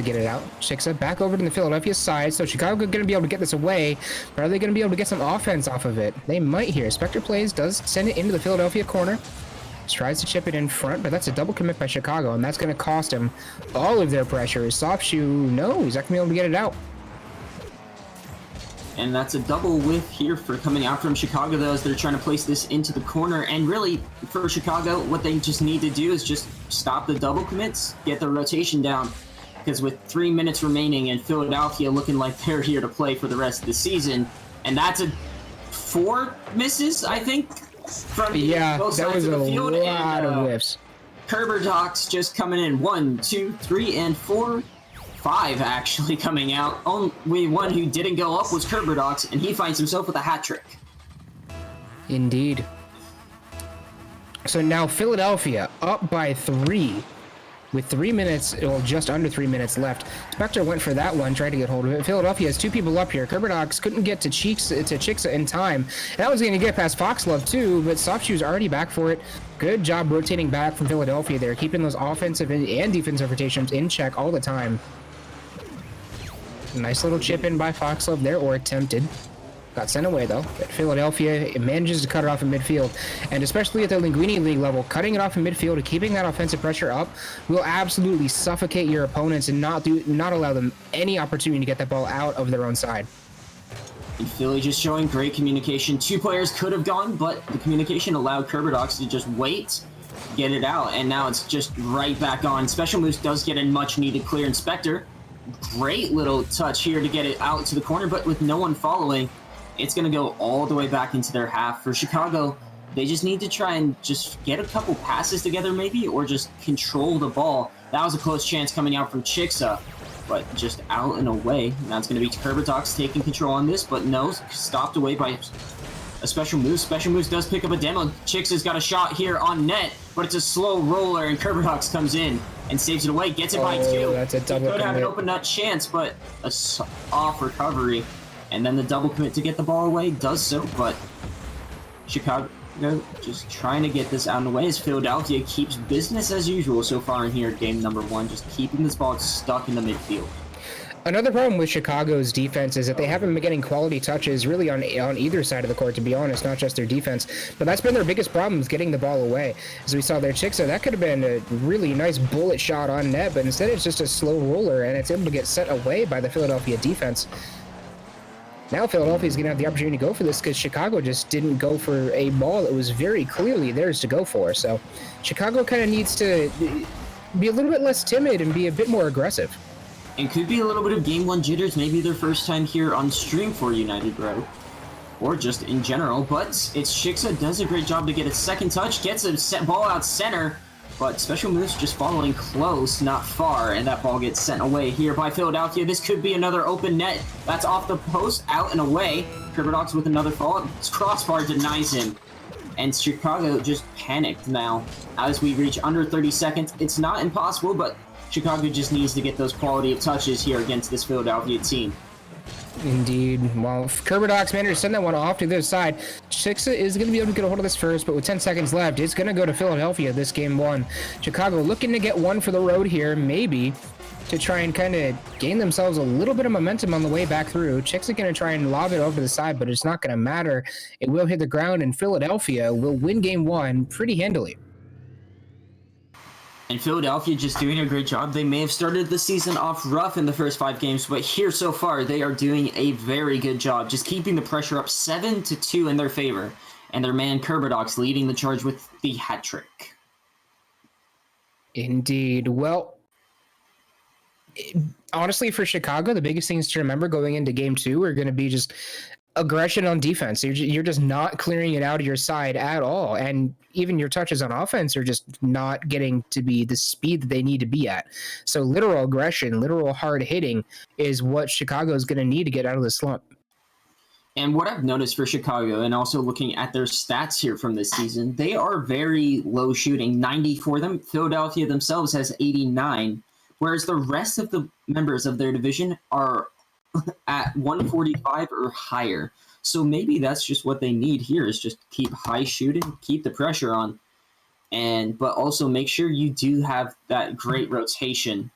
get it out. Chicksa back over to the Philadelphia side, so Chicago going to be able to get this away, but are they going to be able to get some offense off of it? They might here. Spectre plays, does send it into the Philadelphia corner. Tries to chip it in front, but that's a double commit by Chicago, and that's going to cost him all of their pressure. Soft shoe, no, he's not going to be able to get it out. And that's a double whiff here for coming out from Chicago, though, as they're trying to place this into the corner. And really, for Chicago, what they just need to do is just stop the double commits, get the rotation down. Because with 3 minutes remaining and Philadelphia looking like they're here to play for the rest of the season, and that's a 4 misses, I think, from both sides of the field. Lot of whiffs. Kerberdox just coming in 1, 2, 3, and 4. 5 actually coming out. Only one who didn't go up was Kerberdox, and he finds himself with a hat trick. Indeed. So now Philadelphia up by 3 with 3 minutes, or just under 3 minutes left. Spectre went for that one, tried to get hold of it. Philadelphia has 2 people up here. Kerberdox couldn't get to Chicksa in time. That was going to get past Foxlove too, but Soft Shoe's already back for it. Good job rotating back from Philadelphia there, keeping those offensive and defensive rotations in check all the time. Nice little chip in by Foxlove there, or attempted. Got sent away though. But Philadelphia, it manages to cut it off in midfield. And especially at the Linguine League level, cutting it off in midfield and keeping that offensive pressure up will absolutely suffocate your opponents and not allow them any opportunity to get that ball out of their own side. And Philly just showing great communication. 2 players could have gone, but the communication allowed Kerberdox to just wait, get it out, and now it's just right back on. Special Moves does get a much needed clear. Inspector, great little touch here to get it out to the corner, but with no one following, it's going to go all the way back into their half. For Chicago, they just need to try and just get a couple passes together maybe, or just control the ball. That was a close chance coming out from Chicksa, but just out and away. Now it's going to be Kerberdox taking control on this, but no, stopped away by a Special Moves. Special Moves does pick up a demo. Chicksa's got a shot here on net, but it's a slow roller, and Kerberdox comes in and saves it away, gets it by 2. That's a double could have an commit. open nut chance, but a off recovery. And then the double commit to get the ball away does so, but Chicago just trying to get this out of the way as Philadelphia keeps business as usual so far in here at game number 1, just keeping this ball stuck in the midfield. Another problem with Chicago's defense is that they haven't been getting quality touches really on either side of the court, to be honest, not just their defense. But that's been their biggest problem, is getting the ball away. As we saw there, Chicksa, that could have been a really nice bullet shot on net, but instead it's just a slow roller, and it's able to get set away by the Philadelphia defense. Now Philadelphia's going to have the opportunity to go for this because Chicago just didn't go for a ball that was very clearly theirs to go for. So Chicago kind of needs to be a little bit less timid and be a bit more aggressive. And could be a little bit of game 1 jitters, maybe their first time here on stream for United Bro, or just in general, but it's Chicksa, does a great job to get a second touch, gets a ball out center, but Special Moves just following close, not far, and that ball gets sent away here by Philadelphia. This could be another open net. That's off the post, out and away. Kerberdox with another fall. Crossbar denies him. And Chicago just panicked now. As we reach under 30 seconds, it's not impossible, but Chicago just needs to get those quality of touches here against this Philadelphia team. Indeed. Well, Kerberdox managed to send that one off to the other side. Chicksa is going to be able to get a hold of this first, but with 10 seconds left, it's going to go to Philadelphia this game 1. Chicago looking to get one for the road here, maybe, to try and kind of gain themselves a little bit of momentum on the way back through. Chicksa going to try and lob it over to the side, but it's not going to matter. It will hit the ground, and Philadelphia will win game 1 pretty handily. And Philadelphia just doing a great job. They may have started the season off rough in the first 5 games, but here so far, they are doing a very good job, just keeping the pressure up 7-2 in their favor. And their man Kerberdox leading the charge with the hat trick. Indeed. Well, honestly, for Chicago, the biggest things to remember going into game 2 are going to be just aggression on defense. You're just not clearing it out of your side at all, and even your touches on offense are just not getting to be the speed that they need to be at. So literal aggression, literal hard hitting is what Chicago is going to need to get out of the slump. And what I've noticed for Chicago, and also looking at their stats here from this season, they are very low shooting, 90 for them. Philadelphia themselves has 89, whereas the rest of the members of their division are at 145 or higher. So maybe that's just what they need here, is just keep high shooting, keep the pressure on, but also make sure you do have that great rotation.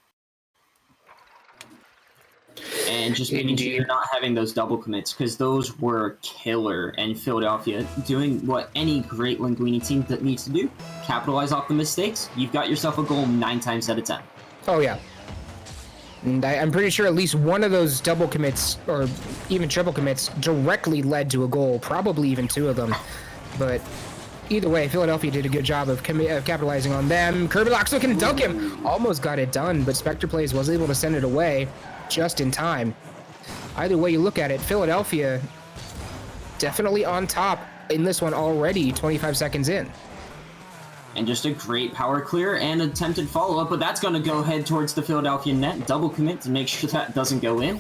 And just making sure you're not having those double commits, because those were killer. And Philadelphia doing what any great Linguine team that needs to do, capitalize off the mistakes. You've got yourself a goal 9 times out of 10. Oh, yeah. And I'm pretty sure at least one of those double commits, or even triple commits, directly led to a goal. Probably even 2 of them. But either way, Philadelphia did a good job of capitalizing on them. Kerbilox looking to dunk him. Almost got it done, but Spectre Plays was able to send it away just in time. Either way you look at it, Philadelphia definitely on top in this one already, 25 seconds in. And just a great power clear and attempted follow-up, but that's going to go head towards the Philadelphia net. Double commit to make sure that doesn't go in.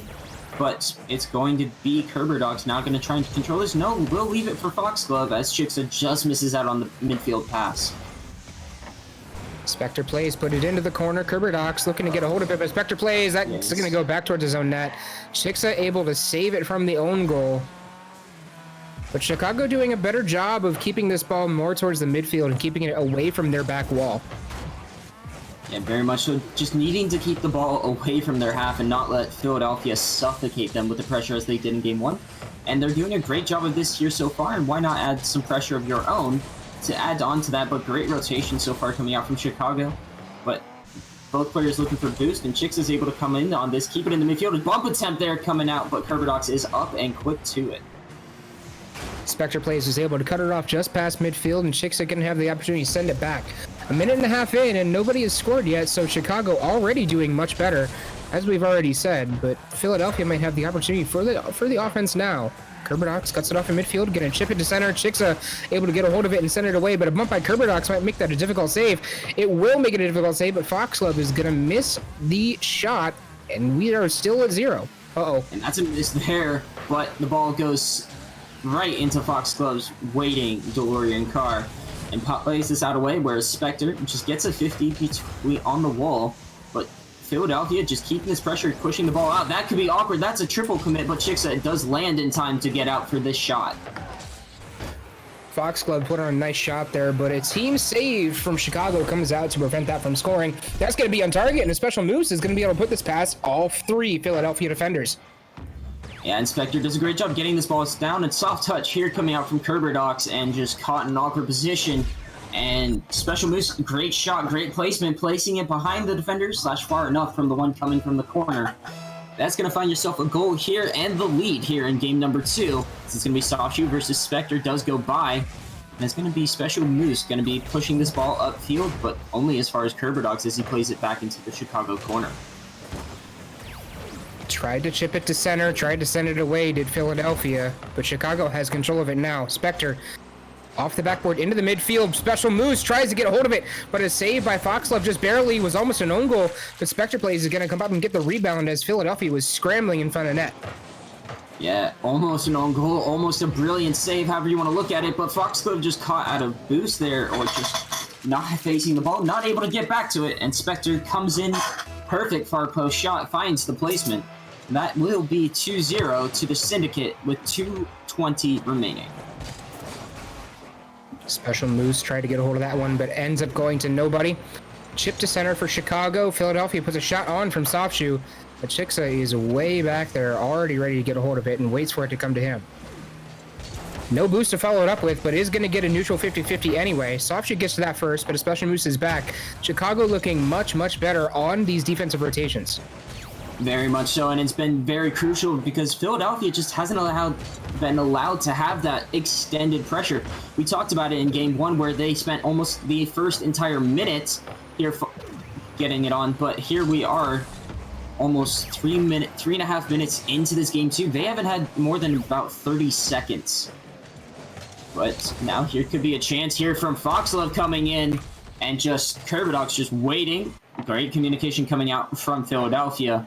But it's going to be Kerberdogs now going to try and control this. No, we'll leave it for Foxglove as Chixa just misses out on the midfield pass. Spectre Plays put it into the corner. Kerberdogs looking to get a hold of it, but Spectre Plays, that's going to go back towards his own net. Chixa able to save it from the own goal. But Chicago doing a better job of keeping this ball more towards the midfield and keeping it away from their back wall. Yeah, very much so. Just needing to keep the ball away from their half and not let Philadelphia suffocate them with the pressure as they did in Game 1. And they're doing a great job of this here so far, and why not add some pressure of your own to add on to that. But great rotation so far coming out from Chicago. But both players looking for boost, and Chix is able to come in on this, keep it in the midfield. A bump attempt there coming out, but Kerberdox is up and quick to it. Spectre Plays was able to cut it off just past midfield, and Chixa can have the opportunity to send it back. A minute and a half in, and nobody has scored yet, so Chicago already doing much better, as we've already said, but Philadelphia might have the opportunity for the offense now. Kerberdox cuts it off in midfield, gonna chip it to center. Chixa able to get a hold of it and send it away, but a bump by Kerberdox might make that a difficult save. It will make it a difficult save, but Foxglove is gonna miss the shot, and we are still at 0. Uh-oh. And that's a miss there, but the ball goes right into Foxglove's waiting DeLorean car. And Pop plays this out of way, whereas Spectre just gets a 50 between on the wall. But Philadelphia just keeping this pressure, pushing the ball out. That could be awkward. That's a triple commit, but Chixa does land in time to get out for this shot. Foxglove put on a nice shot there, but a team save from Chicago comes out to prevent that from scoring. That's going to be on target, and a special moose is going to be able to put this past all 3 Philadelphia defenders. Yeah, and Spectre does a great job getting this ball down. And soft touch here coming out from Kerberdox and just caught in an awkward position. And Special Moose, great shot, great placement, placing it behind the defenders / far enough from the one coming from the corner. That's going to find yourself a goal here and the lead here in game number 2. This is going to be Soft Shoe versus Spectre does go by. And it's going to be Special Moose going to be pushing this ball upfield, but only as far as Kerberdox as he plays it back into the Chicago corner. Tried to chip it to center, tried to send it away, did Philadelphia, but Chicago has control of it now. Spectre off the backboard into the midfield. Special Moose tries to get a hold of it, but a save by Foxglove just barely, was almost an own goal. But Spectre Plays is going to come up and get the rebound as Philadelphia was scrambling in front of net. Yeah, almost an own goal, almost a brilliant save, however you want to look at it, but Foxglove just caught out of boost there, or just not facing the ball, not able to get back to it, and Spectre comes in, perfect far post shot, finds the placement. That will be 2-0 to the Syndicate with 2:20 remaining. Special Moose tried to get a hold of that one, but ends up going to nobody. Chip to center for Chicago. Philadelphia puts a shot on from Soft Shoe, but Chixa is way back there, already ready to get a hold of it, and waits for it to come to him. No boost to follow it up with, but is going to get a neutral 50-50 anyway. Soft Shoe gets to that first, but a Special Moose is back. Chicago looking much, much better on these defensive rotations. Very much so, and it's been very crucial because Philadelphia just hasn't been allowed to have that extended pressure. We talked about it in Game 1 where they spent almost the first entire minute here getting it on, but here we are almost 3.5 minutes into this Game 2. They haven't had more than about 30 seconds. But now here could be a chance here from Foxglove coming in, and just Kerberdox just waiting. Great communication coming out from Philadelphia.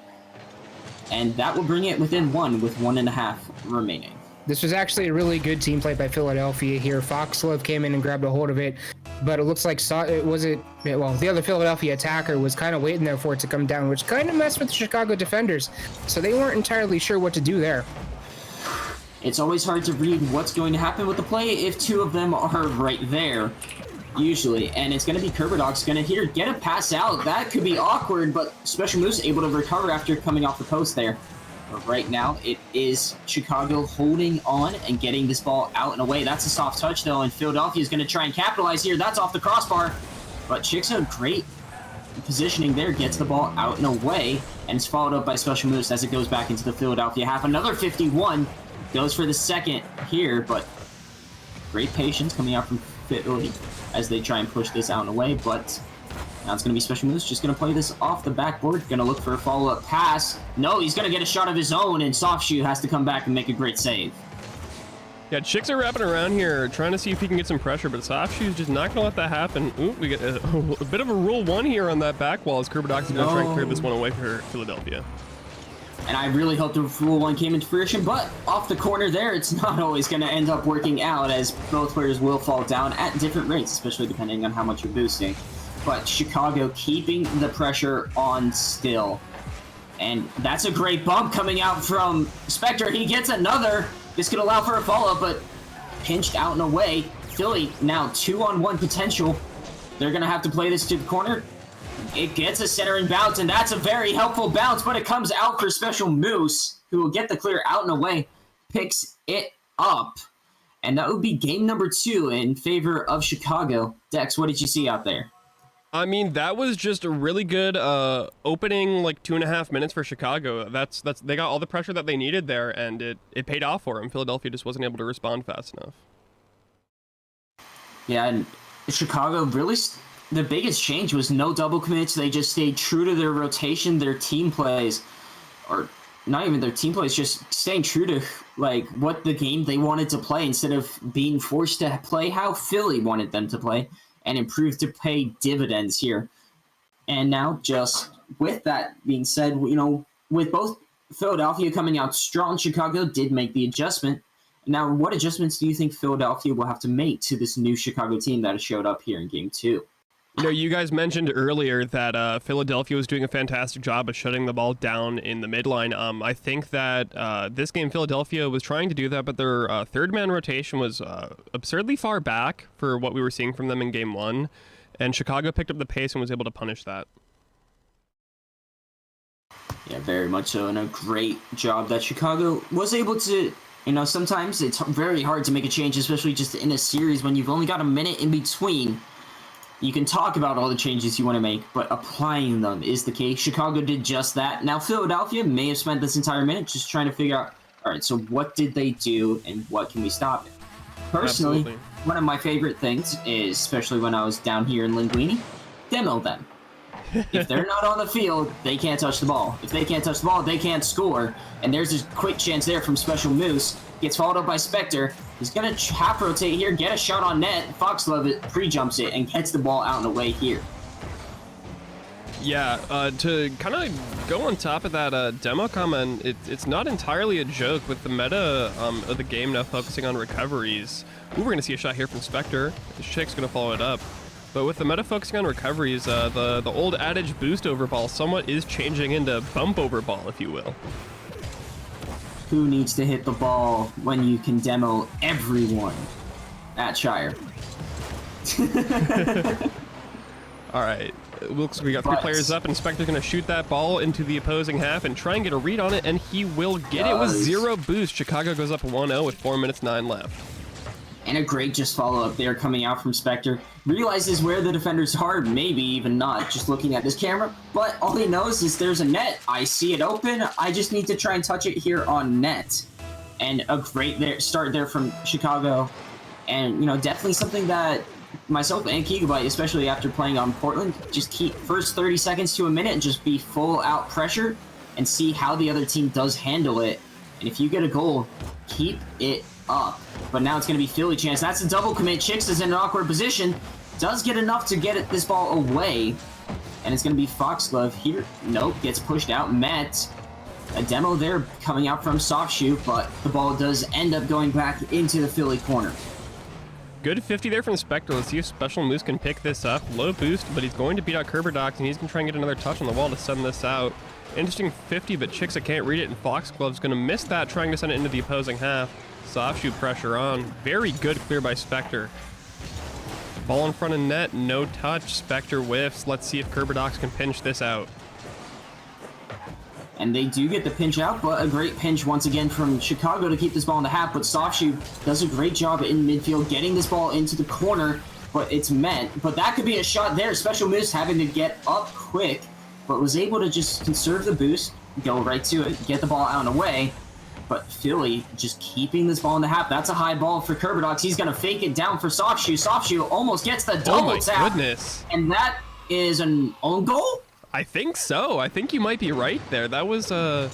And that will bring it within 1 with 1.5 remaining. This was actually a really good team play by Philadelphia here. Foxglove came in and grabbed a hold of it, but it looks like the other Philadelphia attacker was kind of waiting there for it to come down, which kind of messed with the Chicago defenders. So they weren't entirely sure what to do there. It's always hard to read what's going to happen with the play if 2 of them are right there, usually. And it's going to be Kerberdox going to get a pass out. That could be awkward, but Special Moose able to recover after coming off the post there. But right now, it is Chicago holding on and getting this ball out and away. That's a soft touch, though, and Philadelphia is going to try and capitalize here. That's off the crossbar. But Chicks great positioning there, gets the ball out and away, and it's followed up by Special Moves as it goes back into the Philadelphia half. Another 51 goes for the second here, but great patience coming out from Philly as they try and push this out and away, but now it's going to be Special Moves, just going to play this off the backboard, going to look for a follow-up pass. No, he's going to get a shot of his own, and Soft Shoe has to come back and make a great save. Yeah, Chicks are wrapping around here, trying to see if he can get some pressure, but Soft Shoe's just not going to let that happen. Ooh, we get a bit of a rule one here on that back wall as Kerbadox is going to try and clear this one away for Philadelphia. And I really hope the rule one came into fruition, but off the corner there, it's not always going to end up working out as both players will fall down at different rates, especially depending on how much you're boosting. But Chicago keeping the pressure on still. And that's a great bump coming out from Spectre. He gets another. This could allow for a follow-up, but pinched out and away. Philly now 2-on-1 potential. They're going to have to play this to the corner. It gets a centering bounce, and that's a very helpful bounce, but it comes out for Special Moose, who will get the clear out and away, picks it up. And that would be game number 2 in favor of Chicago. Dex, what did you see out there? I mean, that was just a really good opening, like 2.5 minutes for Chicago. That's they got all the pressure that they needed there, and it paid off for them. Philadelphia just wasn't able to respond fast enough. Yeah, and Chicago really, the biggest change was no double commits. They just stayed true to their rotation, their team plays, or not even their team plays, just staying true to like what the game they wanted to play instead of being forced to play how Philly wanted them to play. And improved to pay dividends here. And now, just with that being said, you know, with both Philadelphia coming out strong, Chicago did make the adjustment. Now, what adjustments do you think Philadelphia will have to make to this new Chicago team that has showed up here in Game 2? You know, you guys mentioned earlier that Philadelphia was doing a fantastic job of shutting the ball down in the midline. I think that this game, Philadelphia was trying to do that, but their third-man rotation was absurdly far back for what we were seeing from them in Game 1, and Chicago picked up the pace and was able to punish that. Yeah, very much so, and a great job that Chicago was able to, you know, sometimes it's very hard to make a change, especially just in a series when you've only got a minute in between. You can talk about all the changes you want to make, but applying them is the key. Chicago did just that. Now, Philadelphia may have spent this entire minute just trying to figure out, all right, so what did they do and what can we stop it? Personally, Absolutely. One of my favorite things is, especially when I was down here in Linguine, demo them. If they're not on the field, they can't touch the ball. If they can't touch the ball, they can't score. And there's this quick chance there from Special Moose. Gets followed up by Spectre. He's going to half rotate here, get a shot on net. Foxglove it, pre-jumps it, and gets the ball out and away here. Yeah, to kind of go on top of that demo comment, it's not entirely a joke with the meta of the game now focusing on recoveries. Ooh, we're going to see a shot here from Spectre. This chick's going to follow it up. But with the meta focusing on recoveries, the old adage boost over ball somewhat is changing into bump over ball, if you will. Who needs to hit the ball when you can demo everyone at Shire? All right, it looks like we got 3 players up, and Spectre's going to shoot that ball into the opposing half and try and get a read on it, and he will get it with 0 boost. Chicago goes up 1-0 with 4 minutes 9 left. And a great just follow-up there coming out from Spectre. Realizes where the defenders are, maybe even not, just looking at this camera. But all he knows is there's a net. I see it open. I just need to try and touch it here on net. And a great start there from Chicago. And, you know, definitely something that myself and Gigabyte, especially after playing on Portland, just keep first 30 seconds to a minute and just be full-out pressure and see how the other team does handle it. And if you get a goal, keep it up. But now it's going to be Philly chance. That's a double commit. Chicks is in an awkward position. Does get enough to get this ball away. And it's going to be Foxglove here. Nope, gets pushed out. Met. A demo there coming out from Soft Shoe, but the ball does end up going back into the Philly corner. Good 50 there from Spectre. Let's see if Special Moose can pick this up. Low boost, but he's going to beat out Kerbadox, and he's going to try and get another touch on the wall to send this out. Interesting 50, but Chicksa can't read it, and Foxglove's going to miss that, trying to send it into the opposing half. Soft shoe pressure on. Very good clear by Spectre. Ball in front of net, no touch. Spectre whiffs. Let's see if Kerbadox can pinch this out. And they do get the pinch out, but a great pinch once again from Chicago to keep this ball in the half. But Softshoe does a great job in midfield getting this ball into the corner, but it's met. But that could be a shot there. Special Moose having to get up quick, but was able to just conserve the boost, go right to it, get the ball out and away. But Philly just keeping this ball in the half. That's a high ball for Kerberdox. He's going to fake it down for Softshoe. Softshoe almost gets the double tap. Oh my goodness. And that is an own goal? I think so. I think you might be right there. That was a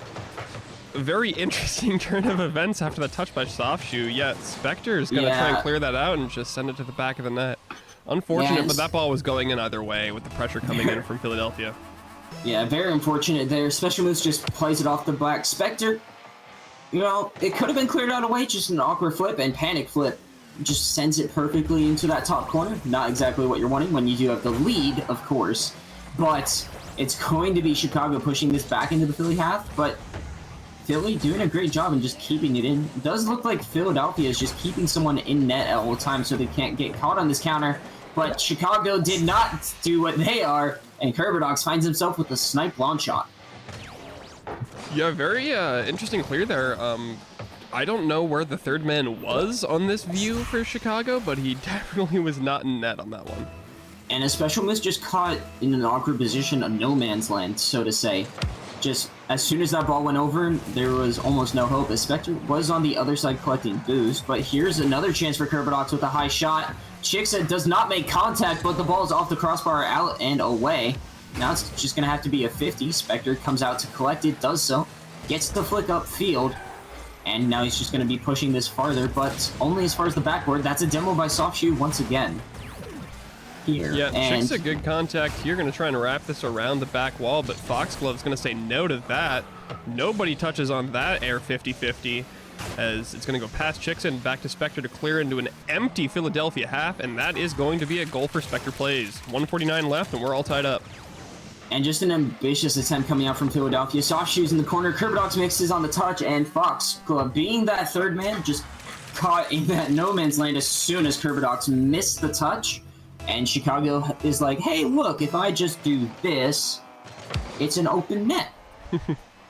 very interesting turn of events after the touch by Softshoe. Yeah, Spectre is going to try and clear that out and just send it to the back of the net. Unfortunate, but that ball was going in either way with the pressure coming in from Philadelphia. Yeah, very unfortunate there. Special Moves just plays it off the back. Spectre, you know, it could have been cleared out away, just an awkward flip, and panic flip just sends it perfectly into that top corner. Not exactly what you're wanting when you do have the lead, of course, but it's going to be Chicago pushing this back into the Philly half, but Philly doing a great job and just keeping it in. It does look like Philadelphia is just keeping someone in net at all times so they can't get caught on this counter, but Chicago did not do what they are, and Kerberdox finds himself with a snipe launch shot. Yeah, very interesting clear there. I don't know where the third man was on this view for Chicago, but he definitely was not in net on that one. And a Special Miss just caught in an awkward position, a no man's land, so to say. Just as soon as that ball went over, there was almost no hope. As Spectre was on the other side collecting boost, but here's another chance for Kerberdox with a high shot. Chicksa does not make contact, but the ball is off the crossbar, out and away. Now it's just going to have to be a 50. Spectre comes out to collect it, does so, gets the flick up field, and now he's just going to be pushing this farther, but only as far as the backboard. That's a demo by Softshoe once again. Here. Yeah, Chicksa good contact here, going to try and wrap this around the back wall, but Foxglove's going to say no to that. Nobody touches on that air 50-50, as it's going to go past Chicksa and back to Spectre to clear into an empty Philadelphia half, and that is going to be a goal for Spectre plays. 1:49 left, and we're all tied up. And just an ambitious attempt coming out from Philadelphia. Softshoe's in the corner, Kerberdox mixes on the touch, and Foxglove, being that third man, just caught in that no man's land as soon as Kerberdox missed the touch. And Chicago is like, hey, look, if I just do this, it's an open net.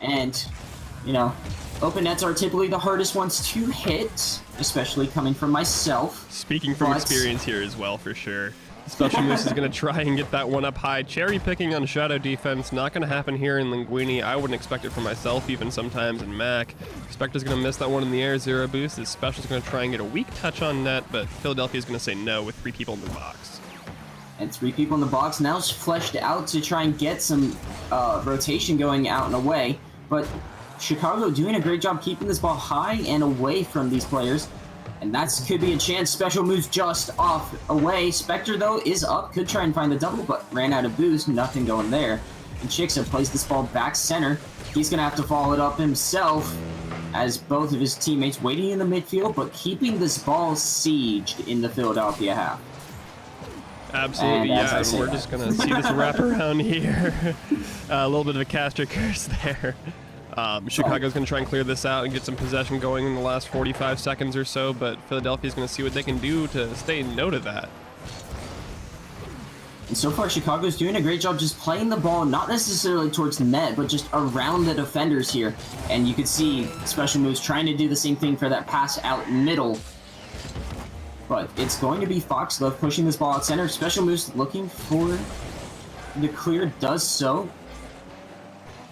And, you know, open nets are typically the hardest ones to hit, especially coming from myself. Speaking from experience here as well, for sure. Special Moose is going to try and get that one up high. Cherry picking on shadow defense, not going to happen here in Linguine. I wouldn't expect it for myself, even sometimes in Mac. Spectre's going to miss that one in the air, 0 boost. His Special's going to try and get a weak touch on net, but Philadelphia's going to say no with 3 people in the box. And 3 people in the box, now it's fleshed out to try and get some rotation going out and away. But Chicago doing a great job keeping this ball high and away from these players. And that could be a chance. Special Moves just off away. Spectre, though, is up. Could try and find the double, but ran out of boost. Nothing going there. And Chicksa plays this ball back center. He's going to have to follow it up himself as both of his teammates waiting in the midfield, but keeping this ball sieged in the Philadelphia half. Absolutely, yeah. And we're just going to see this wrap around here. A little bit of a caster curse there. Chicago's going to try and clear this out and get some possession going in the last 45 seconds or so, but Philadelphia's going to see what they can do to stay no to that. And so far, Chicago's doing a great job just playing the ball, not necessarily towards the net, but just around the defenders here. And you can see Special Moves trying to do the same thing for that pass out middle. But it's going to be Foxglove pushing this ball out center. Special Moves looking for the clear, does so.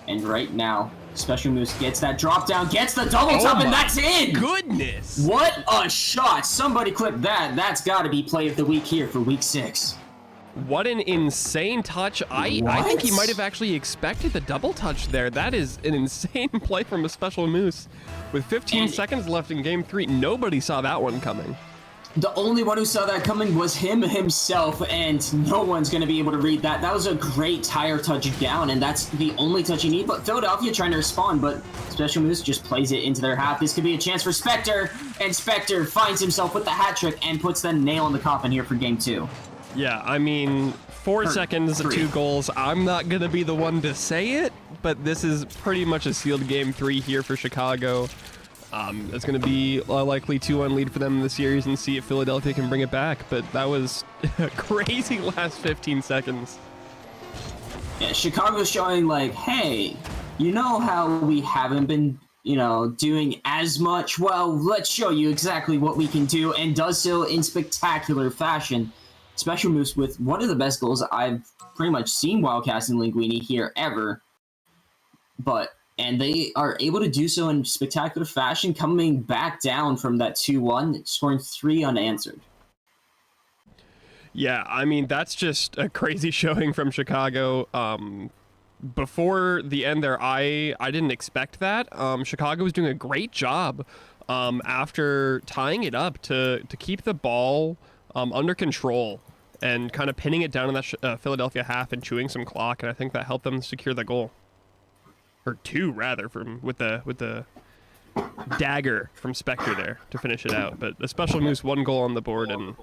And right now, Special Moves gets that drop down, gets the double top, and that's in! Goodness! What a shot! Somebody clip that. That's got to be play of the week here for week 6. What an insane touch. I think he might have actually expected the double touch there. That is an insane play from a Special Moose. With 15 seconds left in Game 3, nobody saw that one coming. The only one who saw that coming was him himself, and no one's going to be able to read that. That was a great tire touch down, and that's the only touch you need. But Philadelphia trying to respond, but Special Moose just plays it into their half. This could be a chance for Spectre, and Spectre finds himself with the hat trick and puts the nail in the coffin here for Game 2. Yeah, I mean, 4 seconds and 2 goals. I'm not going to be the one to say it, but this is pretty much a sealed Game 3 here for Chicago. It's going to be a likely 2-1 lead for them in the series and see if Philadelphia can bring it back. But that was a crazy last 15 seconds. Yeah, Chicago's showing like, hey, You know how we haven't been, doing as much? Well, let's show you exactly what we can do, and does so in spectacular fashion. Special moves with one of the best goals I've pretty much seen while casting Linguine here ever. And they are able to do so in spectacular fashion, coming back down from that 2-1, scoring 3 unanswered. Yeah, I mean, that's just a crazy showing from Chicago. Before the end there, I didn't expect that. Chicago was doing a great job after tying it up to keep the ball under control and kind of pinning it down in that Philadelphia half and chewing some clock, and I think that helped them secure the goal. Or 2 rather, with the dagger from Spectre there to finish it out. But the special moves 1 goal on the board and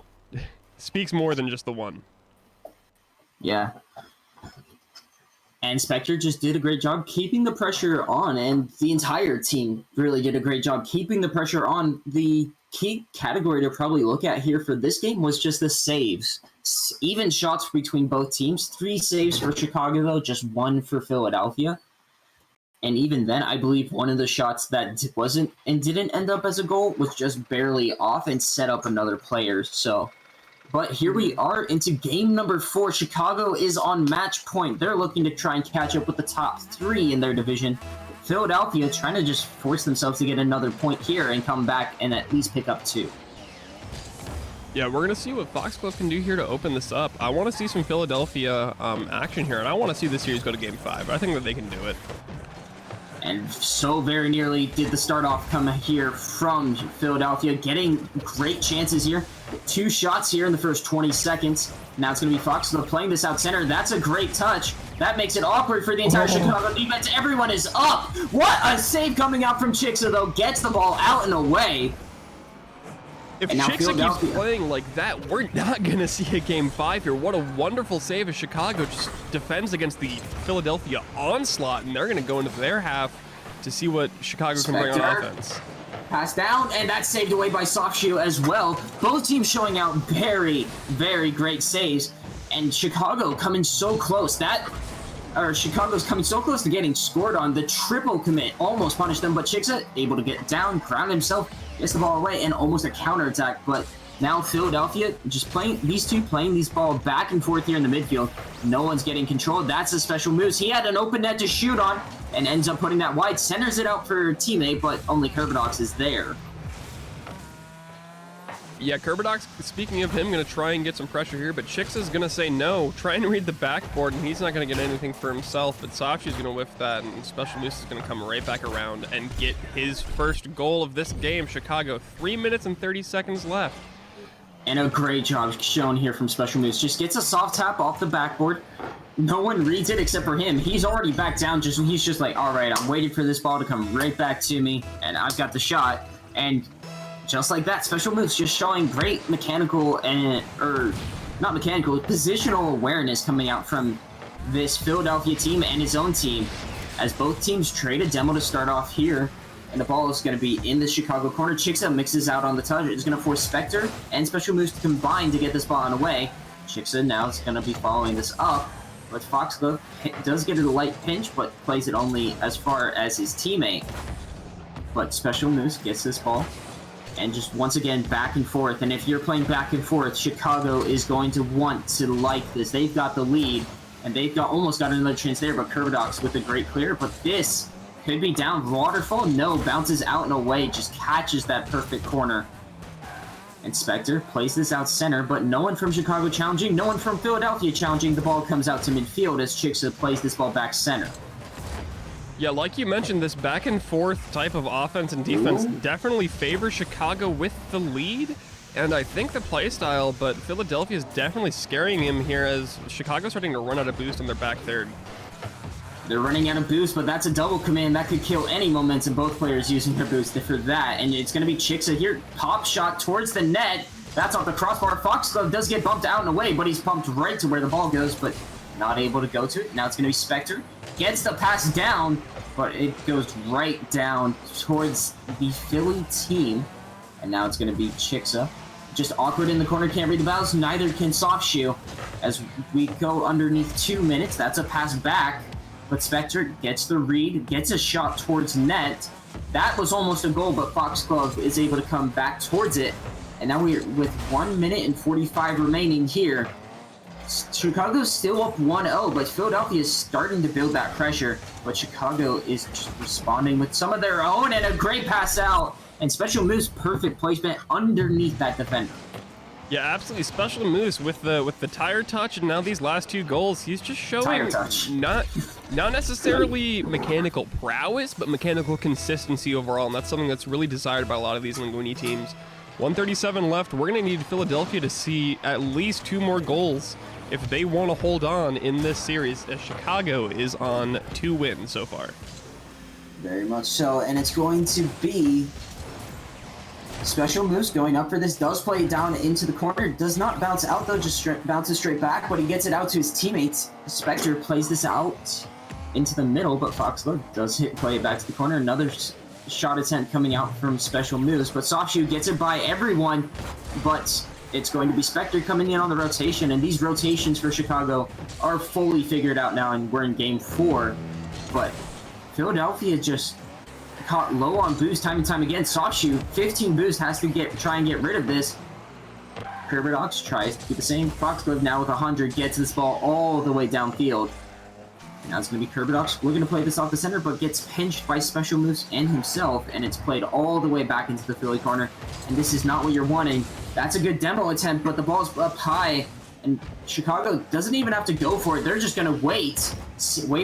speaks more than just the 1. Yeah. And Spectre just did a great job keeping the pressure on, and the entire team really did a great job keeping the pressure on. The key category to probably look at here for this game was just the saves. Even shots between both teams. 3 saves for Chicago, though, just 1 for Philadelphia. And even then, I believe one of the shots that wasn't and didn't end up as a goal was just barely off and set up another player. But here we are into game number 4. Chicago is on match point. They're looking to try and catch up with the top 3 in their division. Philadelphia trying to just force themselves to get another point here and come back and at least pick up 2. Yeah, we're going to see what Foxglove can do here to open this up. I want to see some Philadelphia action here, and I want to see the series go to game 5. I think that they can do it. And so very nearly did the start off come here from Philadelphia, getting great chances here. 2 shots here in the first 20 seconds. Now it's going to be Foxglove playing this out center. That's a great touch. That makes it awkward for the entire Chicago defense. Everyone is up. What a save coming out from Chixa, though. Gets the ball out and away. If Chixa keeps playing like that, we're not going to see a game 5 here. What a wonderful save as Chicago just defends against the Philadelphia onslaught, and they're going to go into their half to see what Chicago can bring on offense. Pass down, and that's saved away by Softshoe as well. Both teams showing out very, very great saves, and Chicago coming so close. Chicago's coming so close to getting scored on. The triple commit almost punished them, but Chixa able to get down, ground himself, gets the ball away, and almost a counterattack. But now Philadelphia just playing these ball back and forth here in the midfield. No one's getting control. That's a special moves. He had an open net to shoot on and ends up putting that wide. Centers it out for a teammate, but only Kerbadox is there. Yeah, Kerbadox, speaking of him, going to try and get some pressure here, but Chixa's going to say no. Try and read the backboard, and he's not going to get anything for himself, but Softshoe's going to whiff that, and Special Moose is going to come right back around and get his first goal of this game. Chicago, 3 minutes and 30 seconds left. And a great job shown here from Special Moose. Just gets a soft tap off the backboard. No one reads it except for him. He's already back down. He's just like, all right, I'm waiting for this ball to come right back to me, and I've got the shot. And just like that, Special Moves just showing great mechanical positional awareness coming out from this Philadelphia team and his own team, as both teams trade a demo to start off here. And the ball is going to be in the Chicago corner. Chixa mixes out on the touch. It's going to force Spectre and Special Moves to combine to get this ball on away. Chixa now is going to be following this up. But Foxglove does get a light pinch, but plays it only as far as his teammate. But Special Moves gets this ball. And just once again, back and forth. And if you're playing back and forth, Chicago is going to want to like this. They've got the lead. And they've almost got another chance there. But Kerbadox with a great clear. But this could be down. Waterfall, no, bounces out and away, just catches that perfect corner. And Spectre plays this out center, but no one from Chicago challenging, no one from Philadelphia challenging. The ball comes out to midfield as Chixa plays this ball back center. Yeah, like you mentioned, this back and forth type of offense and defense definitely favors Chicago with the lead. And I think the play style, but Philadelphia is definitely scaring him here as Chicago's starting to run out of boost on their back third. They're running out of boost, but that's a double command. That could kill any momentum, both players using their boost for that. And it's going to be Chixa here. Pop shot towards the net. That's off the crossbar. Foxglove does get bumped out and away, but he's pumped right to where the ball goes, but not able to go to it. Now it's going to be Spectre. Gets the pass down, but it goes right down towards the Philly team. And now it's going to be Chixa. Just awkward in the corner, can't read the bounce. Neither can Softshoe. As we go underneath 2 minutes, that's a pass back. but Spectre gets the read, gets a shot towards net. That was almost a goal, but Foxglove is able to come back towards it. And now we're with 1 minute and 45 remaining here. Chicago's still up 1-0, but Philadelphia is starting to build that pressure. But Chicago is just responding with some of their own, and a great pass out. And Special Moves, perfect placement underneath that defender. Yeah, absolutely. Special Moves with the tire touch, and now these last 2 goals, he's just showing not necessarily mechanical prowess, but mechanical consistency overall, and that's something that's really desired by a lot of these Linguine teams. 137 left. We're going to need Philadelphia to see at least 2 more goals if they want to hold on in this series, as Chicago is on 2 wins so far. Very much so, and it's going to be Special Moves going up for this. Does play it down into the corner. Does not bounce out, though, just bounces straight back, but he gets it out to his teammates. Spectre plays this out into the middle, but Foxglove does play it back to the corner. Another shot attempt coming out from Special Moves, but Softshoe gets it by everyone, but it's going to be Spectre coming in on the rotation, and these rotations for Chicago are fully figured out now, and we're in game 4, but Philadelphia just caught low on boost time and time again. Softshoe, 15 boost, has to try and get rid of this. Kerberdox tries to do the same. Foxglove now with 100 gets this ball all the way downfield. Now it's going to be Kerberdox looking to play this off the center, but gets pinched by Special Moves and himself, and it's played all the way back into the Philly corner. And this is not what you're wanting. That's a good demo attempt, but the ball's up high, and Chicago doesn't even have to go for it. They're just going to wait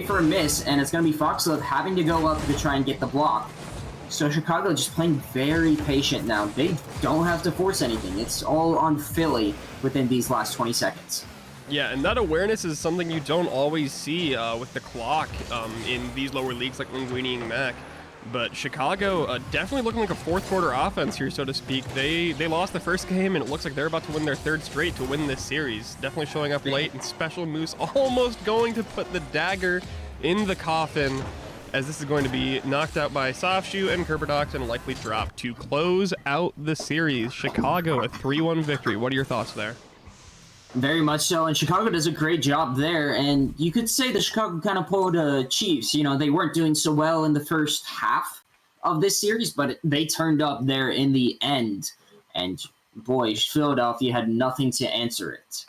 for a miss, and it's going to be Foxglove having to go up to try and get the block. So Chicago just playing very patient now. They don't have to force anything. It's all on Philly within these last 20 seconds. Yeah, and that awareness is something you don't always see with the clock in these lower leagues like Linguine and Mac. But Chicago definitely looking like a fourth quarter offense here, so to speak. They lost the first game, and it looks like they're about to win their 3rd straight to win this series. Definitely showing up late, and Special Moves almost going to put the dagger in the coffin, as this is going to be knocked out by Softshoe and Kerberdox and likely drop to close out the series. Chicago, a 3-1 victory. What are your thoughts there? Very much so, and Chicago does a great job there, and you could say the Chicago kind of pulled Chiefs. You know, they weren't doing so well in the first half of this series, but they turned up there in the end, and boy, Philadelphia had nothing to answer it.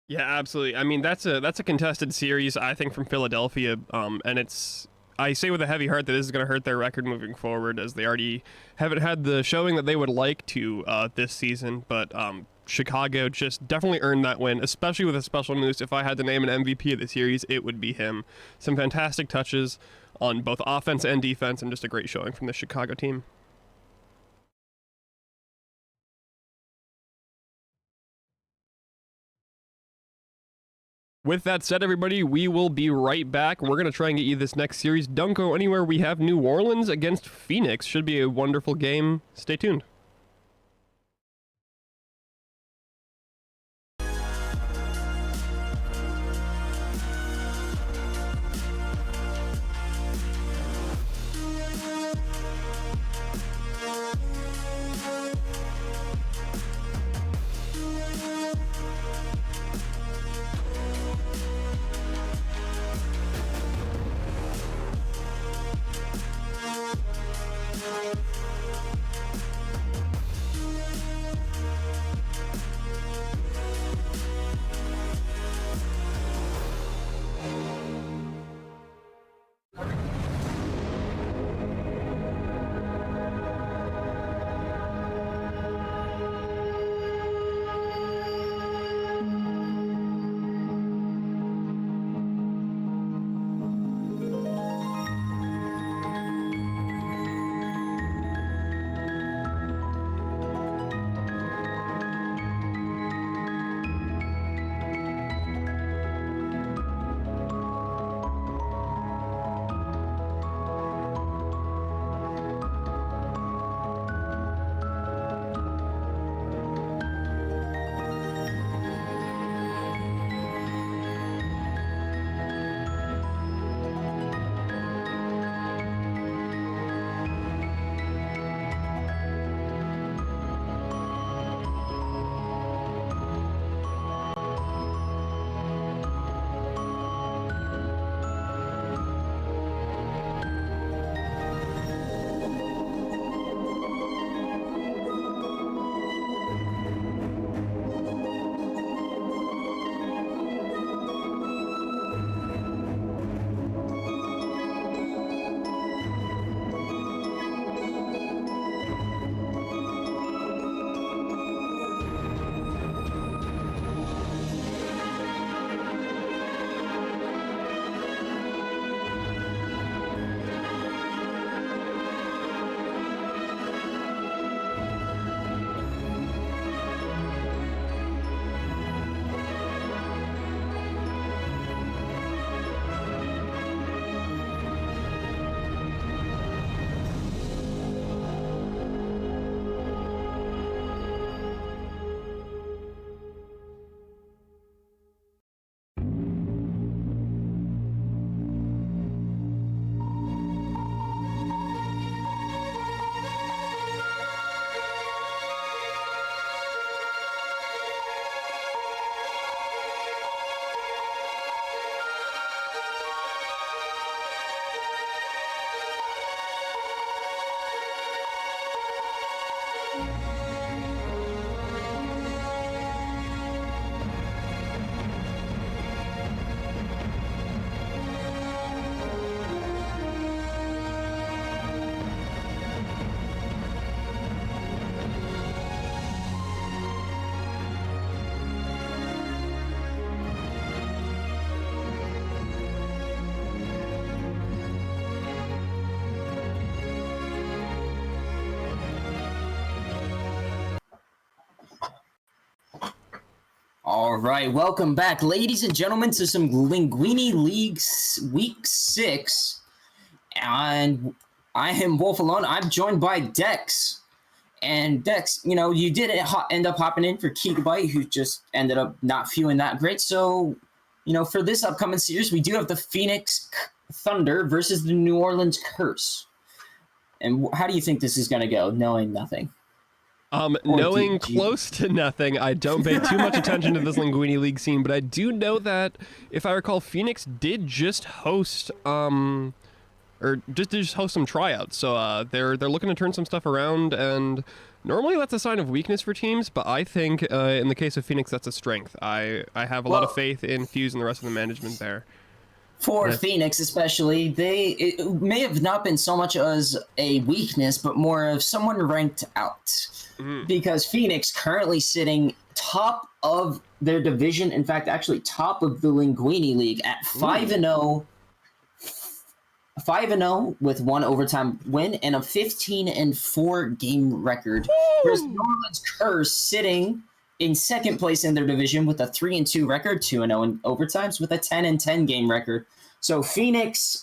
Yeah, absolutely. I mean, that's a contested series, I think, from Philadelphia, and I say with a heavy heart that this is going to hurt their record moving forward, as they already haven't had the showing that they would like to this season, but Chicago just definitely earned that win, especially with a Special Moves. If I had to name an MVP of the series, it would be him. Some fantastic touches on both offense and defense, and just a great showing from the Chicago team. With that said, everybody, we will be right back. We're going to try and get you this next series. Don't go anywhere. We have New Orleans against Phoenix. Should be a wonderful game. Stay tuned. All right, welcome back, ladies and gentlemen, to some Linguine League Week 6. And I am Wolf Alone. I'm joined by Dex. And Dex, you know, you did end up hopping in for Gigabyte, who just ended up not feeling that great. So, you know, for this upcoming series, we do have the Phoenix Thunder versus the New Orleans Curse. And how do you think this is going to go, knowing nothing? Knowing close to nothing, I don't pay too much attention to this Linguine League scene, but I do know that, if I recall, Phoenix did just host, or just host some tryouts. So they're looking to turn some stuff around, and normally that's a sign of weakness for teams, but I think in the case of Phoenix, that's a strength. I have a lot of faith in Fuse and the rest of the management there. For Phoenix especially, it may have not been so much as a weakness, but more of someone ranked out. Because Phoenix currently sitting top of their division, in fact, actually top of the Linguine League at 5-0. 5-0 with one overtime win and a 15-4 game record. Whereas New Orleans Curse sitting in second place in their division with a 3-2 record, 2-0 in overtimes with a 10-10 game record. So Phoenix,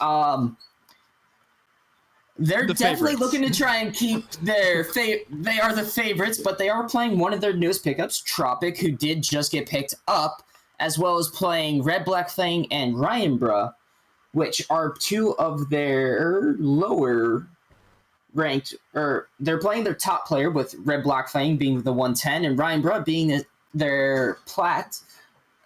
they're definitely looking to try and keep their they are the favorites, but they are playing one of their newest pickups, Tropic, who did just get picked up, as well as playing Red Black Fang and Ryan Bruh, which are two of their lower ranked, or they're playing their top player with Red Black Fang being the 110 and Ryan Bruh being their plat,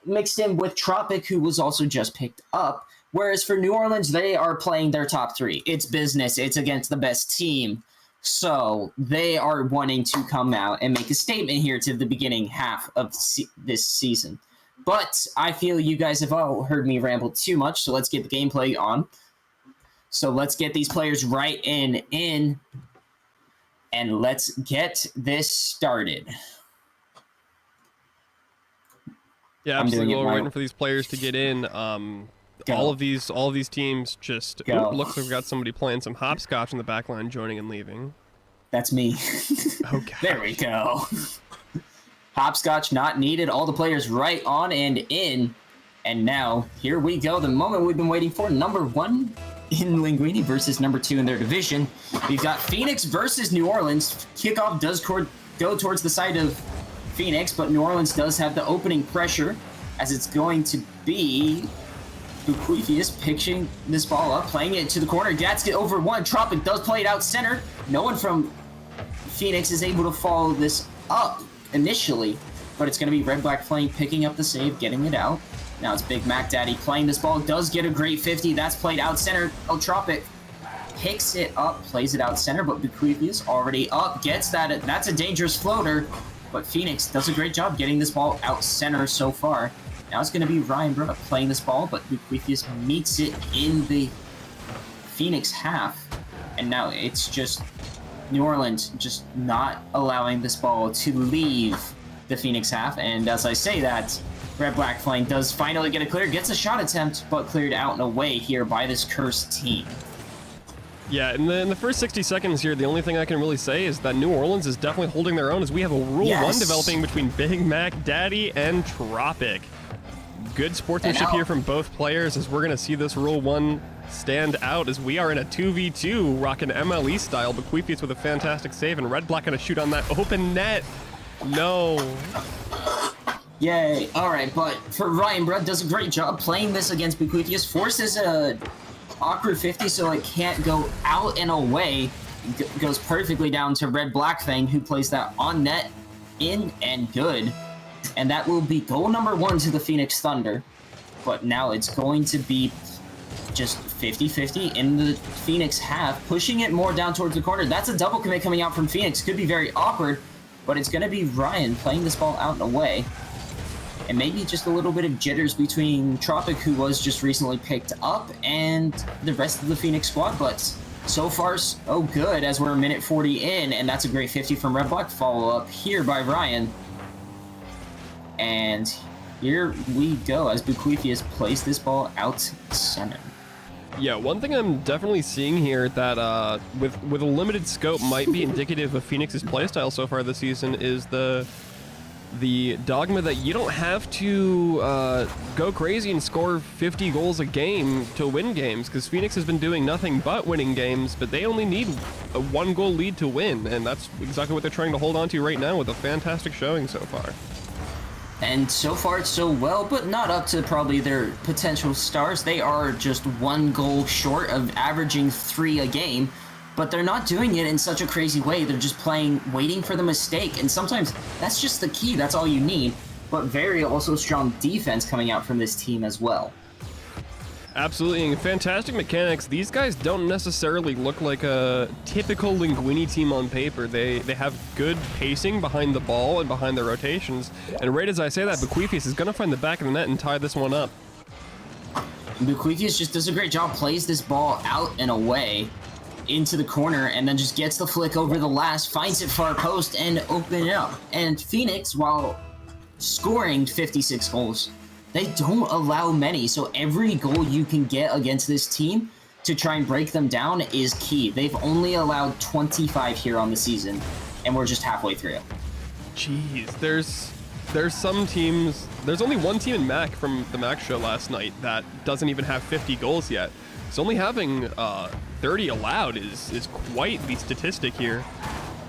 mixed in with Tropic, who was also just picked up. Whereas for New Orleans, they are playing their top three. It's business. It's against the best team. So they are wanting to come out and make a statement here to the beginning half of this season. But I feel you guys have all heard me ramble too much, so let's get the gameplay on. So let's get these players right in, and let's get this started. Yeah, absolutely. We're waiting for these players to get in. All of these teams just looks like we got somebody playing some hopscotch in the back line, joining and leaving. That's me. Okay. There we go. Hopscotch not needed. All the players right on and in. And now, here we go. The moment we've been waiting for. Number 1 in Linguine versus number 2 in their division. We've got Phoenix versus New Orleans. Kickoff does go towards the side of Phoenix, but New Orleans does have the opening pressure, as it's going to be Buquifius pitching this ball up, playing it to the corner. Gats get over one. Tropic does play it out center. No one from Phoenix is able to follow this up initially, but it's going to be Red Black Flame picking up the save, getting it out. Now it's Big Mac Daddy playing this ball. Does get a great 50. That's played out center. Oh, Tropic picks it up, plays it out center, but Buquifius already up, gets that. That's a dangerous floater, but Phoenix does a great job getting this ball out center so far. Now it's going to be Ryan Bruh playing this ball, but Buquifius meets it in the Phoenix half. And now it's just New Orleans just not allowing this ball to leave the Phoenix half. And as I say that, Red Black Flame does finally get a clear, gets a shot attempt, but cleared out and away here by this cursed team. Yeah, in the first 60 seconds here, the only thing I can really say is that New Orleans is definitely holding their own, as we have a Rule 1 developing between Big Mac Daddy and Tropic. Good sportsmanship here from both players, as we're going to see this Rule 1 stand out, as we are in a 2v2 rocking MLE style. Buquifius with a fantastic save, and Red Black going to shoot on that open net. No. Yay. All right, but for Ryan Bruh, does a great job playing this against Buquifius, forces a awkward 50 so it can't go out and away. Goes perfectly down to Red Black Fang, who plays that on net, in and good. And that will be goal number 1 to the Phoenix Thunder. But now it's going to be just 50-50 in the Phoenix half, pushing it more down towards the corner. That's a double commit coming out from Phoenix. Could be very awkward, but it's going to be Ryan playing this ball out and away. And maybe just a little bit of jitters between Tropic, who was just recently picked up, and the rest of the Phoenix squad. But so far, so good, as we're a minute 40 in, and that's a great 50 from Red Black. Follow up here by Ryan. And here we go as Buquifius plays this ball out center. Yeah, one thing I'm definitely seeing here that with a limited scope might be indicative of Phoenix's playstyle so far this season is the the dogma that you don't have to go crazy and score 50 goals a game to win games, because Phoenix has been doing nothing but winning games, but they only need a 1-goal lead to win, and that's exactly what they're trying to hold on to right now with a fantastic showing so far. And so far it's so well, but not up to probably their potential stars. They are just 1 goal short of averaging 3 a game, but they're not doing it in such a crazy way. They're just playing, waiting for the mistake, and sometimes that's just the key. That's all you need. But very also strong defense coming out from this team as well. Absolutely, and fantastic mechanics. These guys don't necessarily look like a typical Linguine team on paper. They have good pacing behind the ball and behind their rotations. And right as I say that, Bequeathius is going to find the back of the net and tie this one up. Bequeathius just does a great job, plays this ball out and away into the corner, and then just gets the flick over the last, finds it far post, and open it up. And Phoenix, while scoring 56 goals, they don't allow many, so every goal you can get against this team to try and break them down is key. They've only allowed 25 here on the season, and we're just halfway through. Jeez, there's some teams, there's only one team in MAC from the MAC show last night that doesn't even have 50 goals yet. So only having 30 allowed is quite the statistic here.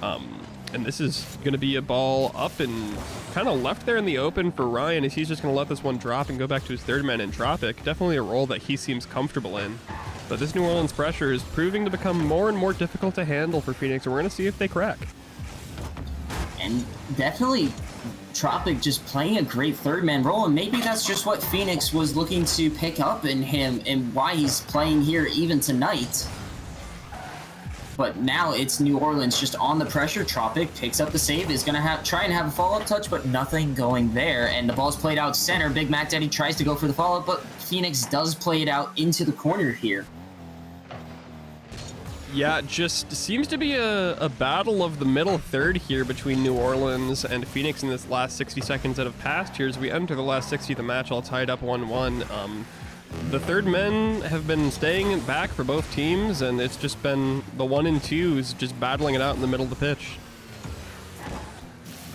And this is going to be a ball up and kind of left there in the open for Ryan, as he's just going to let this one drop and go back to his third man in Tropic. Definitely a role that he seems comfortable in. But this New Orleans pressure is proving to become more and more difficult to handle for Phoenix, and we're going to see if they crack. And definitely Tropic just playing a great third man role, and maybe that's just what Phoenix was looking to pick up in him and why he's playing here even tonight. But now it's New Orleans just on the pressure. Tropic picks up the save, is going to try and have a follow-up touch, but nothing going there. And the ball's played out center. Big Mac Daddy tries to go for the follow-up, but Phoenix does play it out into the corner here. Yeah, it just seems to be a battle of the middle third here between New Orleans and Phoenix in this last 60 seconds that have passed here. As we enter the last 60 of the match, all tied up 1-1. The third men have been staying back for both teams, and it's just been the 1 and 2s just battling it out in the middle of the pitch.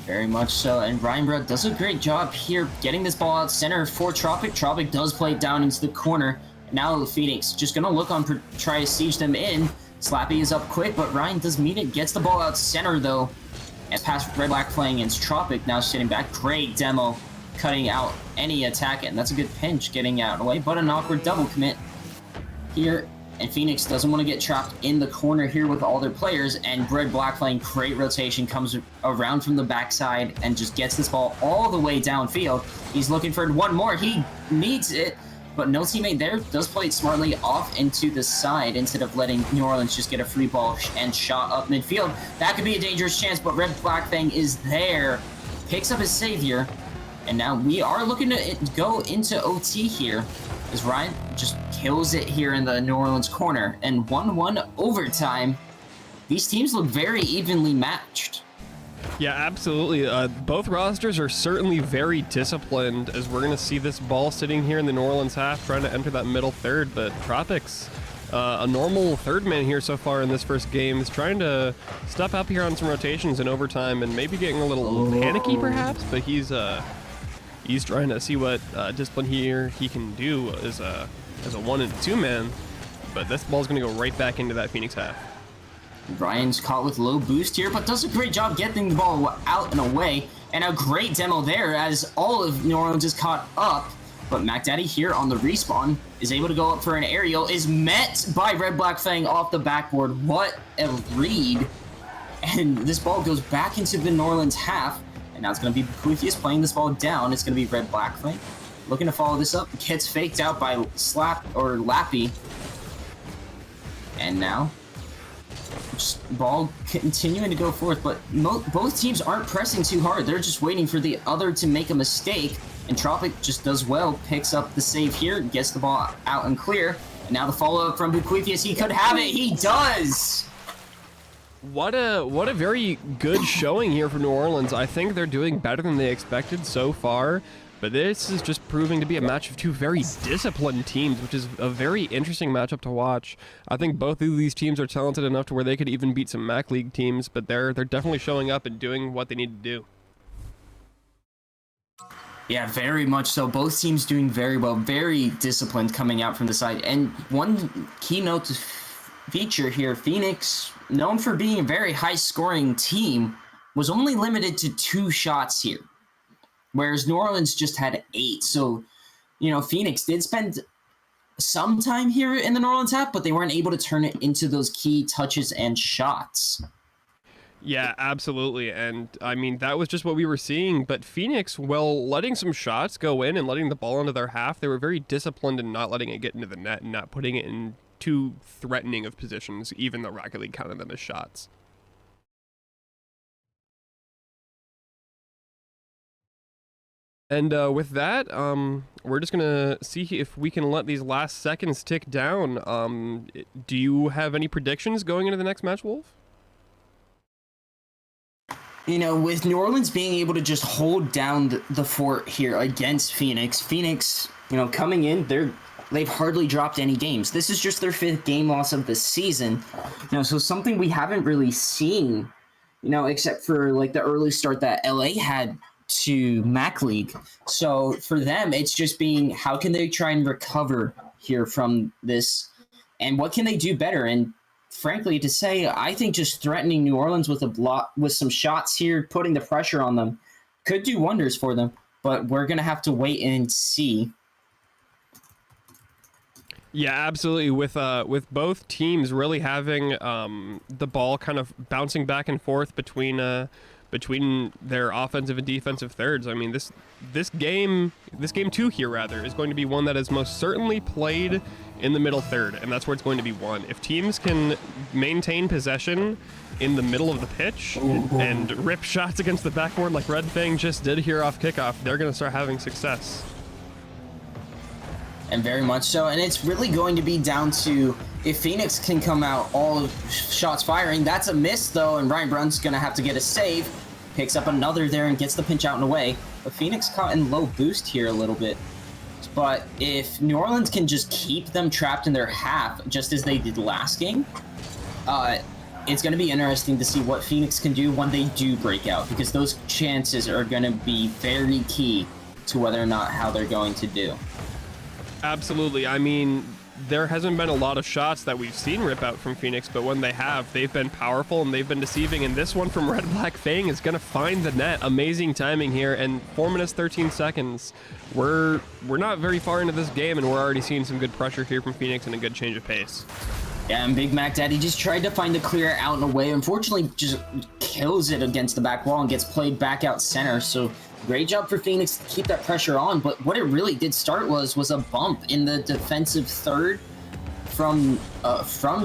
Very much so, and Reinbrod does a great job here getting this ball out center for Tropic. Tropic does play it down into the corner. Now the Phoenix just going to look on, try to siege them in. Slappy is up quick, but Ryan does meet it. Gets the ball out center, though. And past Red Black playing against Tropic, now sitting back. Great demo, cutting out any attack, and that's a good pinch getting out away, but an awkward double commit here. And Phoenix doesn't want to get trapped in the corner here with all their players, and Red Black playing great rotation, comes around from the backside and just gets this ball all the way downfield. He's looking for one more. He needs it, but no teammate there. Does play it smartly off into the side instead of letting New Orleans just get a free ball and shot up midfield. That could be a dangerous chance, but Red Black Fang is there. Picks up his savior. And now we are looking to go into OT here, as Ryan just kills it here in the New Orleans corner. And 1-1 overtime. These teams look very evenly matched. Yeah, absolutely. Both rosters are certainly very disciplined, as we're going to see this ball sitting here in the New Orleans half trying to enter that middle third. But Tropic's a normal third man here so far in this first game is trying to step up here on some rotations in overtime and maybe getting a little panicky perhaps, but he's trying to see what discipline here he can do as a 1 and 2 man. But this ball's going to go right back into that Phoenix half. Ryan's caught with low boost here, but does a great job getting the ball out and away. And a great demo there as all of New Orleans is caught up. But Mac Daddy here on the respawn is able to go up for an aerial, is met by Red Black Fang off the backboard. What a read. And this ball goes back into the New Orleans half. And now it's going to be Bequeathius playing this ball down. It's going to be Red Black Fang looking to follow this up. Gets faked out by Lappy. And now just ball continuing to go forth, but both teams aren't pressing too hard. They're just waiting for the other to make a mistake, and Tropic just does well, picks up the save here, gets the ball out and clear, and now the follow-up from Bequeathius. He could have it. He does! What a very good showing here for New Orleans. I think they're doing better than they expected so far, but this is just proving to be a match of two very disciplined teams, which is a very interesting matchup to watch. I think both of these teams are talented enough to where they could even beat some MAC League teams, but they're definitely showing up and doing what they need to do. Yeah, very much so. Both teams doing very well, very disciplined coming out from the side. And one keynote to feature here, Phoenix, known for being a very high-scoring team, was only limited to 2 shots here, whereas New Orleans just had 8. So, you know, Phoenix did spend some time here in the New Orleans half, but they weren't able to turn it into those key touches and shots. Yeah, absolutely. And I mean, that was just what we were seeing. But Phoenix, well, letting some shots go in and letting the ball into their half, they were very disciplined in not letting it get into the net and not putting it in too threatening of positions, even though Rocket League counted them as shots. And with that, we're just going to see if we can let these last seconds tick down. Do you have any predictions going into the next match, Wolf? You know, with New Orleans being able to just hold down the fort here against Phoenix, you know, coming in, they've hardly dropped any games. This is just their 5th game loss of the season. You know, so something we haven't really seen, you know, except for like the early start that LA had to Mac League. So for them, it's just being, how can they try and recover here from this, and what can they do better? And frankly, to say, I think just threatening New Orleans with a block, with some shots here, putting the pressure on them, could do wonders for them. But we're gonna have to wait and see. Yeah, absolutely. With both teams really having the ball kind of bouncing back and forth between their offensive and defensive thirds. I mean, this game 2 here rather is going to be one that is most certainly played in the middle third, and that's where it's going to be won. If teams can maintain possession in the middle of the pitch and rip shots against the backboard like Red Fang just did here off kickoff, they're going to start having success. And very much so. And it's really going to be down to if Phoenix can come out all shots firing. That's a miss, though, and Ryan Brunn's going to have to get a save. Picks up another there and gets the pinch out and away. But Phoenix caught in low boost here a little bit. But if New Orleans can just keep them trapped in their half, just as they did last game, it's going to be interesting to see what Phoenix can do when they do break out, because those chances are going to be very key to whether or not how they're going to do. Absolutely. I mean, there hasn't been a lot of shots that we've seen rip out from Phoenix, but when they have, they've been powerful and they've been deceiving. And this one from Red Black Fang is going to find the net. Amazing timing here. And 4 minutes, 13 seconds. We're not very far into this game, and we're already seeing some good pressure here from Phoenix and a good change of pace. Yeah, and Big Mac Daddy just tried to find a clear out and away. Unfortunately, just kills it against the back wall and gets played back out center. So great job for Phoenix to keep that pressure on. But what it really did start was a bump in the defensive third from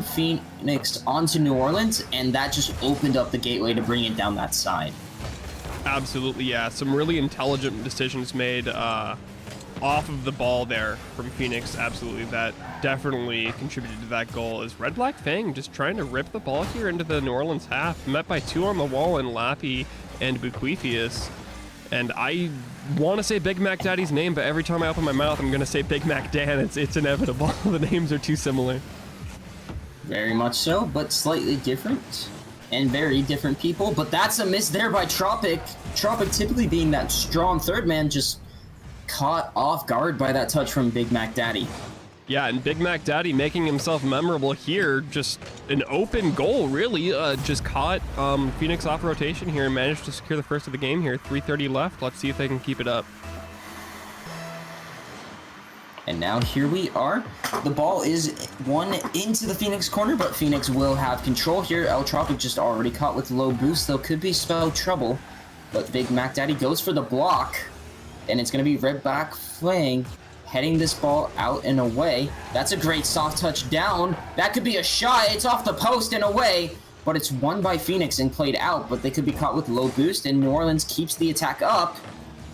Phoenix onto New Orleans, and that just opened up the gateway to bring it down that side. Absolutely, yeah. Some really intelligent decisions made off of the ball there from Phoenix. Absolutely, that definitely contributed to that goal. Is Red Black Fang just trying to rip the ball here into the New Orleans half, met by 2 on the wall in Lappy and Buquifius. And I want to say Big Mac Daddy's name, but every time I open my mouth, I'm going to say Big Mac Dan. It's inevitable. The names are too similar. Very much so, but slightly different. And very different people. But that's a miss there by Tropic. Tropic typically being that strong third man, just caught off guard by that touch from Big Mac Daddy. Yeah, and Big Mac Daddy making himself memorable here. Just an open goal, really. Just caught Phoenix off rotation here and managed to secure the first of the game here. 3:30 left. Let's see if they can keep it up. And now here we are. The ball is one into the Phoenix corner, but Phoenix will have control here. El Tropic just already caught with low boost, though could be spell trouble. But Big Mac Daddy goes for the block, and it's going to be Red Black Fang heading this ball out and away. That's a great soft touch down. That could be a shot. It's off the post and away, but it's won by Phoenix and played out, but they could be caught with low boost, and New Orleans keeps the attack up.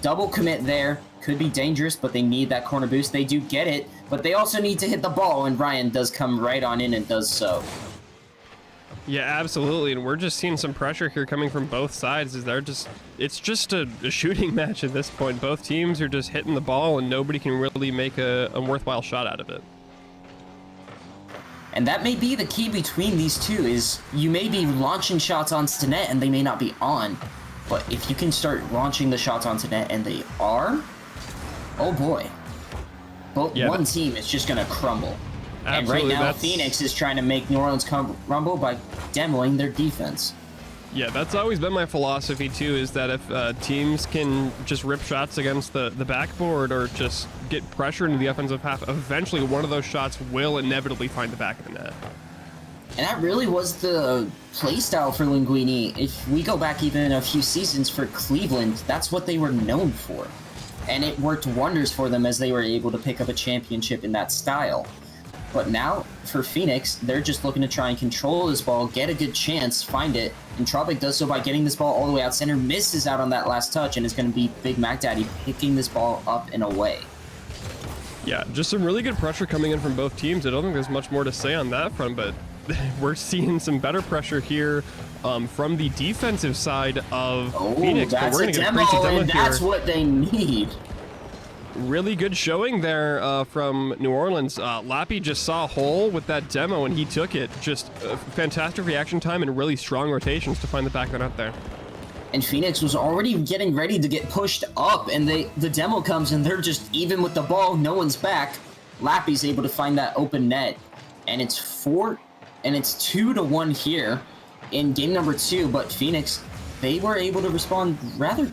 Double commit there. Could be dangerous, but they need that corner boost. They do get it, but they also need to hit the ball, and Ryan does come right on in and does so. Yeah, absolutely, and we're just seeing some pressure here coming from both sides. It's just a shooting match at this point. Both teams are just hitting the ball, and nobody can really make a worthwhile shot out of it. And that may be the key between these two, is you may be launching shots onto net and they may not be on. But if you can start launching the shots onto net and they are, Oh boy. But Yeah, one team is just going to crumble. And right absolutely, now, Phoenix is trying to make New Orleans crumble by demoing their defense. Yeah, that's always been my philosophy too, is that if teams can just rip shots against the backboard or just get pressure into the offensive half, eventually one of those shots will inevitably find the back of the net. And that really was the playstyle for Linguine. If we go back even a few seasons for Cleveland, that's what they were known for. And it worked wonders for them as they were able to pick up a championship in that style. But now, for Phoenix, they're just looking to try and control this ball, get a good chance, find it, and Tropic does so by getting this ball all the way out center, misses out on that last touch, and it's going to be Big Mac Daddy picking this ball up and away. Yeah, just some really good pressure coming in from both teams. I don't think there's much more to say on that front, but we're seeing some better pressure here from the defensive side of Phoenix. That's but we're a gonna demo, get a and that's here. what they need. Really good showing there from New Orleans. Lappy just saw a hole with that demo and he took it. Just fantastic reaction time and really strong rotations to find the back of the net there. And Phoenix was already getting ready to get pushed up, and the demo comes and they're just even with the ball, no one's back. Lappy's able to find that open net, and it's 2-1 here in game number 2, but Phoenix, they were able to respond rather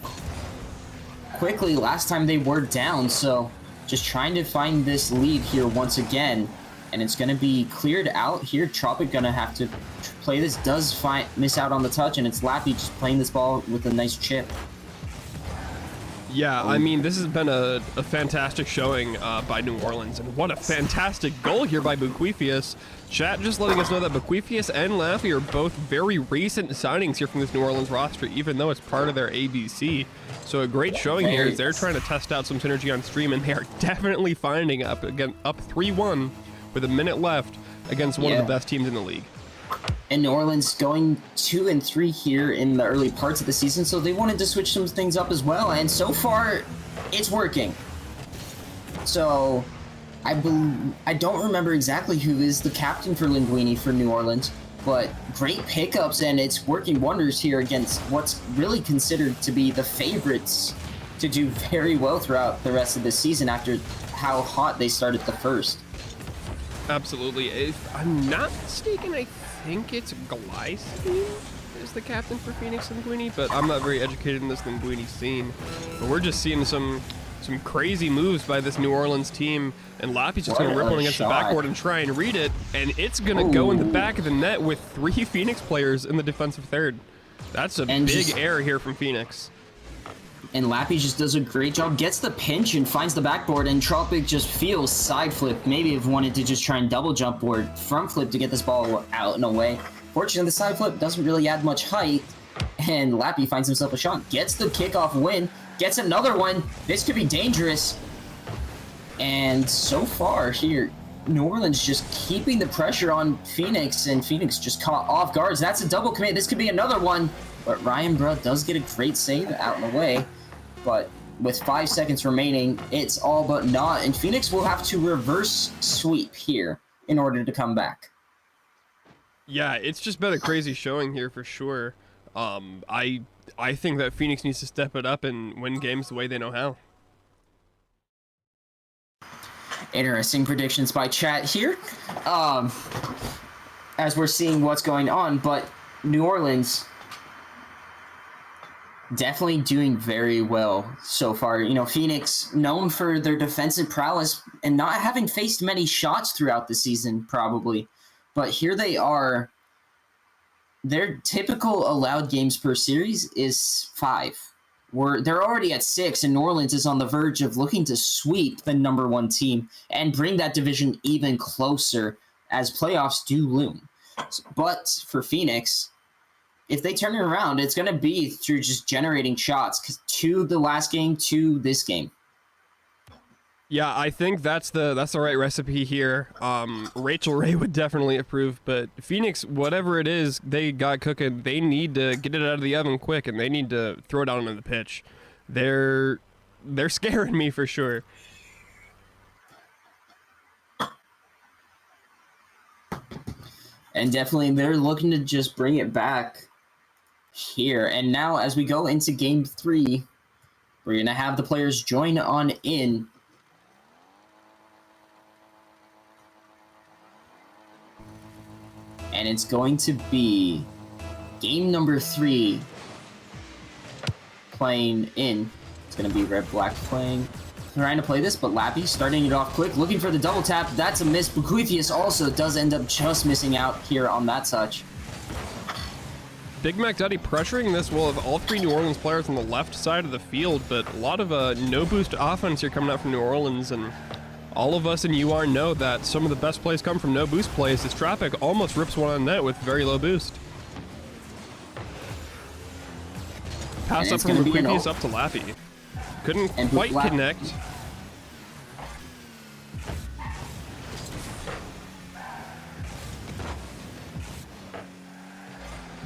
quickly last time they were down, so just trying to find this lead here once again, and it's going to be cleared out here. Tropic going to have to play this, does miss out on the touch, and it's Lappy just playing this ball with a nice chip. Yeah, I mean, this has been a fantastic showing by New Orleans, and what a fantastic goal here by Buquifius. Chat just letting us know that Buquifius and Laffy are both very recent signings here from this New Orleans roster, even though it's part of their ABC. So a great showing here as they're trying to test out some synergy on stream, and they are definitely finding up 3-1 with a minute left against one of the best teams in the league. And New Orleans going 2-3 here in the early parts of the season, so they wanted to switch some things up as well, and so far, it's working. So, I don't remember exactly who is the captain for Linguine for New Orleans, but great pickups, and it's working wonders here against what's really considered to be the favorites to do very well throughout the rest of the season after how hot they started the first. Absolutely. If I'm not mistaken, I think it's Glycine is the captain for Phoenix Linguine, but I'm not very educated in this Linguine scene. But we're just seeing some crazy moves by this New Orleans team, and Lappy's just going to rip one against the backboard and try and read it, and it's going to go in the back of the net with 3 Phoenix players in the defensive third. That's a big error here from Phoenix. And Lappy just does a great job, gets the pinch and finds the backboard, and Tropic just feels side flip. Maybe have wanted to just try and double jump or front flip to get this ball out and away. Fortunately, the side flip doesn't really add much height, and Lappy finds himself a shot, gets the kickoff win, gets another one. This could be dangerous. And so far here, New Orleans just keeping the pressure on Phoenix, and Phoenix just caught off guards. That's a double commit. This could be another one, but Ryan Bruh does get a great save out and away. But with 5 seconds remaining, it's all but not, and Phoenix will have to reverse sweep here in order to come back. Yeah, it's just been a crazy showing here for sure. I think that Phoenix needs to step it up and win games the way they know how. Interesting predictions by chat here, as we're seeing what's going on, but New Orleans definitely doing very well so far. You know, Phoenix known for their defensive prowess and not having faced many shots throughout the season, probably. But here they are. Their typical allowed games per series is 5. They're already at 6, and New Orleans is on the verge of looking to sweep the #1 team and bring that division even closer as playoffs do loom. But for Phoenix, if they turn it around, it's going to be through just generating shots to the last game, to this game. Yeah, I think that's the right recipe here. Rachel Ray would definitely approve, but Phoenix, whatever it is they got cooking, they need to get it out of the oven quick, and they need to throw it out onto the pitch. They're scaring me for sure. And definitely they're looking to just bring it back here. And now as we go into game 3, we're going to have the players join on in And it's going to be game number 3 playing in. It's going to be red-black playing. Trying to play this, but Lappy starting it off quick, looking for the double tap. That's a miss. Bequeathius also does end up just missing out here on that touch. Big Mac Daddy pressuring this wall of all 3 New Orleans players on the left side of the field, but a lot of no boost offense here coming out from New Orleans, and all of us in UR know that some of the best plays come from no boost plays. This Tropic almost rips one on net with very low boost. Pass up from Bequeathius up to Lappy. Couldn't quite connect.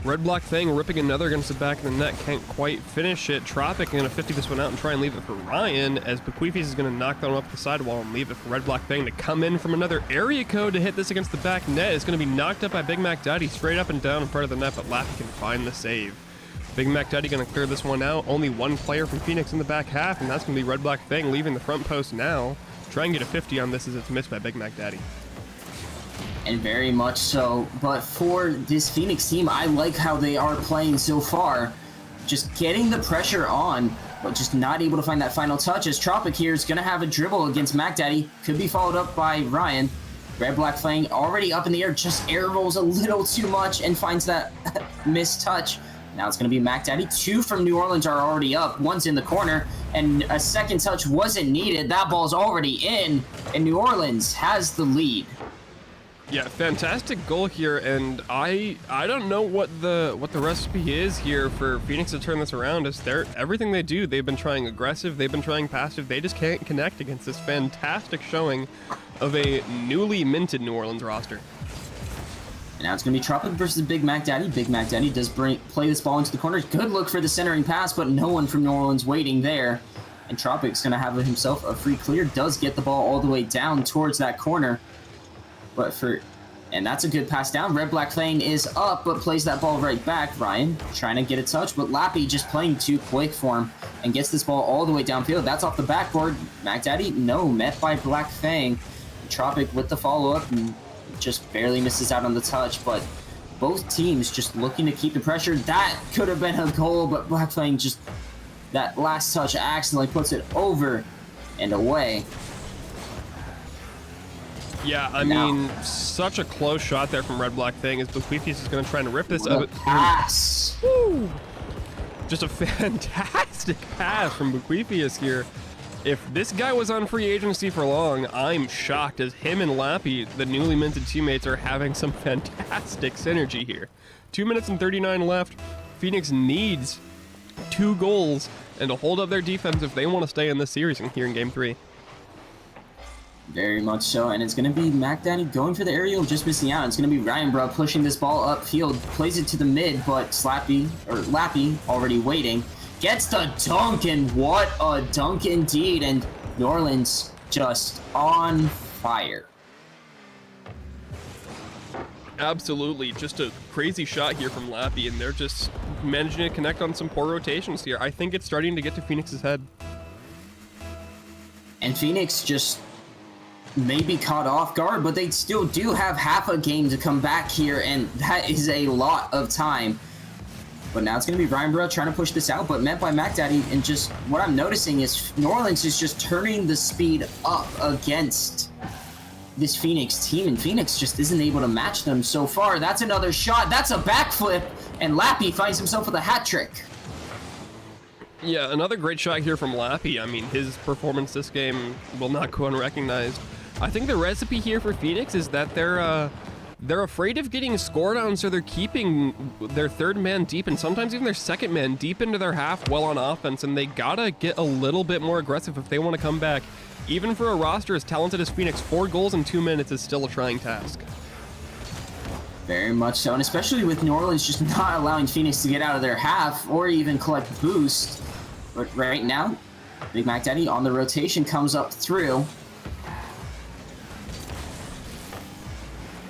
Red-Black Fang ripping another against the back of the net. Can't quite finish it. Tropic going to 50 this one out and try and leave it for Ryan, as Bequeathius is going to knock that one up the sidewall and leave it for Red-Black Fang to come in from another area code to hit this against the back net. It's going to be knocked up by Big Mac Daddy straight up and down in front of the net, but Lappy can find the save. Big Mac Daddy going to clear this one out. Only one player from Phoenix in the back half, and that's going to be Red-Black Fang leaving the front post now. Try and get a 50 on this as it's missed by Big Mac Daddy. And very much so. But for this Phoenix team, I like how they are playing so far. Just getting the pressure on, but just not able to find that final touch, as Tropic here is going to have a dribble against Mac Daddy. Could be followed up by Ryan. Red-Black Fang already up in the air, just air rolls a little too much and finds that missed touch. Now it's going to be Mac Daddy. 2 from New Orleans are already up. One's in the corner, and a second touch wasn't needed. That ball's already in, and New Orleans has the lead. Yeah, fantastic goal here, and I don't know what the recipe is here for Phoenix to turn this around. Is everything they do, they've been trying aggressive, they've been trying passive, they just can't connect against this fantastic showing of a newly minted New Orleans roster. And now it's going to be Tropic versus Big Mac Daddy. Big Mac Daddy does play this ball into the corner. Good look for the centering pass, but no one from New Orleans waiting there. And Tropic's going to have himself a free clear. Does get the ball all the way down towards that corner. And that's a good pass down. Red-Black Fang is up, but plays that ball right back. Ryan trying to get a touch, but Lappy just playing too quick for him and gets this ball all the way downfield. That's off the backboard. Mac Daddy, no, met by Black Fang. Tropic with the follow-up and just barely misses out on the touch, but both teams just looking to keep the pressure. That could have been a goal, but Black Fang just, that last touch accidentally puts it over and away. Yeah, I mean, such a close shot there from Red-Black Fang as Bequeathius is going to try and rip this up. Pass. Woo! Just a fantastic pass from Bequeathius here. If this guy was on free agency for long, I'm shocked, as him and Lappy, the newly minted teammates, are having some fantastic synergy here. 2 minutes and 39 left. Phoenix needs 2 goals and to hold up their defense if they want to stay in this series here in Game 3. Very much so, and it's going to be Mac Daddy going for the aerial, just missing out. It's going to be Ryan Bro pushing this ball upfield, plays it to the mid, but Lappy already waiting. Gets the dunk, and what a dunk indeed, and New Orleans just on fire. Absolutely, just a crazy shot here from Lappy, and they're just managing to connect on some poor rotations here. I think it's starting to get to Phoenix's head. And Phoenix just maybe caught off guard, but they still do have half a game to come back here, and that is a lot of time. But now it's going to be Ryan Burrow trying to push this out, but met by Mac Daddy, and just what I'm noticing is New Orleans is just turning the speed up against this Phoenix team, and Phoenix just isn't able to match them so far. That's another shot. That's a backflip, and Lappy finds himself with a hat trick. Yeah, another great shot here from Lappy. I mean, his performance this game will not go unrecognized. I think the recipe here for Phoenix is that they're afraid of getting scored on, so they're keeping their third man deep and sometimes even their second man deep into their half well on offense, and they gotta get a little bit more aggressive if they want to come back. Even for a roster as talented as Phoenix, 4 goals in 2 minutes is still a trying task. Very much so, and especially with New Orleans just not allowing Phoenix to get out of their half or even collect boost. But right now, Big Mac Daddy on the rotation comes up through.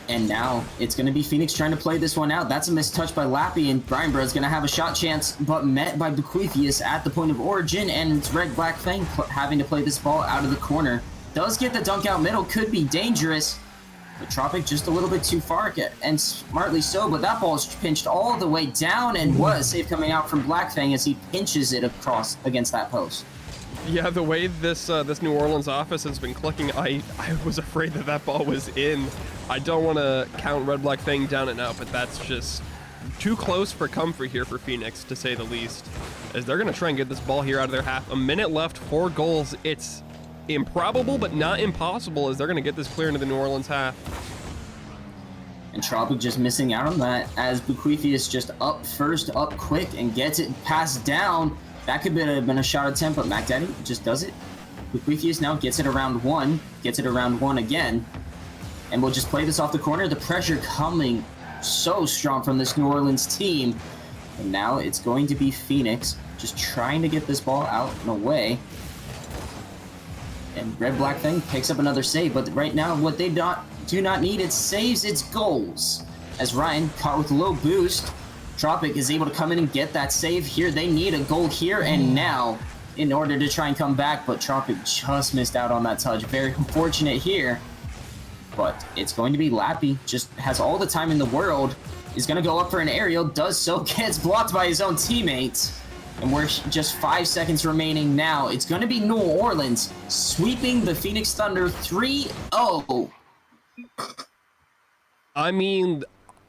And now it's going to be Phoenix trying to play this one out. That's a missed touch by Lappy, and Brian Bro is going to have a shot chance, but met by Bequeathius at the point of origin, and it's Red-Black Fang having to play this ball out of the corner. Does get the dunk out middle, could be dangerous, But Tropic just a little bit too far, and smartly so, but that ball is pinched all the way down, and what a save coming out from Black Fang as he pinches it across against that post. Yeah, the way this this New Orleans offense has been clicking, I was afraid that that ball was in. I don't want to count Red Black Fang down and out, but that's just too close for comfort here for Phoenix, to say the least. As they're going to try and get this ball here out of their half. A minute left, 4 goals. It's improbable, but not impossible, as they're going to get this clear into the New Orleans half. And Tropic just missing out on that, as Bequeathy is just up first, up quick, and gets it passed down. That could have been a shot attempt, but Mac Daddy just does it. Bequeathius now gets it around 1, gets it around 1 again, and we'll just play this off the corner. The pressure coming so strong from this New Orleans team. And now it's going to be Phoenix just trying to get this ball out and away. And Red Black Fang picks up another save, but right now what they do not need, it's saves, it's goals. As Ryan caught with a low boost, Tropic is able to come in and get that save here. They need a goal here and now in order to try and come back, but Tropic just missed out on that touch. Very unfortunate here. But it's going to be Lappy, just has all the time in the world, is going to go up for an aerial, does so, gets blocked by his own teammates. And we're just 5 seconds remaining now. It's going to be New Orleans sweeping the Phoenix Thunder 3-0. I mean,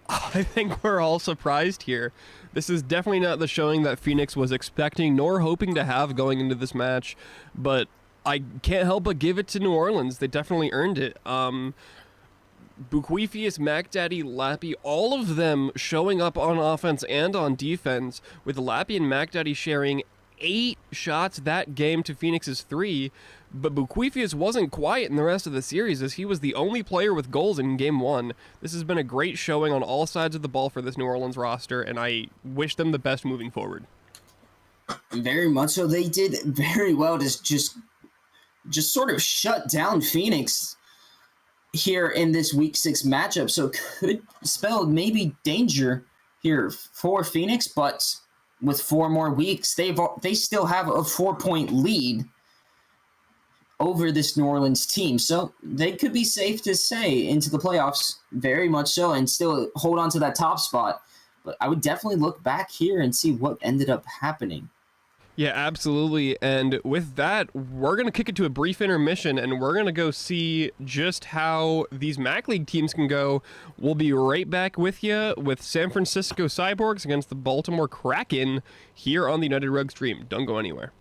I think we're all surprised here. This is definitely not the showing that Phoenix was expecting nor hoping to have going into this match, but I can't help but give it to New Orleans. They definitely earned it. Buquefius, Mac Daddy, Lappy, all of them showing up on offense and on defense, with Lappy and Mac Daddy sharing 8 shots that game to Phoenix's 3, but Buquefius wasn't quiet in the rest of the series as he was the only player with goals in Game 1. This has been a great showing on all sides of the ball for this New Orleans roster, and I wish them the best moving forward. Very much so. They did very well to just sort of shut down Phoenix here in this Week 6 matchup, so could spell maybe danger here for Phoenix, but with 4 more weeks, they still have a 4-point lead over this New Orleans team, so they could be safe to say into the playoffs, very much so, and still hold on to that top spot. But I would definitely look back here and see what ended up happening. Yeah, absolutely. And with that, we're going to kick it to a brief intermission, and we're going to go see just how these MAC League teams can go. We'll be right back with you with San Francisco Cyborgs against the Baltimore Kraken here on the United Rug stream. Don't go anywhere.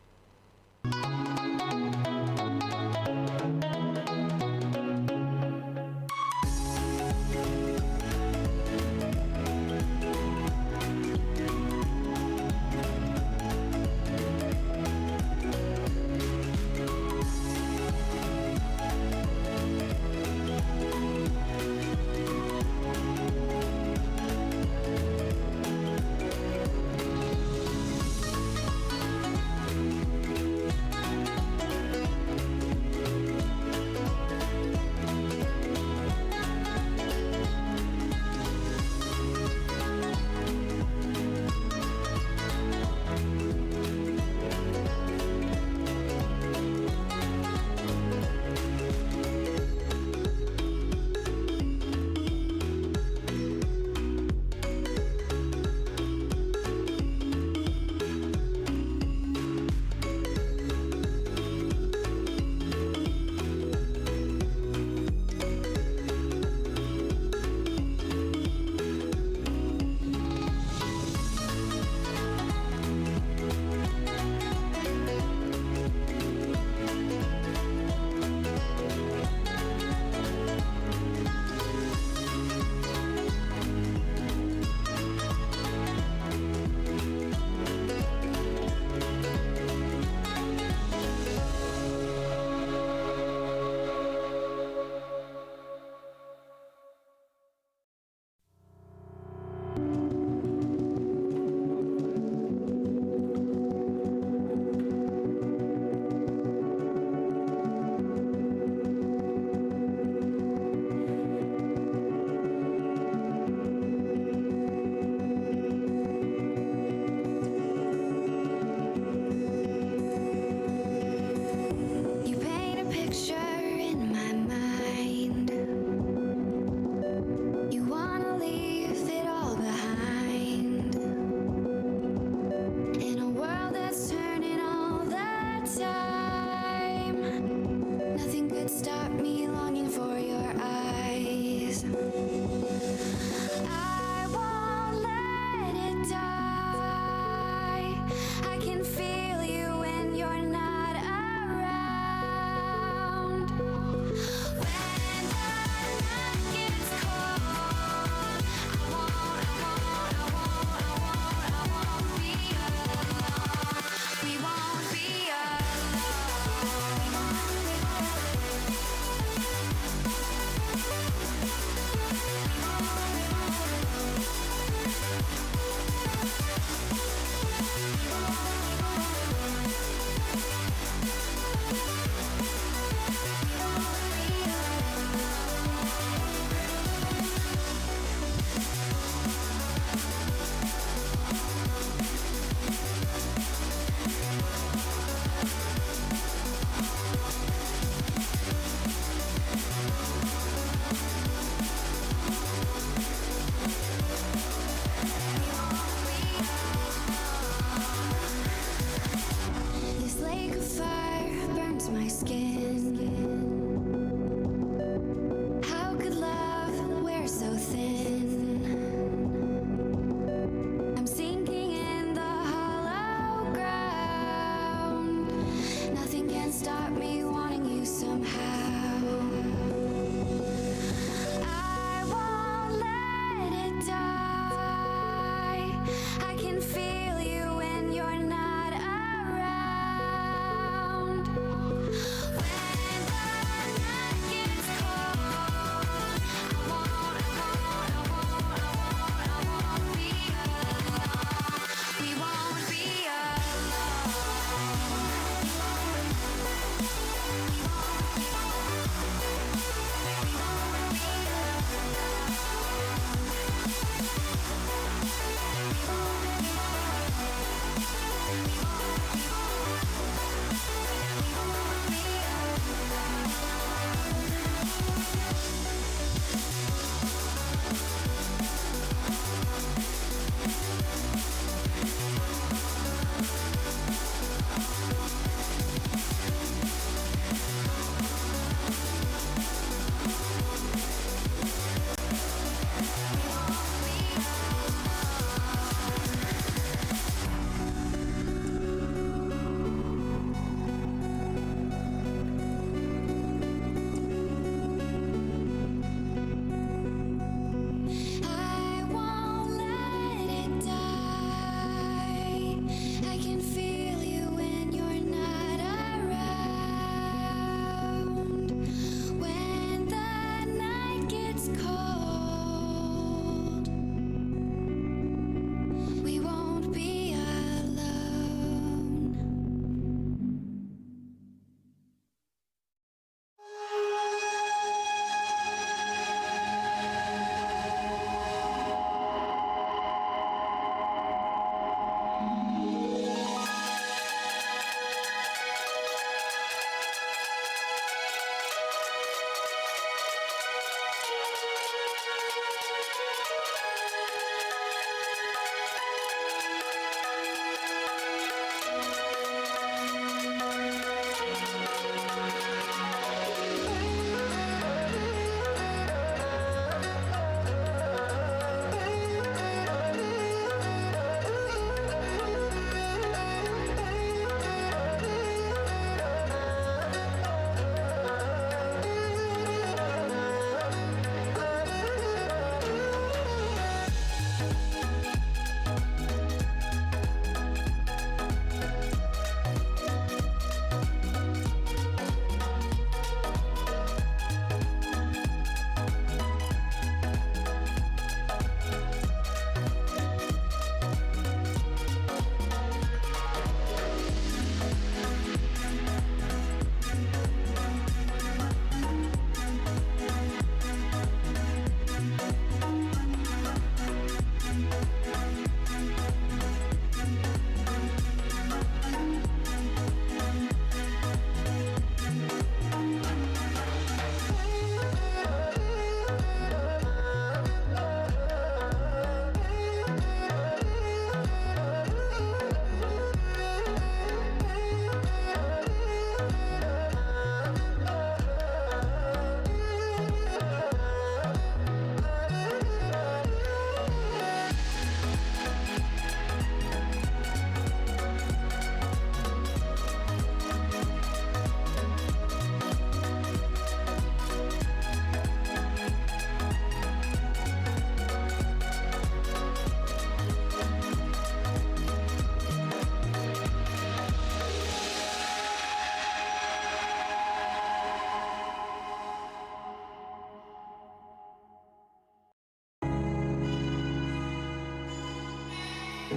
It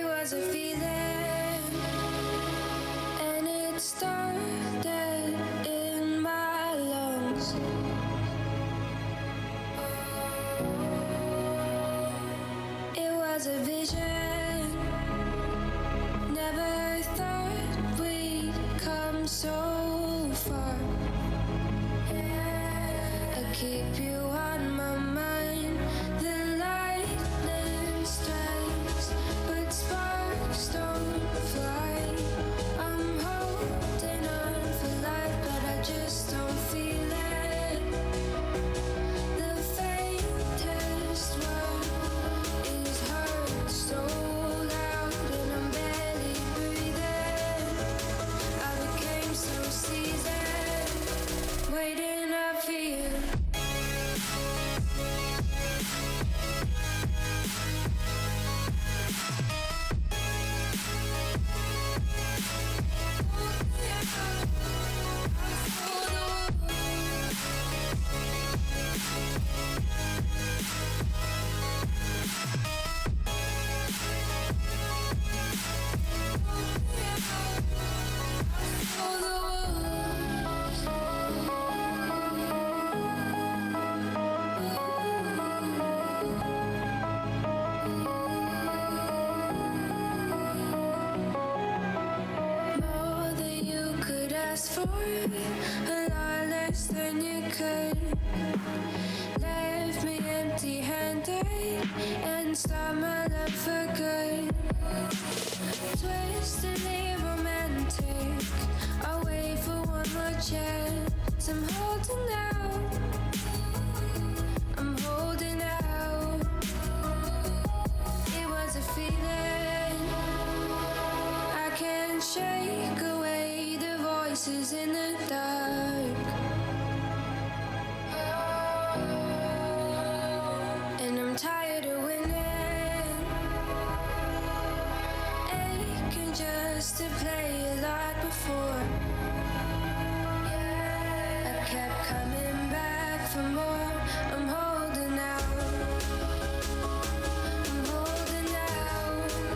was a feeling, and it started in my lungs. It was a vision, never thought we'd come so far. I keep you on my mind, the lightning strikes, but sparks don't fly. I'm holding on for life, but I just don't feel it. The faintest word is heard so loud, and I'm barely breathing. I became so seasoned, waiting up for you. More than you could ask for, a lot less than you could. Left me empty-handed and stopped my love for good. Twistedly romantic, I'll wait for one more chance. I'm holding out, I'm holding out. It was a feeling, I can't shake away the voices in the dark. And I'm tired of winning, aching just to play it like before. I kept coming back for more. I'm holding out, I'm holding out.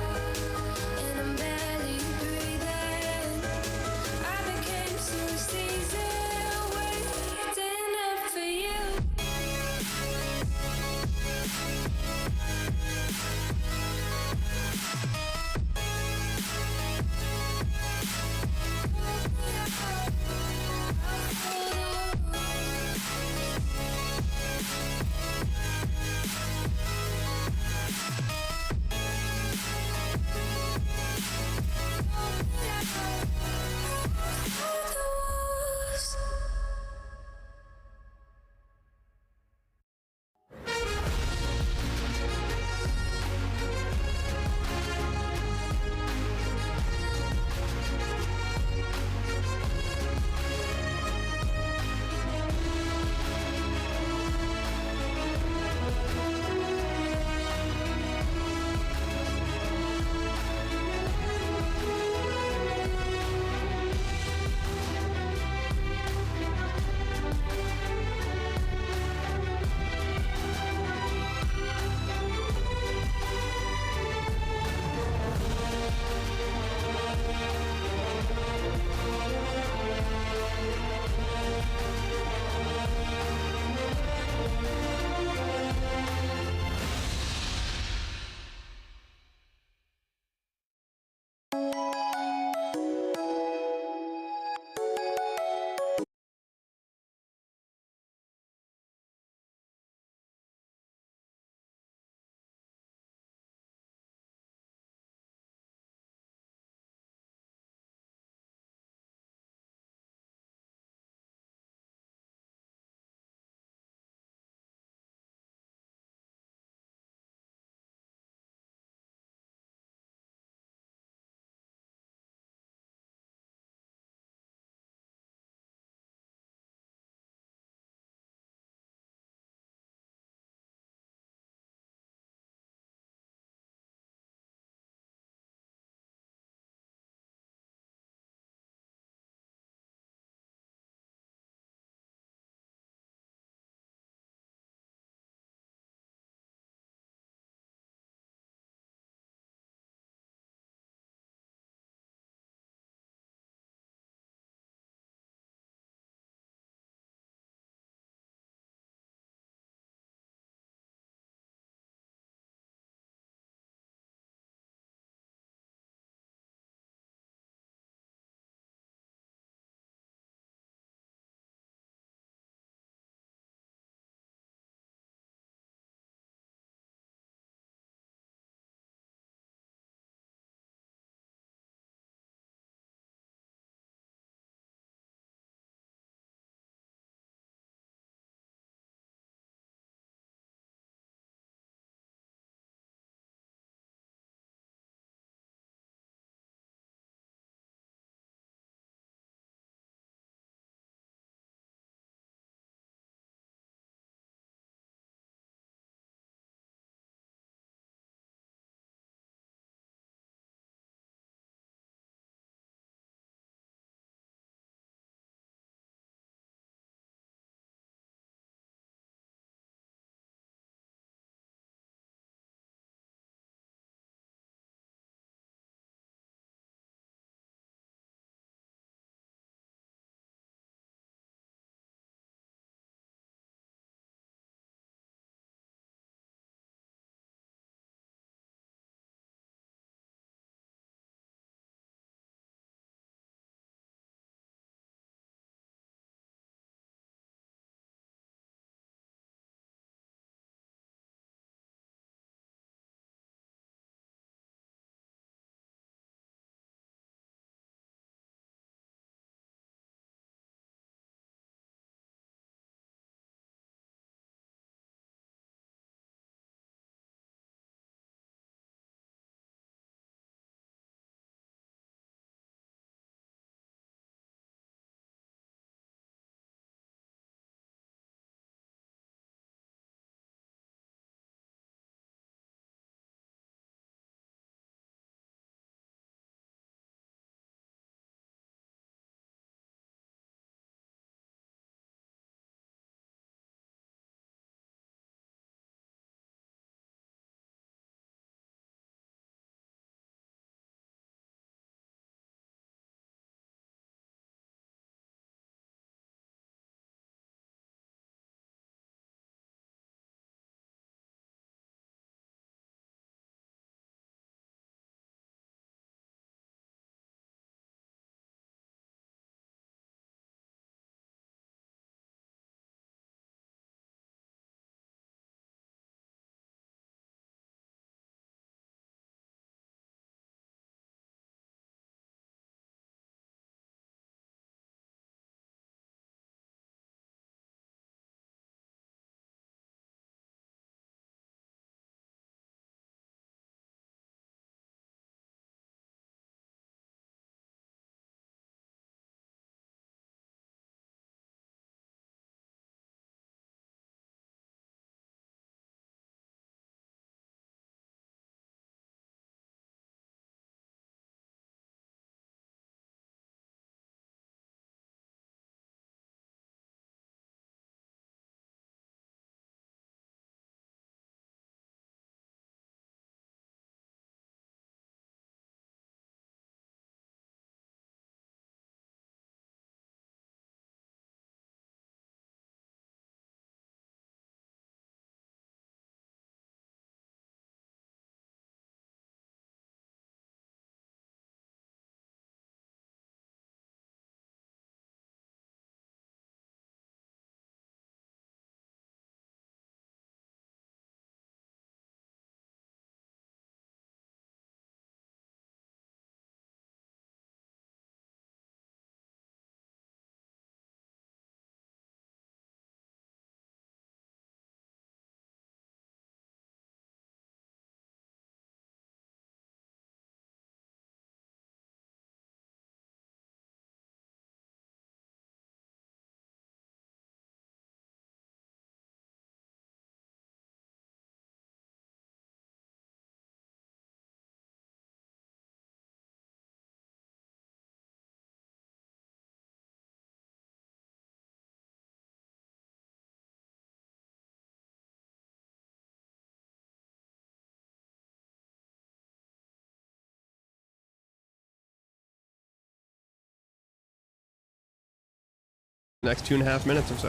next 2.5 minutes or so.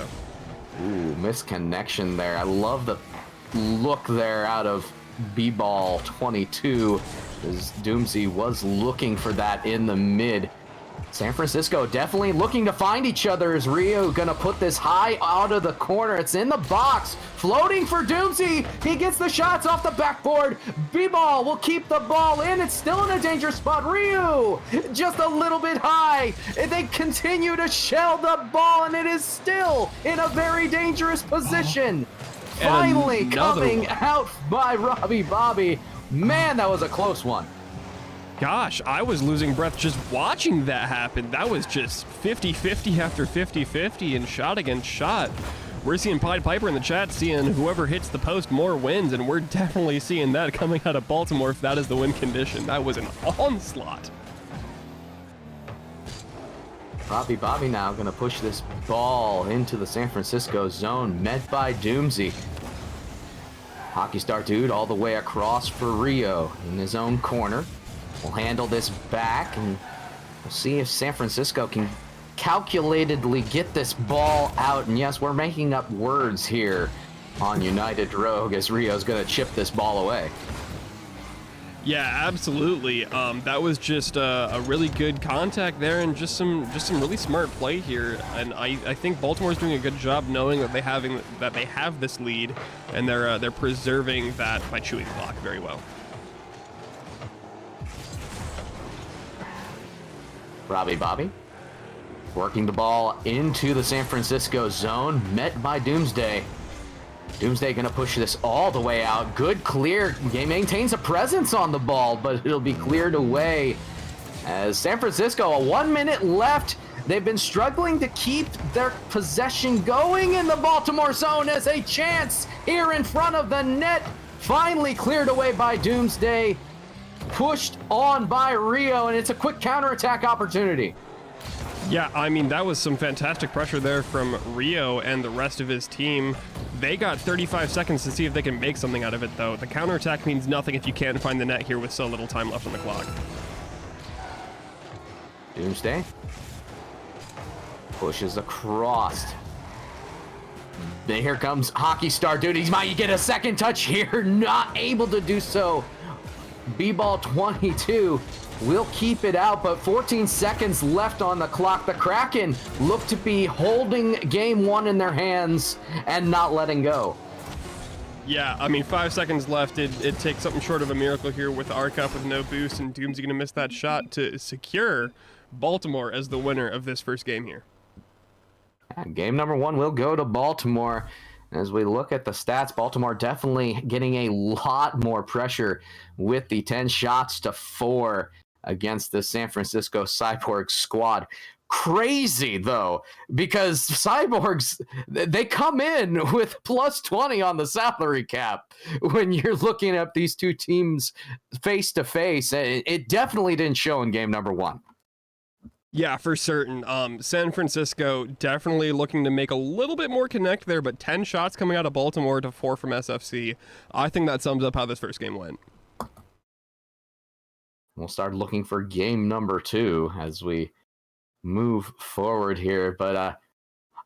Ooh, misconnection there. I love the look there out of B-Ball 22, as Doomsy was looking for that in the mid. San Francisco definitely looking to find each other. Is Rio gonna put this high out of the corner? It's in the box, floating for Doomsy. He gets the shots off the backboard. B-Ball will keep the ball in. It's still in a dangerous spot. Rio just a little bit high. They continue to shell the ball, and it is still in a very dangerous position. Finally coming out by Robbie Bobby. Man, that was a close one. Gosh, I was losing breath just watching that happen. That was just 50-50 after 50-50 and shot against shot. We're seeing Pied Piper in the chat seeing whoever hits the post more wins, and we're definitely seeing that coming out of Baltimore if that is the win condition. That was an onslaught. Robbie Bobby now going to push this ball into the San Francisco zone, met by Doomsy. Hockey Star Dude all the way across for Rio in his own corner. We'll handle this back, and we'll see if San Francisco can calculatedly get this ball out. And yes, we're making up words here on United Rogue as Rio's going to chip this ball away. Yeah, absolutely. That was just a really good contact there, and just some really smart play here. And I think Baltimore's doing a good job knowing that they have this lead, and they're preserving that by chewing the clock very well. Robbie Bobby working the ball into the San Francisco zone, met by Doomsday. Doomsday gonna push this all the way out. Good clear. He maintains a presence on the ball, but it'll be cleared away. As San Francisco, 1 minute left. They've been struggling to keep their possession going in the Baltimore zone, as a chance here in front of the net. Finally cleared away by Doomsday. Pushed on by Rio, and it's a quick counterattack opportunity. Yeah, I mean, that was some fantastic pressure there from Rio and the rest of his team. They got 35 seconds to see if they can make something out of it, though. The counterattack means nothing if you can't find the net here with so little time left on the clock. Doomsday pushes across. Here comes Hockey Star Dude. He might get a second touch here. Not able to do so. B-Ball 22 will keep it out, but 14 seconds left on the clock. The Kraken look to be holding game one in their hands and not letting go. Yeah, I mean, 5 seconds left. It takes something short of a miracle here with Arc up with no boost, and Doom's going to miss that shot to secure Baltimore as the winner of this first game here. Game number one will go to Baltimore. As we look at the stats, Baltimore definitely getting a lot more pressure with the 10 shots to 4 against the San Francisco Cyborg squad. Crazy, though, because Cyborgs, they come in with plus 20 on the salary cap when you're looking at these two teams face to face. It definitely didn't show in game number one. Yeah, for certain. San Francisco definitely looking to make a little bit more connect there, but 10 shots coming out of Baltimore to 4 from SFC. I think that sums up how this first game went. We'll start looking for game number 2 as we move forward here. But I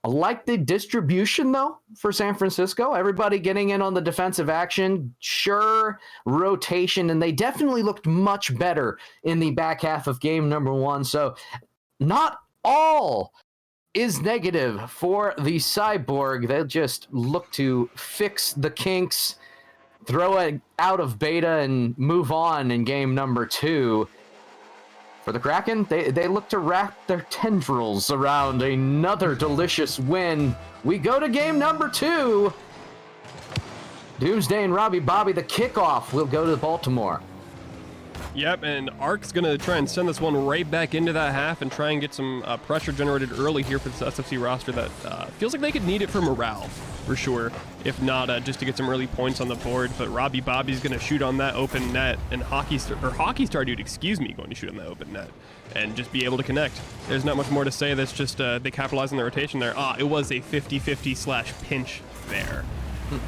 like the distribution, though, for San Francisco. Everybody getting in on the defensive action. Sure, rotation, and they definitely looked much better in the back half of game number 1. So not all is negative for the Cyborg. They'll just look to fix the kinks, throw it out of beta, and move on in game number 2. For the Kraken, they look to wrap their tendrils around another delicious win. We go to game number 2. Doomsday and Robbie Bobby, the kickoff will go to Baltimore. Yep, and Arc's going to try and send this one right back into that half and try and get some pressure generated early here for this SFC roster that feels like they could need it for morale, for sure, if not just to get some early points on the board. But Robbie Bobby's going to shoot on that open net, and Hockey Star Dude, going to shoot on that open net and just be able to connect. There's not much more to say. That's just they capitalized on the rotation there. It was a 50-50 / pinch there.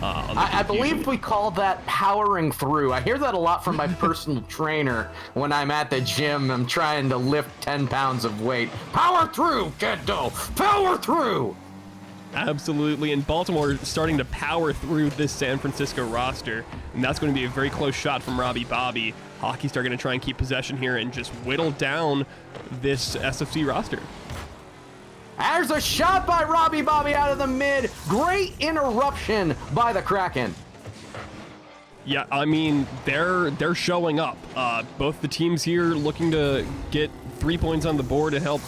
I believe we call that powering through. I hear that a lot from my personal trainer when I'm at the gym. I'm trying to lift 10 pounds of weight. Power through, kiddo! Power through! Absolutely, and Baltimore is starting to power through this San Francisco roster, and that's going to be a very close shot from Robbie Bobby. Hockey Star going to try and keep possession here and just whittle down this SFC roster. There's a shot by Robbie Bobby out of the mid. Great interruption by the Kraken. Yeah, I mean, they're showing up. Both the teams here looking to get 3 points on the board to help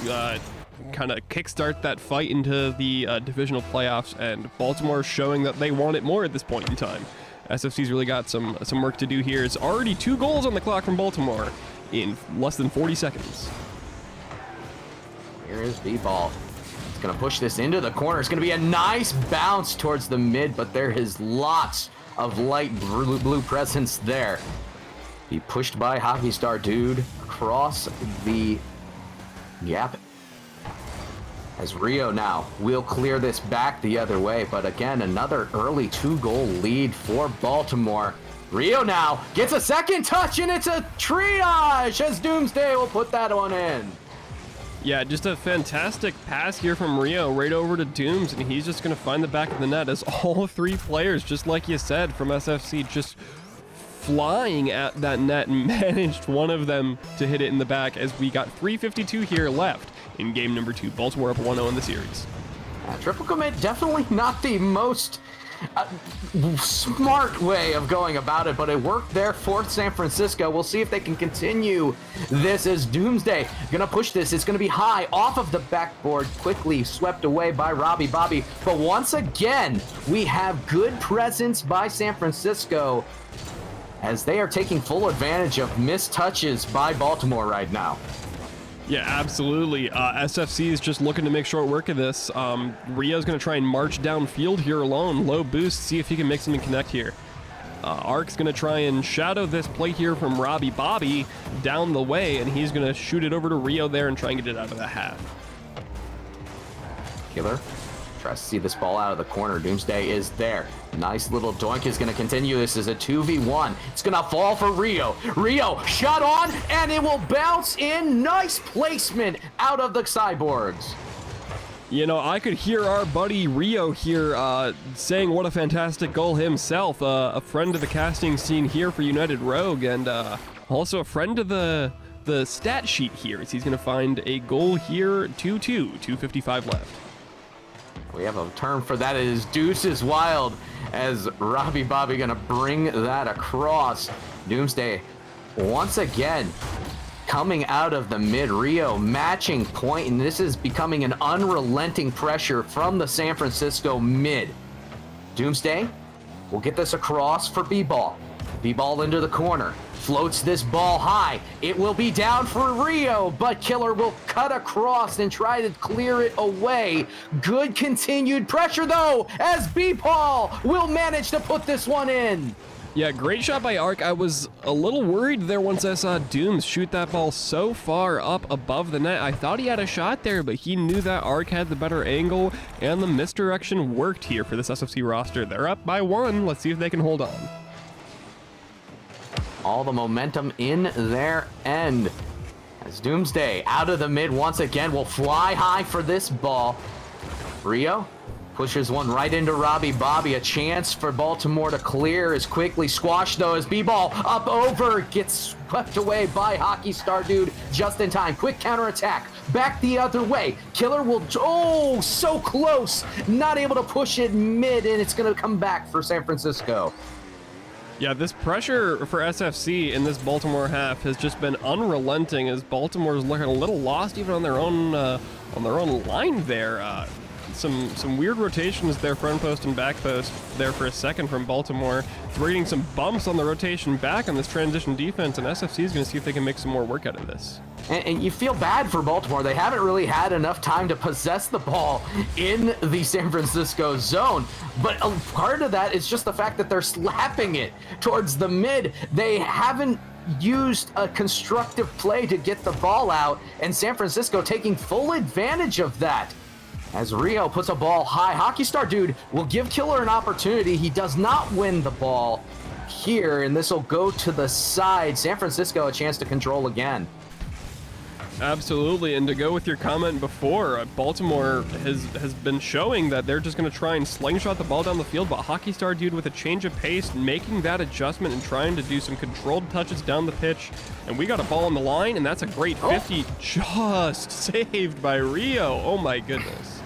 kind of kickstart that fight into the divisional playoffs, and Baltimore showing that they want it more at this point in time. SFC's really got some work to do here. It's already 2 goals on the clock from Baltimore in less than 40 seconds. Here is B-Ball. It's going to push this into the corner. It's going to be a nice bounce towards the mid, but there is lots of light blue presence there. Be pushed by Hockey Star Dude across the gap. As Rio now will clear this back the other way, but again, another early 2-goal lead for Baltimore. Rio now gets a second touch, and it's a triage as Doomsday will put that one in. Yeah, just a fantastic pass here from Rio right over to Dooms, and he's just going to find the back of the net as all 3 players, just like you said, from SFC, just flying at that net and managed one of them to hit it in the back as we got 3:52 here left in game number 2. Baltimore up 1-0 in the series. Triple commit, definitely not the most smart way of going about it, but it worked there for San Francisco. We'll see if they can continue this as Doomsday gonna push this. It's gonna be high off of the backboard, quickly swept away by Robbie Bobby. But once again, we have good presence by San Francisco as they are taking full advantage of missed touches by Baltimore right now. Yeah, absolutely. SFC is just looking to make short work of this. Rio's going to try and march downfield here alone. Low boost, see if he can make something connect here. Ark's going to try and shadow this play here from Robbie Bobby down the way, and he's going to shoot it over to Rio there and try and get it out of the half. Killer tries to see this ball out of the corner. Doomsday is there. Nice little doink is going to continue. This is a 2v1. It's going to fall for Rio. Rio shot on, and it will bounce in. Nice placement out of the cyborgs. You know, I could hear our buddy Rio here saying what a fantastic goal himself. A friend of the casting scene here for United Rogue, and also a friend of the stat sheet here, as he's going to find a goal here. 2-2, 2:55 left. We have a term for that. It is Deuces Wild, as Robbie Bobby gonna bring that across. Doomsday once again coming out of the mid. Rio matching point, and this is becoming an unrelenting pressure from the San Francisco mid. Doomsday will get this across for B-Ball. B-Ball into the corner. Floats this ball high. It will be down for Rio, but Killer will cut across and try to clear it away. Good continued pressure, though, as B-Ball will manage to put this one in. Yeah, great shot by Ark. I was a little worried there once I saw Dooms shoot that ball so far up above the net. I thought he had a shot there, but he knew that Ark had the better angle, and the misdirection worked here for this SFC roster. They're up by 1. Let's see if they can hold on. All the momentum in their end. As Doomsday out of the mid once again will fly high for this ball. Rio pushes one right into Robbie Bobby. A chance for Baltimore to clear is quickly squashed, though, as B-Ball up over gets swept away by Hockey Star Dude just in time. Quick counterattack back the other way. Killer will, oh, so close, not able to push it mid, and it's going to come back for San Francisco. Yeah, this pressure for SFC in this Baltimore half has just been unrelenting, as Baltimore's looking a little lost even on their own line there. Some weird rotations there, front post and back post there for a second from Baltimore. We're getting some bumps on the rotation back on this transition defense, and SFC is going to see if they can make some more work out of this. And you feel bad for Baltimore. They haven't really had enough time to possess the ball in the San Francisco zone. But a part of that is just the fact that they're slapping it towards the mid. They haven't used a constructive play to get the ball out, and San Francisco taking full advantage of that. As Rio puts a ball high. Hockey Star Dude will give Killer an opportunity. He does not win the ball here, and this will go to the side. San Francisco a chance to control again. Absolutely, and to go with your comment before, Baltimore has been showing that they're just going to try and slingshot the ball down the field, but Hockey Star Dude with a change of pace, making that adjustment and trying to do some controlled touches down the pitch, and we got a ball on the line, and that's a great 50, just saved by Rio. Oh my goodness.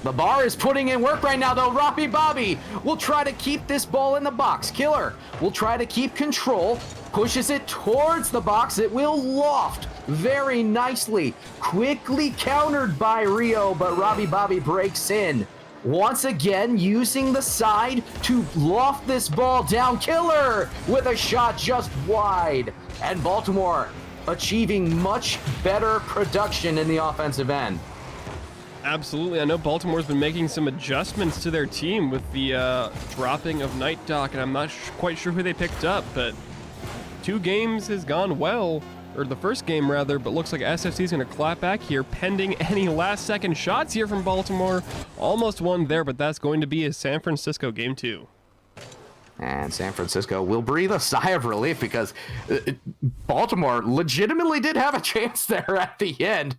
The bar is putting in work right now, though. Robbie Bobby will try to keep this ball in the box. Killer will try to keep control, pushes it towards the box. It will loft very nicely. Quickly countered by Rio, but Robbie Bobby breaks in. Once again, using the side to loft this ball down. Killer with a shot just wide. And Baltimore achieving much better production in the offensive end. Absolutely. I know Baltimore's been making some adjustments to their team with the dropping of Night Doc, and I'm not quite sure who they picked up, but 2 games has gone well, or the first game rather, but looks like SFC's going to clap back here pending any last-second shots here from Baltimore. Almost won there, but that's going to be a San Francisco game 2. And San Francisco will breathe a sigh of relief because Baltimore legitimately did have a chance there at the end.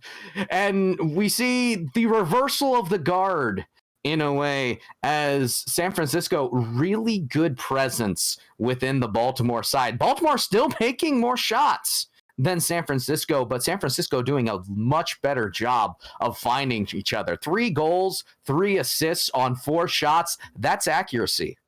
And we see the reversal of the guard in a way as San Francisco really good presence within the Baltimore side. Baltimore still making more shots than San Francisco, but San Francisco doing a much better job of finding each other. 3 goals, 3 assists on 4 shots. That's accuracy.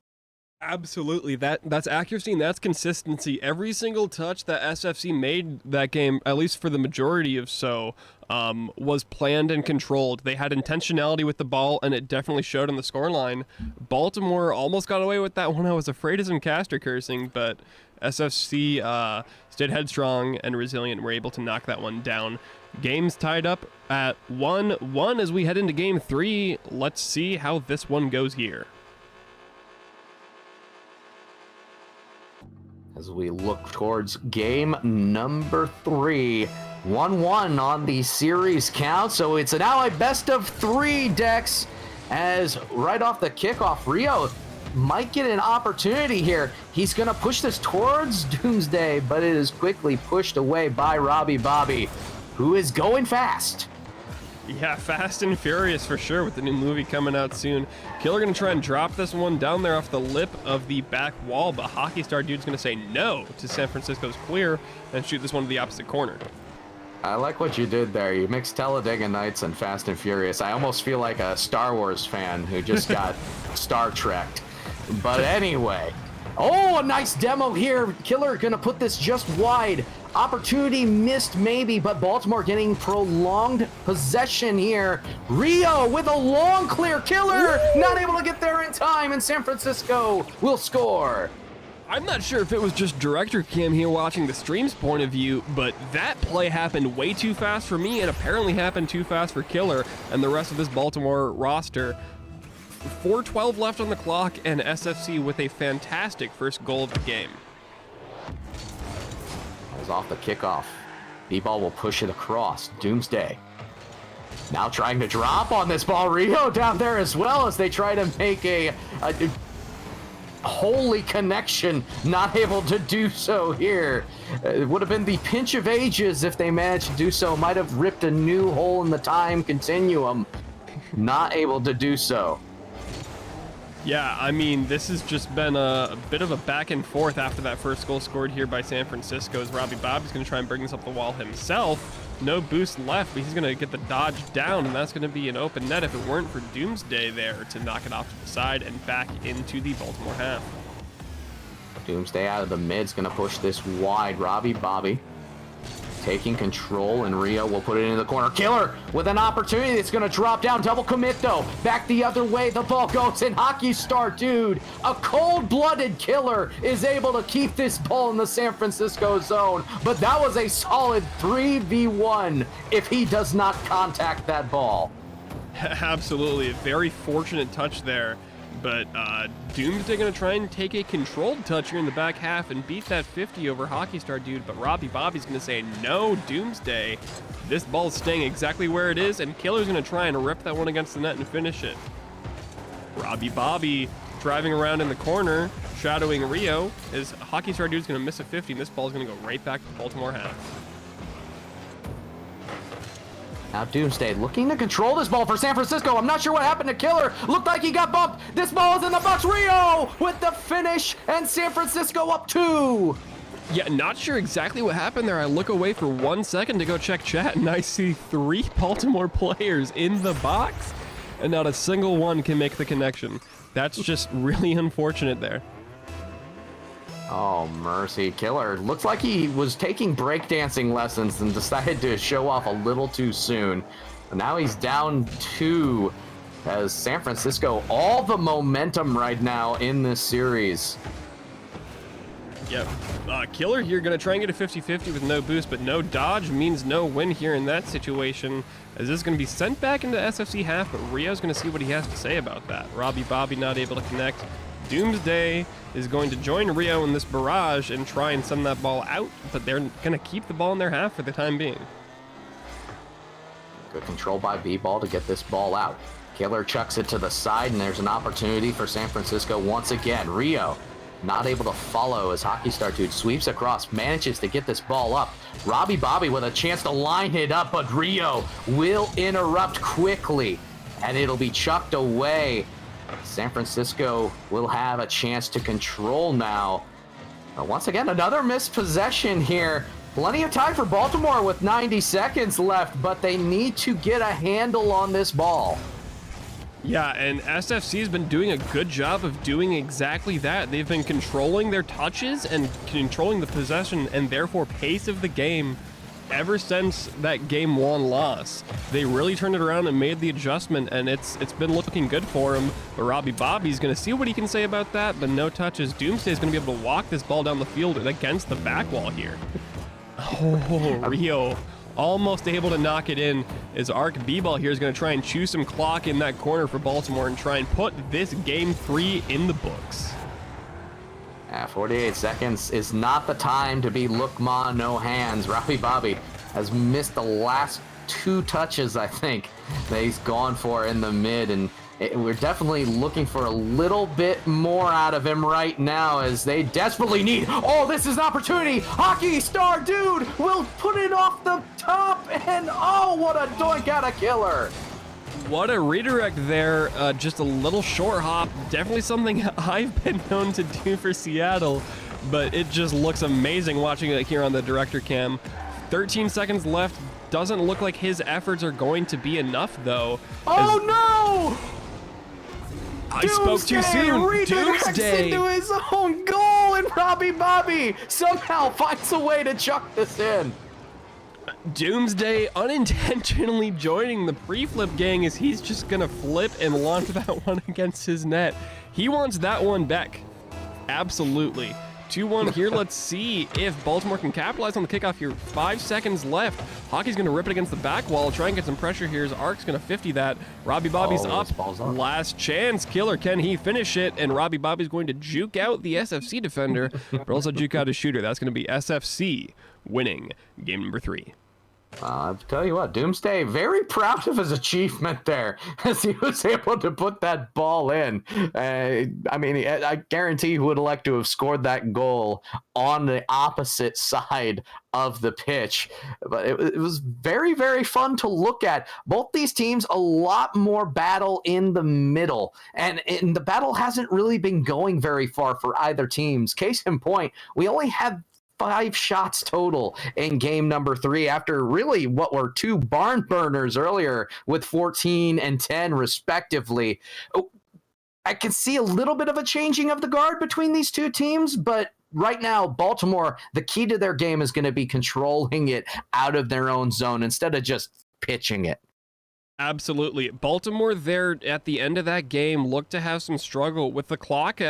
Absolutely. That's accuracy and that's consistency. Every single touch that SFC made that game, at least for the majority of so, was planned and controlled. They had intentionality with the ball, and it definitely showed on the scoreline. Baltimore almost got away with that one. I was afraid of some caster cursing, but SFC stayed headstrong and resilient and were able to knock that one down. Game's tied up at 1-1 as we head into game 3. Let's see how this one goes here. As we look towards game number 3, 1-1 on the series count. So it's now a best of 3, Dex, as right off the kickoff, Rio might get an opportunity here. He's going to push this towards Doomsday, but it is quickly pushed away by Robbie Bobby, who is going fast. Yeah, Fast and Furious for sure with the new movie coming out soon. Killer going to try and drop this one down there off the lip of the back wall, but Hockey Star Dude's going to say no to San Francisco's clear and shoot this one to the opposite corner. I like what you did there. You mixed Talladega Nights and Fast and Furious. I almost feel like a Star Wars fan who just got Star Trekked. But anyway. Oh, a nice demo here. Killer going to put this just wide. Opportunity missed maybe, but Baltimore getting prolonged possession here. Rio with a long clear. Killer not able to get there in time, and San Francisco will score. I'm not sure if it was just director Cam here watching the stream's point of view, but that play happened way too fast for me and apparently happened too fast for Killer and the rest of this Baltimore roster. 4:12 left on the clock, and SFC with a fantastic first goal of the game. Off the kickoff. B-ball will push it across. Doomsday now trying to drop on this ball. Rio down there as well as they try to make a holy connection. Not able to do so here. It would have been the pinch of ages if they managed to do so. Might have ripped a new hole in the time continuum. Not able to do so. Yeah, I mean, this has just been a bit of a back and forth after that first goal scored here by San Francisco as Robbie Bobby's going to try and bring this up the wall himself. No boost left, but he's going to get the dodge down, and that's going to be an open net if it weren't for Doomsday there to knock it off to the side and back into the Baltimore half. Doomsday out of the mid is going to push this wide. Robbie Bobby taking control, and Rio will put it into the corner. Killer with an opportunity that's going to drop down. Double commit, though. Back the other way. The ball goes in. Hockey Star Dude, a cold-blooded Killer, is able to keep this ball in the San Francisco zone. But that was a solid 3v1 if he does not contact that ball. Absolutely. A very fortunate touch there. But Doomsday going to try and take a controlled touch here in the back half and beat that 50 over Hockey Star Dude, but Robbie Bobby's going to say, no, Doomsday. This ball's staying exactly where it is, and Killer's going to try and rip that one against the net and finish it. Robbie Bobby driving around in the corner, shadowing Rio, as Hockey Star Dude's going to miss a 50, and this ball's going to go right back to Baltimore half. Now Doomsday looking to control this ball for San Francisco. I'm not sure what happened to Killer. Looked like he got bumped. This ball is in the box. Rio with the finish, and San Francisco up 2. Yeah, not sure exactly what happened there. I look away for 1 second to go check chat, and I see 3 Baltimore players in the box, and not a single one can make the connection. That's just really unfortunate there. Oh, mercy. Killer looks like he was taking breakdancing lessons and decided to show off a little too soon. And now he's down 2 as San Francisco, all the momentum right now in this series. Yep. Killer here going to try and get a 50-50 with no boost, but no dodge means no win here in that situation, as this is going to be sent back into SFC half, but Rio's going to see what he has to say about that. Robbie Bobby not able to connect. Doomsday is going to join Rio in this barrage and try and send that ball out, but they're going to keep the ball in their half for the time being. Good control by B-Ball to get this ball out. Killer chucks it to the side, and there's an opportunity for San Francisco once again. Rio not able to follow as Hockey Star Dude sweeps across, manages to get this ball up. Robbie Bobby with a chance to line it up, but Rio will interrupt quickly, and it'll be chucked away. San Francisco will have a chance to control now. But once again, another missed possession here. Plenty of time for Baltimore with 90 seconds left, but they need to get a handle on this ball. Yeah, and SFC has been doing a good job of doing exactly that. They've been controlling their touches and controlling the possession and therefore pace of the game ever since that game 1 loss. They really turned it around and made the adjustment, and it's been looking good for him. But Robbie Bobby's going to see what he can say about that, but no touches. Doomsday's going to be able to walk this ball down the field against the back wall here. Oh, Rio almost able to knock it in, as Arc B-Ball here is going to try and chew some clock in that corner for Baltimore and try and put this game 3 in the books. 48 seconds is not the time to be look ma, no hands. Robbie Bobby has missed the last 2 touches, I think, that he's gone for in the mid, and we're definitely looking for a little bit more out of him right now as they desperately need. Oh, this is an opportunity. Hockey Star Dude will put it off the top, and oh, what a doink out of Killer. What a redirect there. Just a little short hop. Definitely something I've been known to do for Seattle, but it just looks amazing watching it here on the director cam. 13 seconds left. Doesn't look like his efforts are going to be enough, though. Oh, no! I spoke too soon. Doomsday into his own goal, and Robbie Bobby somehow finds a way to chuck this in. Doomsday unintentionally joining the pre-flip gang as he's just gonna flip and launch that one against his net. He wants that one back. Absolutely. 2-1 here. Let's see if Baltimore can capitalize on the kickoff here. 5 seconds left. Hockey's going to rip it against the back wall, try and get some pressure here. As Arc's going to 50 that. Robbie Bobby's up. Last chance. Killer, can he finish it? And Robbie Bobby's going to juke out the SFC defender, but also juke out his shooter. That's going to be SFC winning game number 3. I'll tell you what, Doomsday, very proud of his achievement there as he was able to put that ball in. I mean, I guarantee he would like to have scored that goal on the opposite side of the pitch. But it was very, very fun to look at. Both these teams, a lot more battle in the middle. And the battle hasn't really been going very far for either teams. Case in point, we only have 5 shots total in game number 3 after really what were 2 barn burners earlier with 14 and 10 respectively. I can see a little bit of a changing of the guard between these 2 teams, but right now, Baltimore, the key to their game is going to be controlling it out of their own zone instead of just pitching it. Absolutely. Baltimore there at the end of that game looked to have some struggle with the clock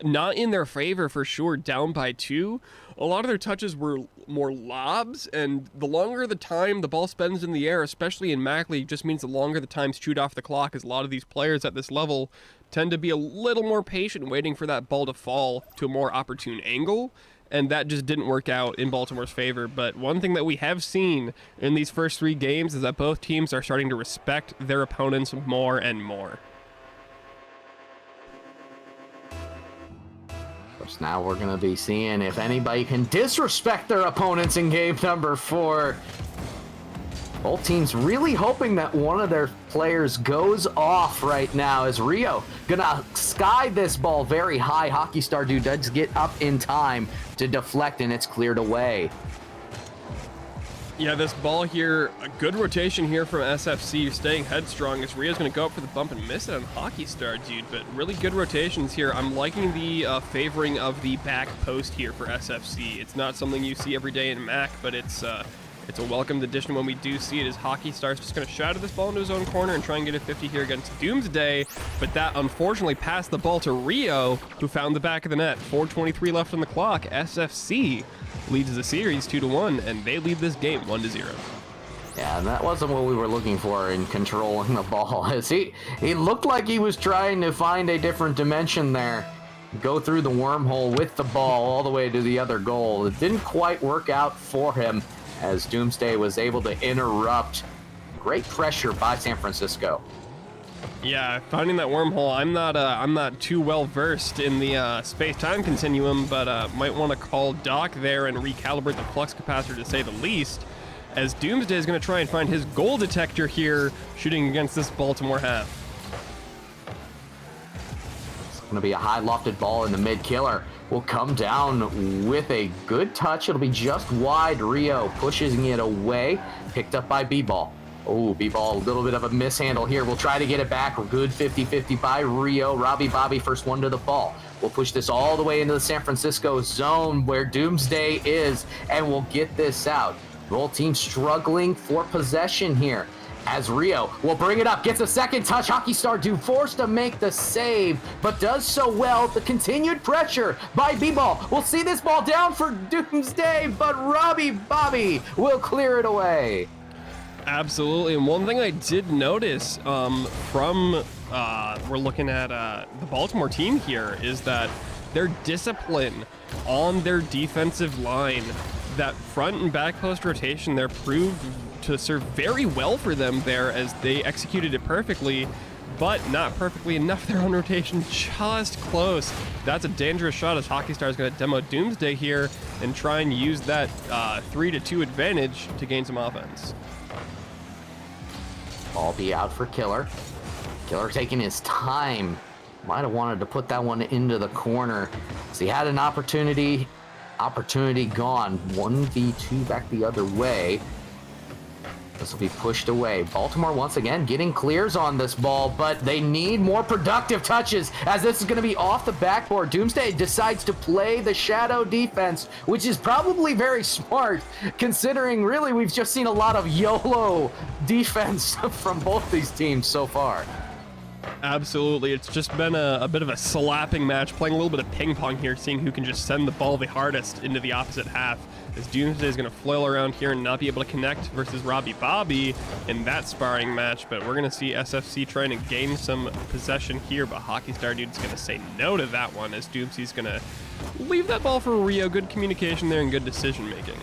not in their favor for sure, down by 2. A lot of their touches were more lobs, and the longer the time the ball spends in the air, especially in Mac League, just means the longer the time's chewed off the clock, as a lot of these players at this level tend to be a little more patient waiting for that ball to fall to a more opportune angle, and that just didn't work out in Baltimore's favor. But one thing that we have seen in these first 3 games is that both teams are starting to respect their opponents more and more. Now we're going to be seeing if anybody can disrespect their opponents in game number 4. Both teams really hoping that one of their players goes off right now, as Rio gonna sky this ball very high. Hockey Star Dude does get up in time to deflect, and it's cleared away. Yeah, this ball here, a good rotation here from SFC, staying headstrong as Rio's going to go up for the bump and miss it on Hockey Star Dude, but really good rotations here. I'm liking the favoring of the back post here for SFC. It's not something you see every day in Mac, but it's a welcomed addition when we do see it, as Hockey Star's just going to shatter this ball into his own corner and try and get a 50 here against Doomsday, but that unfortunately passed the ball to Rio, who found the back of the net. 4:23 left on the clock. SFC leads the series 2-1, and they lead this game 1-0. Yeah, and that wasn't what we were looking for in controlling the ball. As he looked like he was trying to find a different dimension there, go through the wormhole with the ball all the way to the other goal. It didn't quite work out for him, as Doomsday was able to interrupt. Great pressure by San Francisco. Yeah, finding that wormhole, I'm not too well versed in the space-time continuum, but might want to call Doc there and recalibrate the flux capacitor, to say the least, as Doomsday is going to try and find his goal detector here, shooting against this Baltimore half. It's going to be a high lofted ball in the mid. Killer will come down with a good touch. It'll be just wide. Rio pushing it away, picked up by B-Ball. Oh, B-Ball, a little bit of a mishandle here. We'll try to get it back. We're good 50-50 by Rio. Robbie Bobby, first one to the ball. We'll push this all the way into the San Francisco zone where Doomsday is, and we'll get this out. Both teams struggling for possession here, as Rio will bring it up, gets a second touch. Hockey Star Dude forced to make the save, but does so well. The continued pressure by B-Ball. We'll see this ball down for Doomsday, but Robbie Bobby will clear it away. Absolutely, and one thing I did notice from we're looking at the Baltimore team here is that their discipline on their defensive line, that front and back post rotation there, proved to serve very well for them there, as they executed it perfectly, but not perfectly enough there on rotation, just close. That's a dangerous shot, as Hockey Star is going to demo Doomsday here and try and use that 3-2 advantage to gain some offense. Ball be out for Killer. Killer taking his time. Might have wanted to put that one into the corner. So he had an opportunity. Opportunity gone. 1v2 back the other way. This will be pushed away. Baltimore once again getting clears on this ball, but they need more productive touches, as this is going to be off the backboard. Doomsday decides to play the shadow defense, which is probably very smart, considering really we've just seen a lot of YOLO defense from both these teams so far. Absolutely, it's just been a bit of a slapping match, playing a little bit of ping pong here, seeing who can just send the ball the hardest into the opposite half, as Doomsday is going to flail around here and not be able to connect versus Robbie Bobby in that sparring match. But we're going to see SFC trying to gain some possession here, but Hockey Star Dude's going to say no to that one, as Doomsday's going to leave that ball for Rio. Good communication there and good decision making.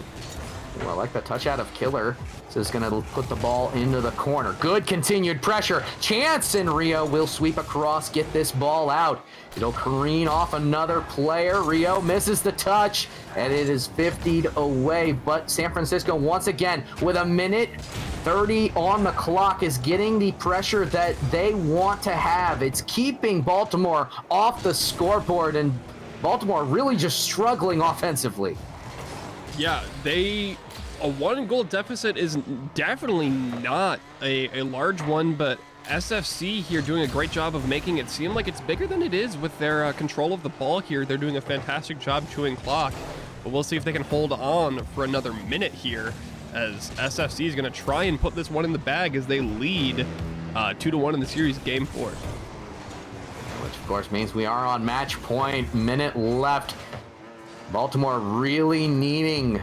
Well, I like the touch out of Killer. This is going to put the ball into the corner. Good continued pressure. Chance, and Rio will sweep across, get this ball out. It'll careen off another player. Rio misses the touch, and it is 50'd away. But San Francisco, once again, with a minute 30 on the clock, is getting the pressure that they want to have. It's keeping Baltimore off the scoreboard, and Baltimore really just struggling offensively. Yeah, a 1-goal deficit is definitely not a large one, but SFC here doing a great job of making it seem like it's bigger than it is with their control of the ball here. They're doing a fantastic job chewing clock, but we'll see if they can hold on for another minute here, as SFC is going to try and put this one in the bag as they lead 2-1 in the series, game 4. of course means we are on match point. Minute left. Baltimore really needing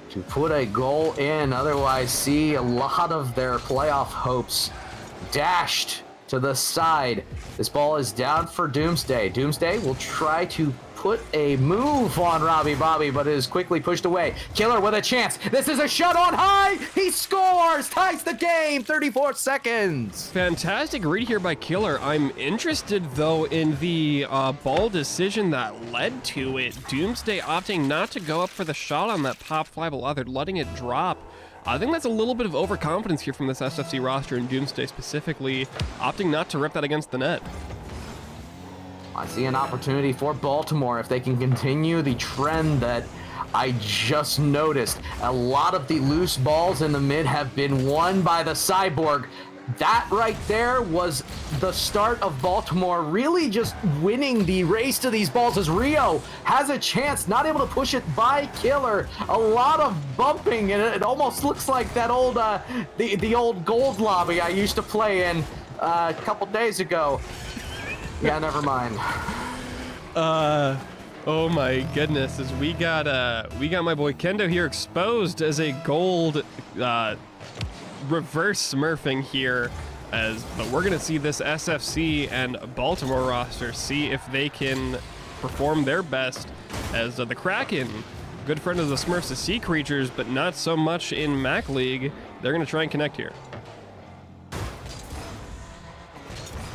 to put a goal in, otherwise see a lot of their playoff hopes dashed to the side. This ball is down for Doomsday. Doomsday will try to put a move on Robbie Bobby, but is quickly pushed away. Killer with a chance. This is a shot on high. He scores, ties the game, 34 seconds. Fantastic read here by Killer. I'm interested, though, in the ball decision that led to it. Doomsday opting not to go up for the shot on that pop fly, but rather letting it drop. I think that's a little bit of overconfidence here from this SFC roster, and Doomsday specifically opting not to rip that against the net. I see an opportunity for Baltimore if they can continue the trend that I just noticed. A lot of the loose balls in the mid have been won by the Cyborg. That right there was the start of Baltimore really just winning the race to these balls, as Rio has a chance, not able to push it by Killer. A lot of bumping, and it almost looks like that old the old gold lobby I used to play in a couple days ago. Yeah, never mind. Oh my goodness, as we got my boy Kendo here exposed as a gold reverse smurfing here, but we're gonna see this SFC and Baltimore roster see if they can perform their best, as the Kraken, good friend of the Smurfs, the sea creatures, but not so much in Mac League. They're gonna try and connect here.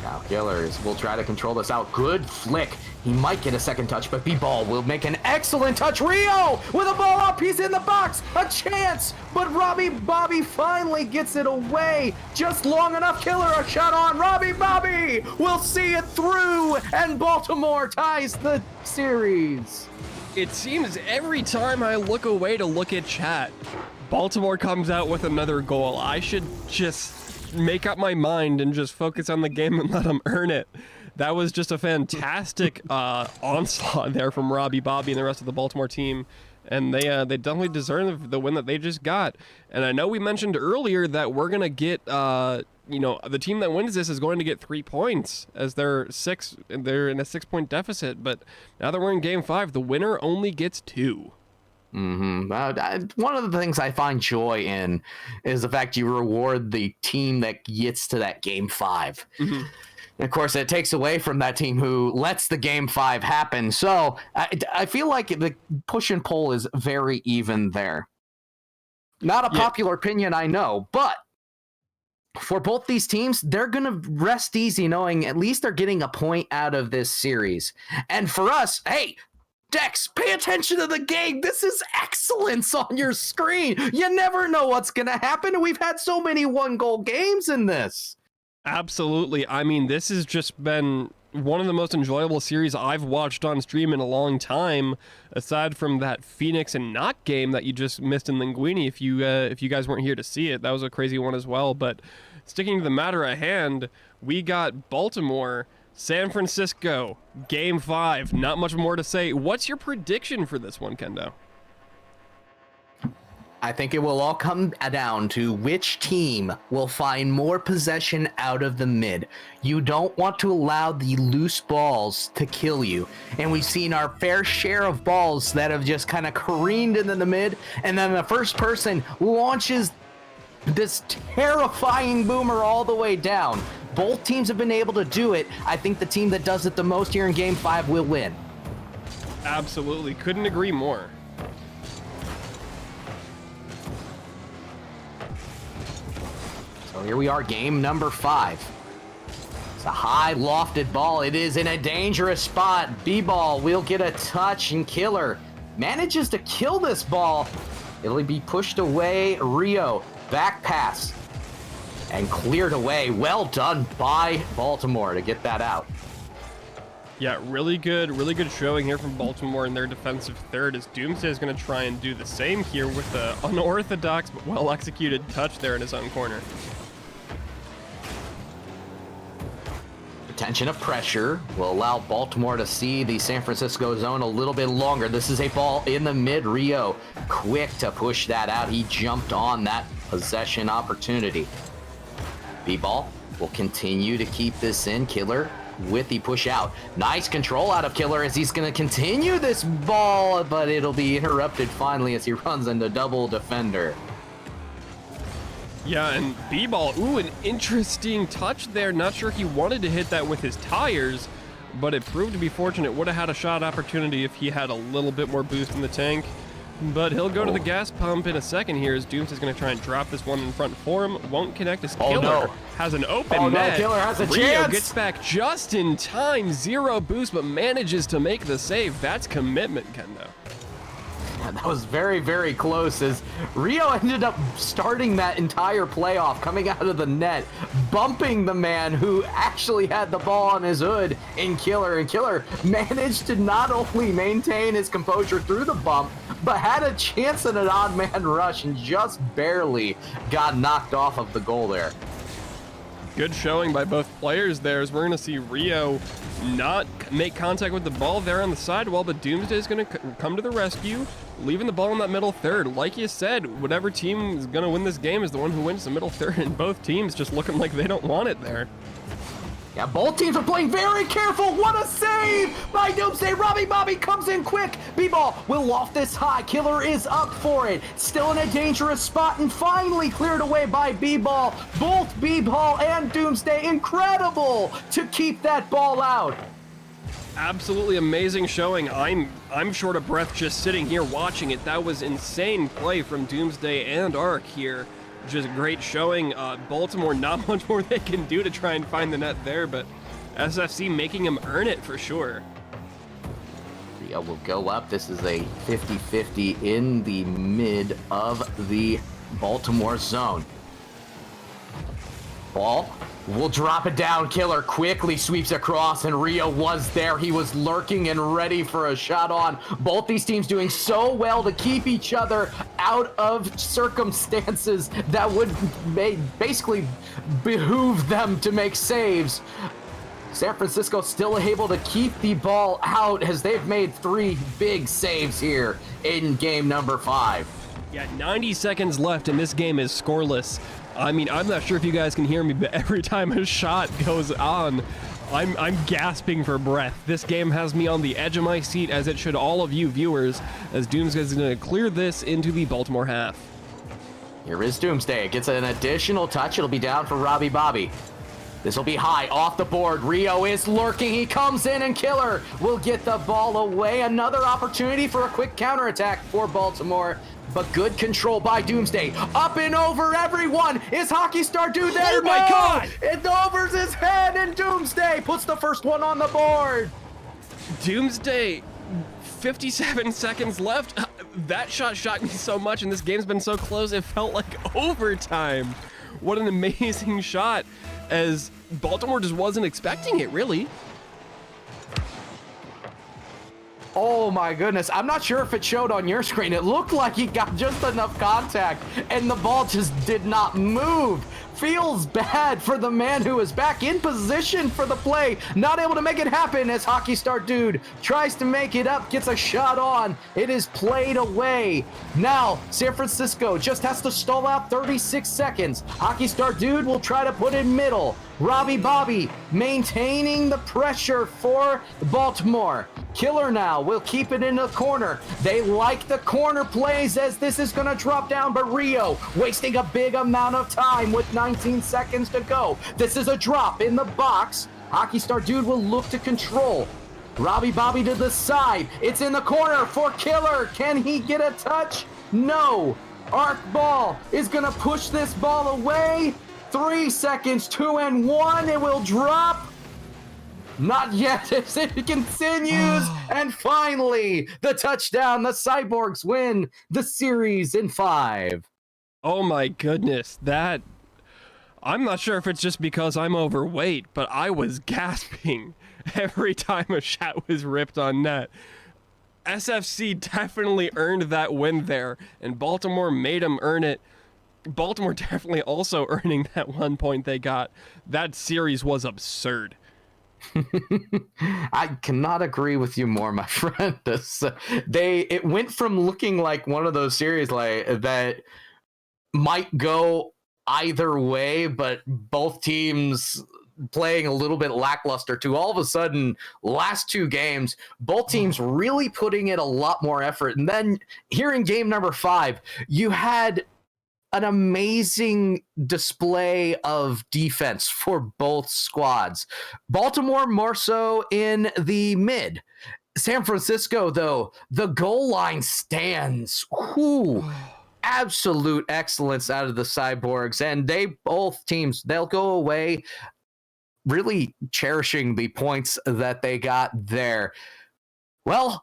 Now Killers will try to control this out. Good flick. He might get a second touch, but B-Ball will make an excellent touch. Rio with a ball up. He's in the box. A chance, but Robbie Bobby finally gets it away. Just long enough. Killer a shot on. Robbie Bobby will see it through, and Baltimore ties the series. It seems every time I look away to look at chat, Baltimore comes out with another goal. I should just make up my mind and just focus on the game and let them earn it. That was just a fantastic onslaught there from Robbie Bobby and the rest of the Baltimore team, and they definitely deserve the win that they just got. And I know we mentioned earlier that we're gonna get the team that wins this is going to get 3 points, as they're in a 6-point deficit. But now that we're in game 5, the winner only gets 2. One of the things I find joy in is the fact you reward the team that gets to that game 5. And of course, it takes away from that team who lets the game 5 happen. So I feel like the push and pull is very even there. Not a popular opinion, I know, but for both these teams, they're going to rest easy knowing at least they're getting a point out of this series. And for us, hey, Dex, pay attention to the game. This is excellence on your screen. You never know what's going to happen. We've had so many 1-goal games in this. Absolutely. I mean, this has just been one of the most enjoyable series I've watched on stream in a long time, aside from that Phoenix and Knock game that you just missed in Linguine. If you guys weren't here to see it, that was a crazy one as well. But sticking to the matter at hand, we got Baltimore, San Francisco, game 5. Not much more to say. What's your prediction for this one, Kendo? I think it will all come down to which team will find more possession out of the mid. You don't want to allow the loose balls to kill you. And we've seen our fair share of balls that have just kind of careened into the mid, and then the first person launches this terrifying boomer all the way down. Both teams have been able to do it. I think the team that does it the most here in game 5 will win. Absolutely. Couldn't agree more. So here we are, game number 5. It's a high lofted ball. It is in a dangerous spot. B-Ball will get a touch, and Killer manages to kill this ball. It'll be pushed away. Rio, back pass, and cleared away. Well done by Baltimore to get that out. Yeah, really good showing here from Baltimore in their defensive third, as Doomsday is going to try and do the same here with the unorthodox but well-executed touch there in his own corner. Retention of pressure will allow Baltimore to see the San Francisco zone a little bit longer. This is a ball in the mid. Rio quick to push that out. He jumped on that possession opportunity. B-Ball will continue to keep this in. Killer with the push out. Nice control out of Killer as he's going to continue this ball, but it'll be interrupted finally as he runs into double defender. Yeah, and B-Ball, ooh, an interesting touch there. Not sure he wanted to hit that with his tires, but it proved to be fortunate. Would have had a shot opportunity if he had a little bit more boost in the tank. But he'll go to the gas pump in a second here as Dooms is going to try and drop this one in front for him. Won't connect as Killer has an open net. Killer has a Rio chance. gets back just in time. 0 boost, but manages to make the save. That's commitment, Kendo. Yeah, that was very, very close as Rio ended up starting that entire playoff, coming out of the net, bumping the man who actually had the ball on his hood in Killer. And Killer managed to not only maintain his composure through the bump, but had a chance at an odd man rush and just barely got knocked off of the goal there. Good showing by both players there as we're going to see Rio not make contact with the ball there on the sidewall, but Doomsday is going to come to the rescue, leaving the ball in that middle third. Like you said, whatever team is going to win this game is the one who wins the middle third, and both teams just looking like they don't want it there. Yeah, both teams are playing very careful. What a save by Doomsday. Robbie Bobby comes in quick. B-Ball will loft this high. Killer is up for it. Still in a dangerous spot and finally cleared away by B-Ball. Both B-Ball and Doomsday incredible to keep that ball out. Absolutely amazing showing. I'm short of breath just sitting here watching it. That was insane play from Doomsday and Arc here. Just great showing. Baltimore, not much more they can do to try and find the net there, but SFC making him earn it for sure. Rio will go up. This is a 50-50 in the mid of the Baltimore zone. Ball will drop it down. Killer quickly sweeps across, and Rio was there. He was lurking and ready for a shot on. Both these teams doing so well to keep each other out of circumstances that would basically behoove them to make saves. San Francisco still able to keep the ball out as they've made 3 big saves here in game number 5. Yeah, 90 seconds left, and this game is scoreless. I mean, I'm not sure if you guys can hear me, but every time a shot goes on, I'm gasping for breath. This game has me on the edge of my seat, as it should all of you viewers, as Doomsday is going to clear this into the Baltimore half. Here is Doomsday. Gets an additional touch. It'll be down for Robbie Bobby. This will be high off the board. Rio is lurking. He comes in, and Killer will get the ball away. Another opportunity for a quick counterattack for Baltimore. But good control by Doomsday. Up and over everyone. Is Hockey Star Dude there? Oh my God! It overs his head, and Doomsday puts the first one on the board. Doomsday, 57 seconds left. That shot shocked me so much, and this game's been so close, it felt like overtime. What an amazing shot, as Baltimore just wasn't expecting it, really. Oh my goodness. I'm not sure if it showed on your screen. It looked like he got just enough contact and the ball just did not move. Feels bad for the man who is back in position for the play. Not able to make it happen as Hockey Star Dude tries to make it up, gets a shot on. It is played away. Now, San Francisco just has to stall out 36 seconds. Hockey Star Dude will try to put it middle. Robbie Bobby maintaining the pressure for Baltimore. Killer now will keep it in the corner. They like the corner plays as this is going to drop down, but Rio wasting a big amount of time with 19 seconds to go. This is a drop in the box. Hockey Star Dude will look to control. Robbie Bobby to the side. It's in the corner for Killer. Can he get a touch? No. Arc Ball is going to push this ball away. 3 seconds, 2 and 1. It will drop. Not yet, as it continues. And finally, the touchdown. The Cyborgs win the series in 5. Oh my goodness, that... I'm not sure if it's just because I'm overweight, but I was gasping every time a shot was ripped on net. SFC definitely earned that win there, and Baltimore made them earn it. Baltimore definitely also earning that 1 point they got. That series was absurd. I cannot agree with you more, my friend. It went from looking like one of those series like that might go either way, but both teams playing a little bit lackluster to all of a sudden last two games, both teams really putting in a lot more effort. And then here in game number 5, you had an amazing display of defense for both squads. Baltimore more so in the mid. San Francisco, though, the goal line stands. Ooh, absolute excellence out of the Cyborgs. And they both teams, they'll go away really cherishing the points that they got there. Well,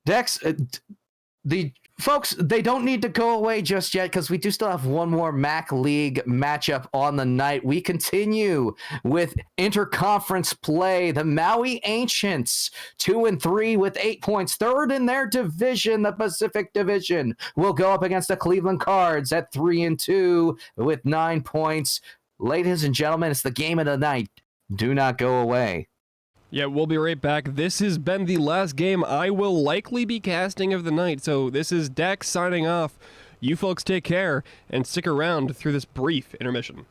Dex, the folks, they don't need to go away just yet because we do still have one more MAC League matchup on the night. We continue with interconference play. The Maui Ancients, 2-3 with 8 points, third in their division, the Pacific Division, will go up against the Cleveland Cards at 3-2 with 9 points. Ladies and gentlemen, it's the game of the night. Do not go away. Yeah, we'll be right back. This has been the last game I will likely be casting of the night, so this is Dex signing off. You folks take care, and stick around through this brief intermission.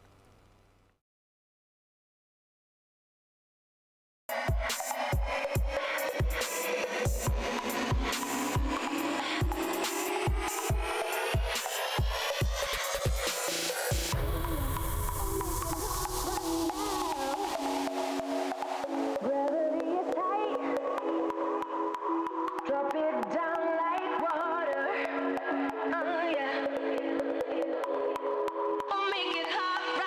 Drop it down like water. Oh yeah. Oh, make it hot.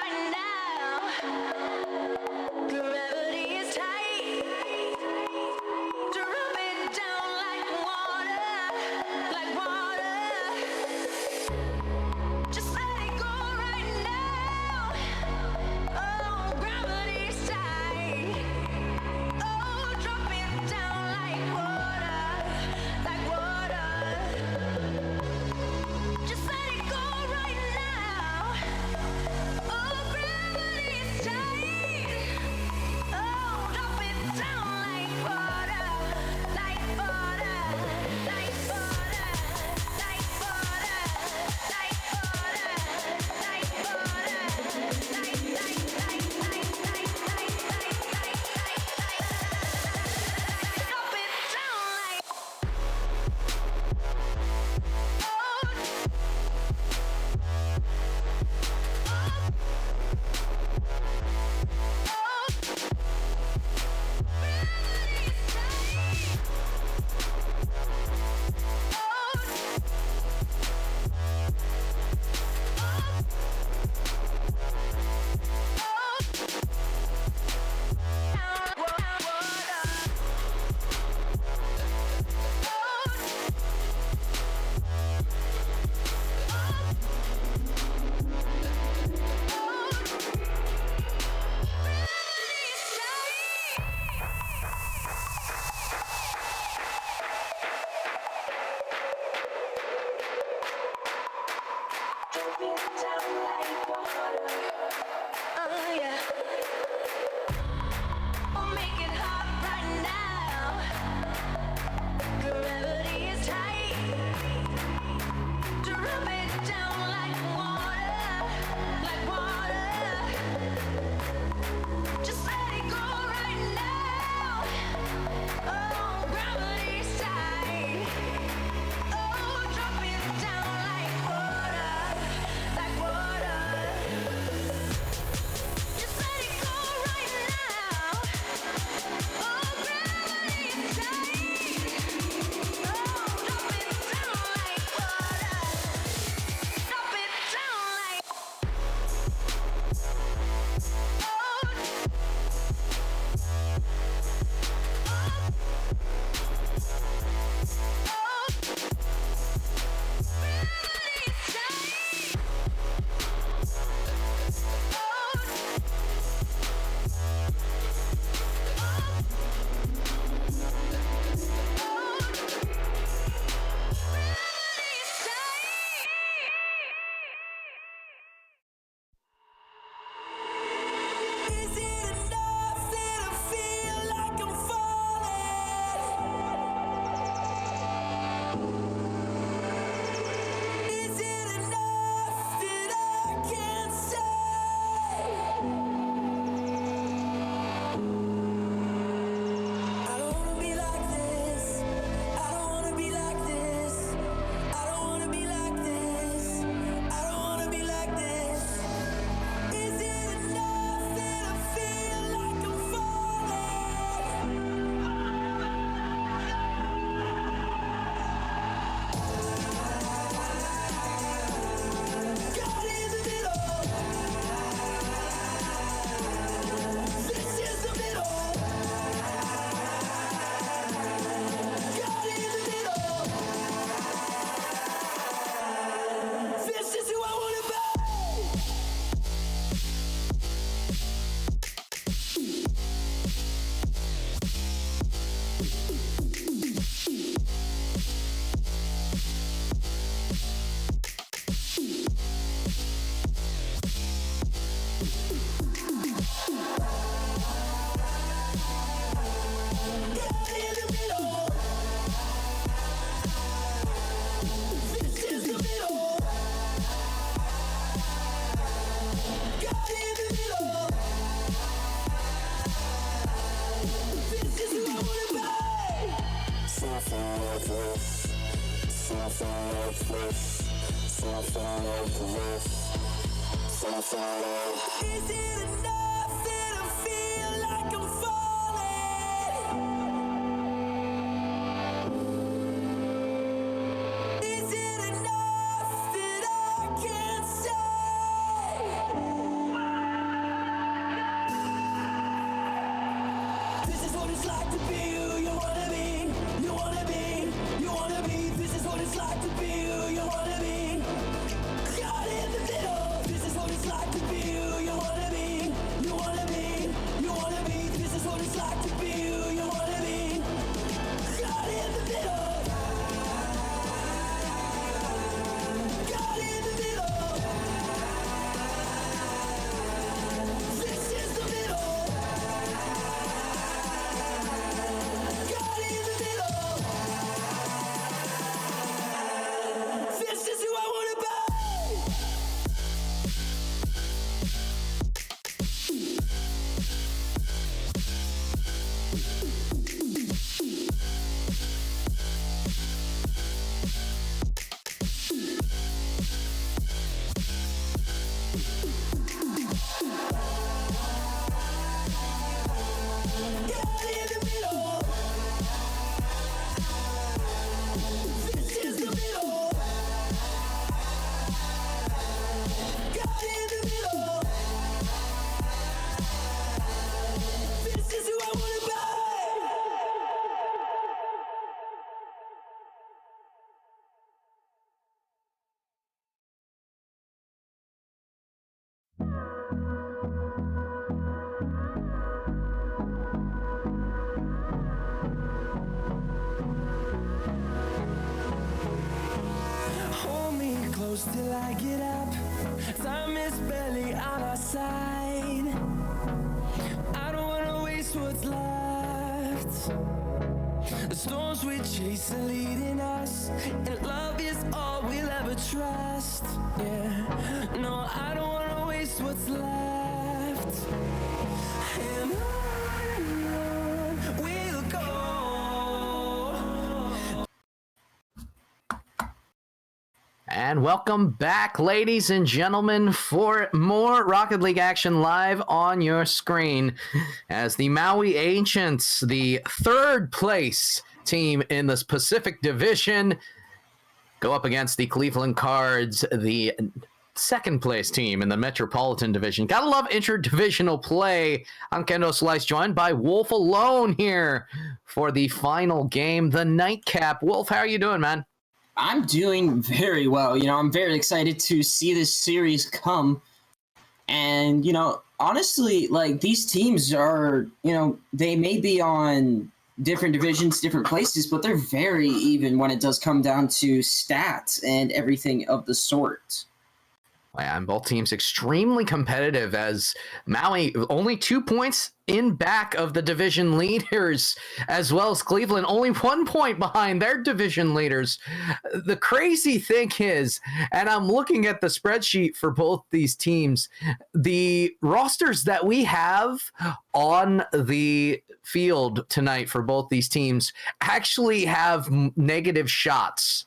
Is it enough that I feel like I'm falling? Is it enough that I can't say? This is what it's like to be who you wanna be. You wanna be, you wanna be. This is what it's like to be who you wanna be. Caught in the middle. This is what it's like to be who you wanna be. You wanna be, you wanna be. This is what it's like to be who you wanna be. Caught in the middle. Caught in the middle. This is the middle. Caught in the middle. This is who I wanna be. Caught in the middle. This is the middle. Caught in the middle. This is who I wanna be. Hold me close till I get up. Time is barely on our side. I don't wanna waste what's left. The storms we chase are leading us, and love is all we'll ever trust. Yeah, no, I don't wanna waste what's left. And on we'll go. And welcome back, ladies and gentlemen, for more Rocket League action live on your screen as the Maui Ancients, the third place team in the Pacific Division, go up against the Cleveland Cards, the second place team in the Metropolitan Division. Gotta love interdivisional play. I'm Kendo Slice, joined by Wolf Alone here for the final game, the Nightcap. Wolf, how are you doing, man? I'm doing very well. You know, I'm very excited to see this series come. And, you know, honestly, like, these teams are, you know, they may be on different divisions, different places, but they're very even when it does come down to stats and everything of the sort. And both teams extremely competitive, as Maui only 2 points in back of the division leaders, as well as Cleveland only 1 point behind their division leaders. The crazy thing is, and I'm looking at the spreadsheet for both these teams, the rosters that we have on the field tonight for both these teams actually have negative shots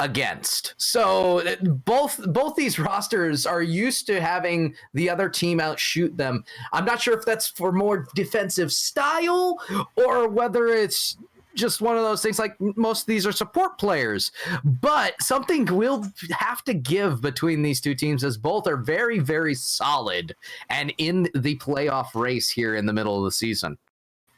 against. So both these rosters are used to having the other team outshoot them. I'm not sure if that's for more defensive style or whether it's just one of those things, like most of these are support players, but something will have to give between these two teams, as both are very, very solid and in the playoff race here in the middle of the season.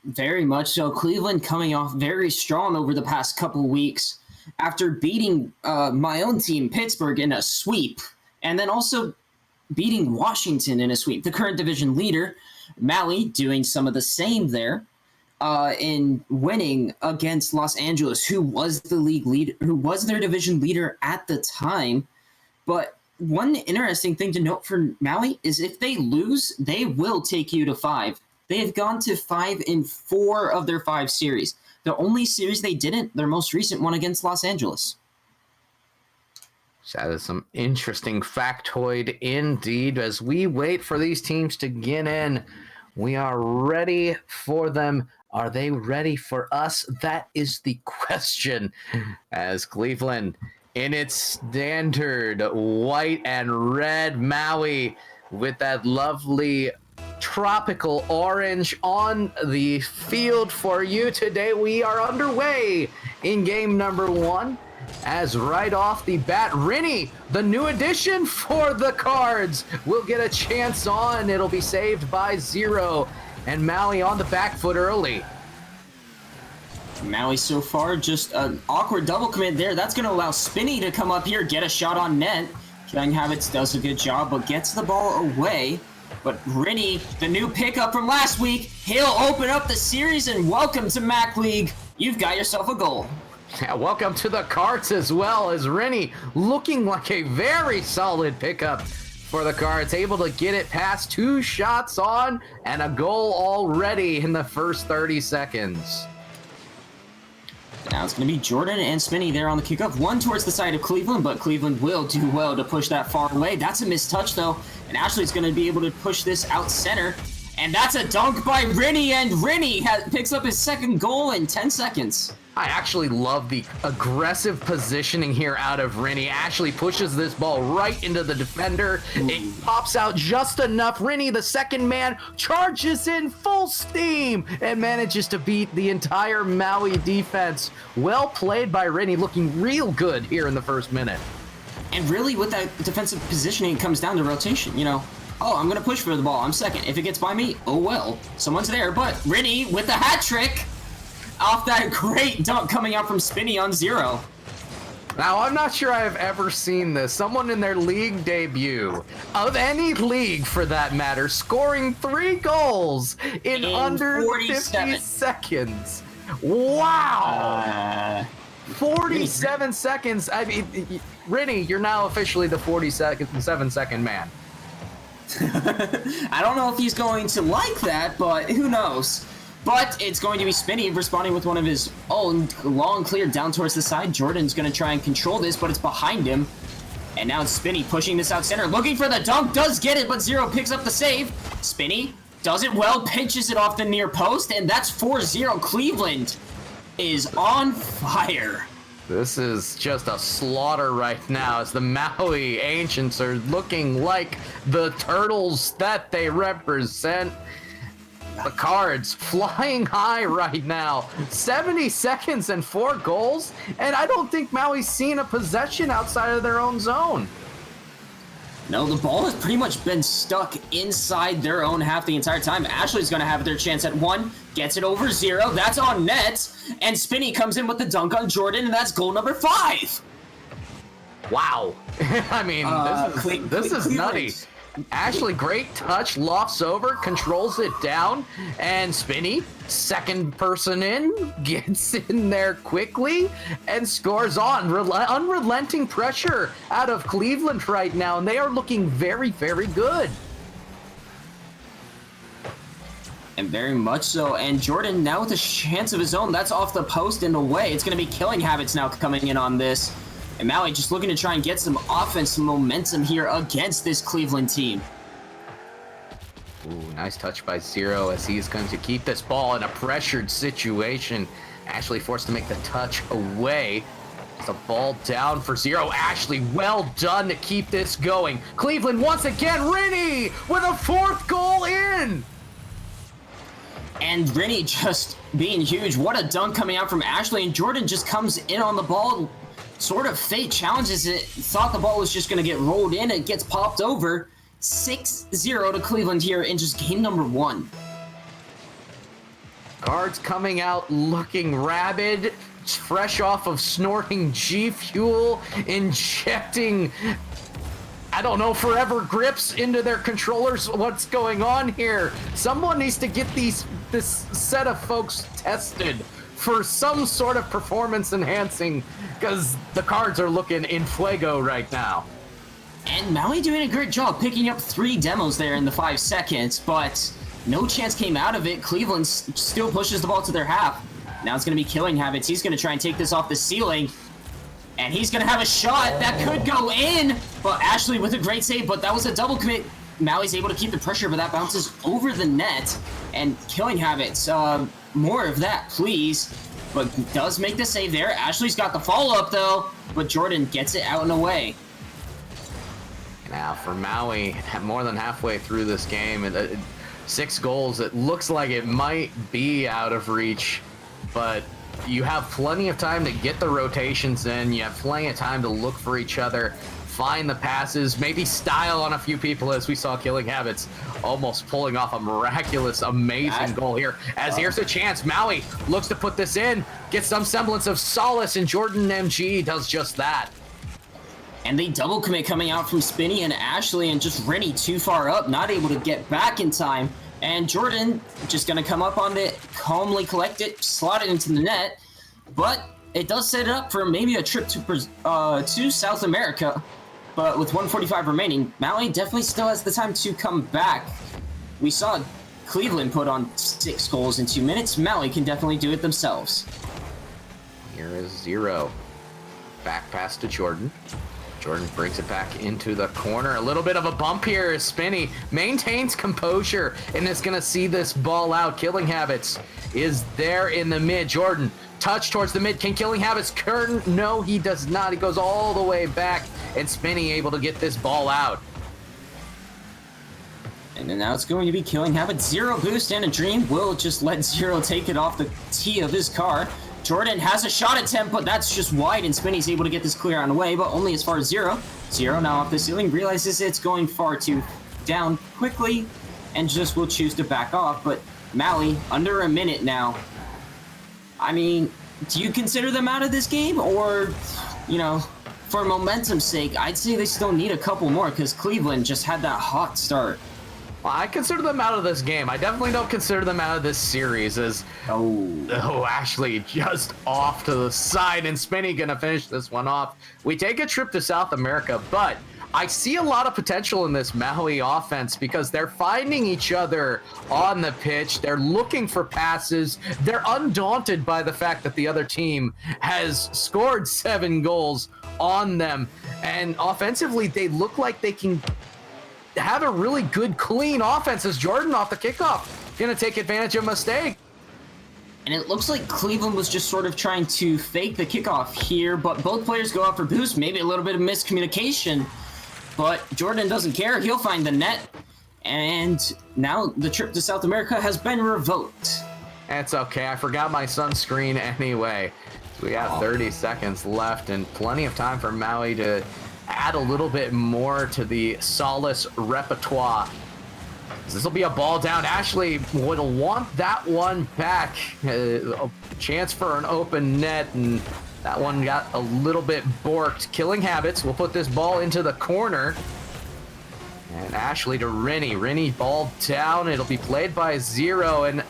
Very much so. Cleveland coming off very strong over the past couple weeks, after beating my own team, Pittsburgh, in a sweep, and then also beating Washington in a sweep. The current division leader, Maui, doing some of the same there in winning against Los Angeles, who was the league leader, who was their division leader at the time. But one interesting thing to note for Maui is if they lose, they will take you to 5. They have gone to 5 in 4 of their 5 series. The only series they didn't, their most recent one against Los Angeles. So that is some interesting factoid indeed, as we wait for these teams to get in We are ready for them. Are they ready for us? That is the question. As Cleveland, in its standard white and red Maui, with that lovely tropical orange on the field for you today. We are underway in game number 1. As right off the bat, Rinny, the new addition for the Cards, will get a chance on. It'll be saved by Zero, and Maui on the back foot early. Maui so far, just an awkward double commit there. That's going to allow Spinny to come up here, get a shot on net. Killing Habits does a good job, but gets the ball away. But Rinny, the new pickup from last week, he'll open up the series, and welcome to Mac League. You've got yourself a goal. Yeah, welcome to the Cards as well, as Rinny looking like a very solid pickup for the Cards, able to get it past 2 shots on and a goal already in the first 30 seconds. Now it's going to be Jordan and Spinny there on the kickoff. One towards the side of Cleveland, but Cleveland will do well to push that far away. That's a missed touch, though, and Ashley's going to be able to push this out center. And that's a dunk by Rinny, and Rinny picks up his second goal in 10 seconds. I actually love the aggressive positioning here out of Rinny. Ashley pushes this ball right into the defender. It pops out just enough. Rinny, the second man, charges in full steam and manages to beat the entire Maui defense. Well played by Rinny, looking real good here in the first minute. And really, with that defensive positioning, it comes down to rotation, you know. Oh, I'm going to push for the ball. I'm second. If it gets by me, oh well. Someone's there, but Rinny with the hat trick off that great dunk coming out from Spinny on Zero. Now, I'm not sure I've ever seen this. Someone in their league debut, of any league for that matter, scoring 3 goals in under 50 seconds. Wow! 47 seconds. I mean, Rinny, you're now officially the 47-second man. I don't know if he's going to like that, but who knows? But it's going to be Spinny responding with one of his own long clear down towards the side. Jordan's going to try and control this, but it's behind him. And now it's Spinny pushing this out center, looking for the dunk, does get it, but Zero picks up the save. Spinny does it well, pinches it off the near post, and that's 4-0. Cleveland is on fire. This is just a slaughter right now, as the Maui Ancients are looking like the turtles that they represent. The Cards flying high right now. 70 seconds and 4 goals, and I don't think Maui's seen a possession outside of their own zone. No, the ball has pretty much been stuck inside their own half the entire time. Ashley's going to have their chance at 1, gets it over Zero, that's on net, and Spinny comes in with the dunk on Jordan, and that's goal number 5. Wow. I mean, this is nutty. Ashley, great touch, lofts over, controls it down, and Spinny, second person in, gets in there quickly and scores on. Unrelenting pressure out of Cleveland right now, and they are looking very, very good. And very much so. And Jordan now with a chance of his own. That's off the post and away. It's going to be Killing Habits now coming in on this. And Maui just looking to try and get some offense, some momentum here against this Cleveland team. Ooh, nice touch by Zero, as he is going to keep this ball in a pressured situation. Ashley forced to make the touch away. It's a ball down for Zero. Ashley, well done to keep this going. Cleveland once again, Rinny with a 4th goal in. And Rinny just being huge. What a dunk coming out from Ashley. And Jordan just comes in on the ball. Sort of fate challenges it. Thought the ball was just going to get rolled in. It gets popped over. 6-0 to Cleveland here in just game number 1. Cards coming out looking rabid, fresh off of snorting G Fuel, injecting, I don't know, forever grips into their controllers. What's going on here? Someone needs to get this set of folks tested for some sort of performance enhancing, because the Cards are looking in fuego right now. And Maui doing a great job picking up 3 demos there in the 5 seconds, but no chance came out of it. Cleveland still pushes the ball to their half. Now it's going to be Killing Habits. He's going to try and take this off the ceiling. And he's going to have a shot that could go in. But Ashley with a great save, but that was a double commit. Maui's able to keep the pressure, but that bounces over the net. And Killing Habits, more of that, please. But does make the save there. Ashley's got the follow-up, though. But Jordan gets it out and away. Now, for Maui, more than halfway through this game, 6 goals, it looks like it might be out of reach. But you have plenty of time to get the rotations in. You have plenty of time to look for each other, find the passes, maybe style on a few people, as we saw Killing Habits almost pulling off a miraculous, amazing goal here. As here's a chance, Maui looks to put this in, get some semblance of solace, and Jordan MG does just that. And they double commit coming out from Spinny and Ashley, and just Rennie too far up, not able to get back in time. And Jordan just going to come up on it, calmly collect it, slot it into the net. But it does set it up for maybe a trip to South America. But with 1:45 remaining, Maui definitely still has the time to come back. We saw Cleveland put on 6 goals in 2 minutes. Maui can definitely do it themselves. Here is 0. Back pass to Jordan. Jordan brings it back into the corner. A little bit of a bump here as Spinny maintains composure and is going to see this ball out. Killing Habits is there in the mid. Jordan, touch towards the mid. Can Killing Habits turn? No, he does not. He goes all the way back, and Spinny able to get this ball out. And then now it's going to be Killing Habits. 0 boost and a dream. Will just let 0 take it off the tee of his car. Jordan has a shot attempt, but that's just wide, and Spinny's able to get this clear on the way, but only as far as 0. 0 now off the ceiling, realizes it's going far too down quickly, and just will choose to back off. But Maui, under a minute now. I mean, do you consider them out of this game? Or, you know, for momentum's sake, I'd say they still need a couple more, because Cleveland just had that hot start. Well, I consider them out of this game. I definitely don't consider them out of this series as... Oh, Ashley just off to the side, and Spinny gonna finish this one off. We take a trip to South America, but I see a lot of potential in this Maui offense because they're finding each other on the pitch. They're looking for passes. They're undaunted by the fact that the other team has scored 7 goals on them. And offensively, they look like they can have a really good, clean offense as Jordan off the kickoff gonna take advantage of a mistake. And it looks like Cleveland was just sort of trying to fake the kickoff here, but both players go out for boost, maybe a little bit of miscommunication, but Jordan doesn't care. He'll find the net, and now the trip to South America has been revoked. It's okay, I forgot my sunscreen anyway. We have 30 seconds left and plenty of time for Maui to add a little bit more to the Solace repertoire. This will be a ball down. Ashley would want that one back. A chance for an open net, and that one got a little bit borked. Killing Habits will put this ball into the corner. And Ashley to Rennie. Rennie ball down. It'll be played by 0. And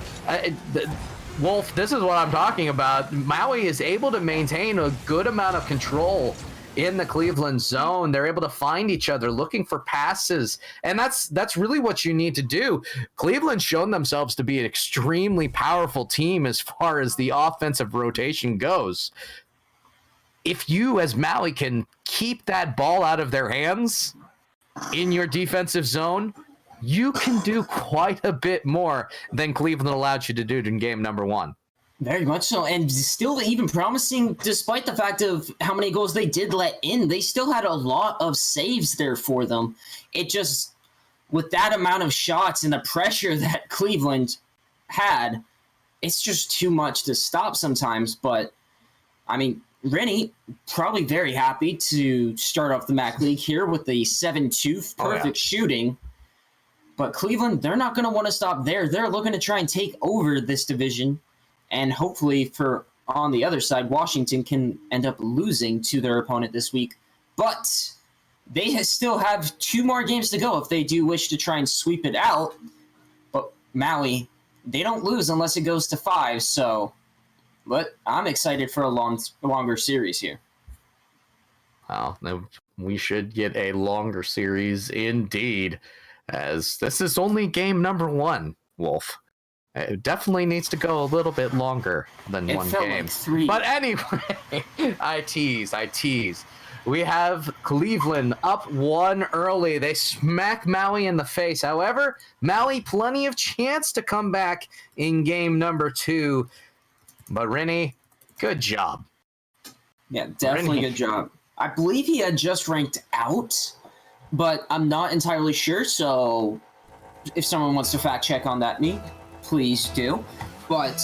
Wolf, this is what I'm talking about. Maui is able to maintain a good amount of control in the Cleveland zone. They're able to find each other, looking for passes, and that's really what you need to do. Cleveland's shown themselves to be an extremely powerful team as far as the offensive rotation goes. If you, as Maui, can keep that ball out of their hands in your defensive zone, you can do quite a bit more than Cleveland allowed you to do in game number 1. Very much so, and still even promising, despite the fact of how many goals they did let in, they still had a lot of saves there for them. It just, with that amount of shots and the pressure that Cleveland had, it's just too much to stop sometimes. But, I mean, Rennie probably very happy to start off the MAC League here with the 7-2 perfect shooting. But Cleveland, they're not going to want to stop there. They're looking to try and take over this division. And hopefully for on the other side, Washington can end up losing to their opponent this week. But they still have 2 more games to go if they do wish to try and sweep it out. But Maui, they don't lose unless it goes to 5. So, but I'm excited for a longer series here. Well, we should get a longer series indeed, as this is only game number 1, Wolf. It definitely needs to go a little bit longer than one game. Like 3. But anyway, I tease. we have Cleveland up 1 early. They smack Maui in the face. However, Maui plenty of chance to come back in game number 2. But Rennie, good job. Yeah, definitely Rennie. good job. I believe he had just ranked out, but I'm not entirely sure, so if someone wants to fact check on that, please do. But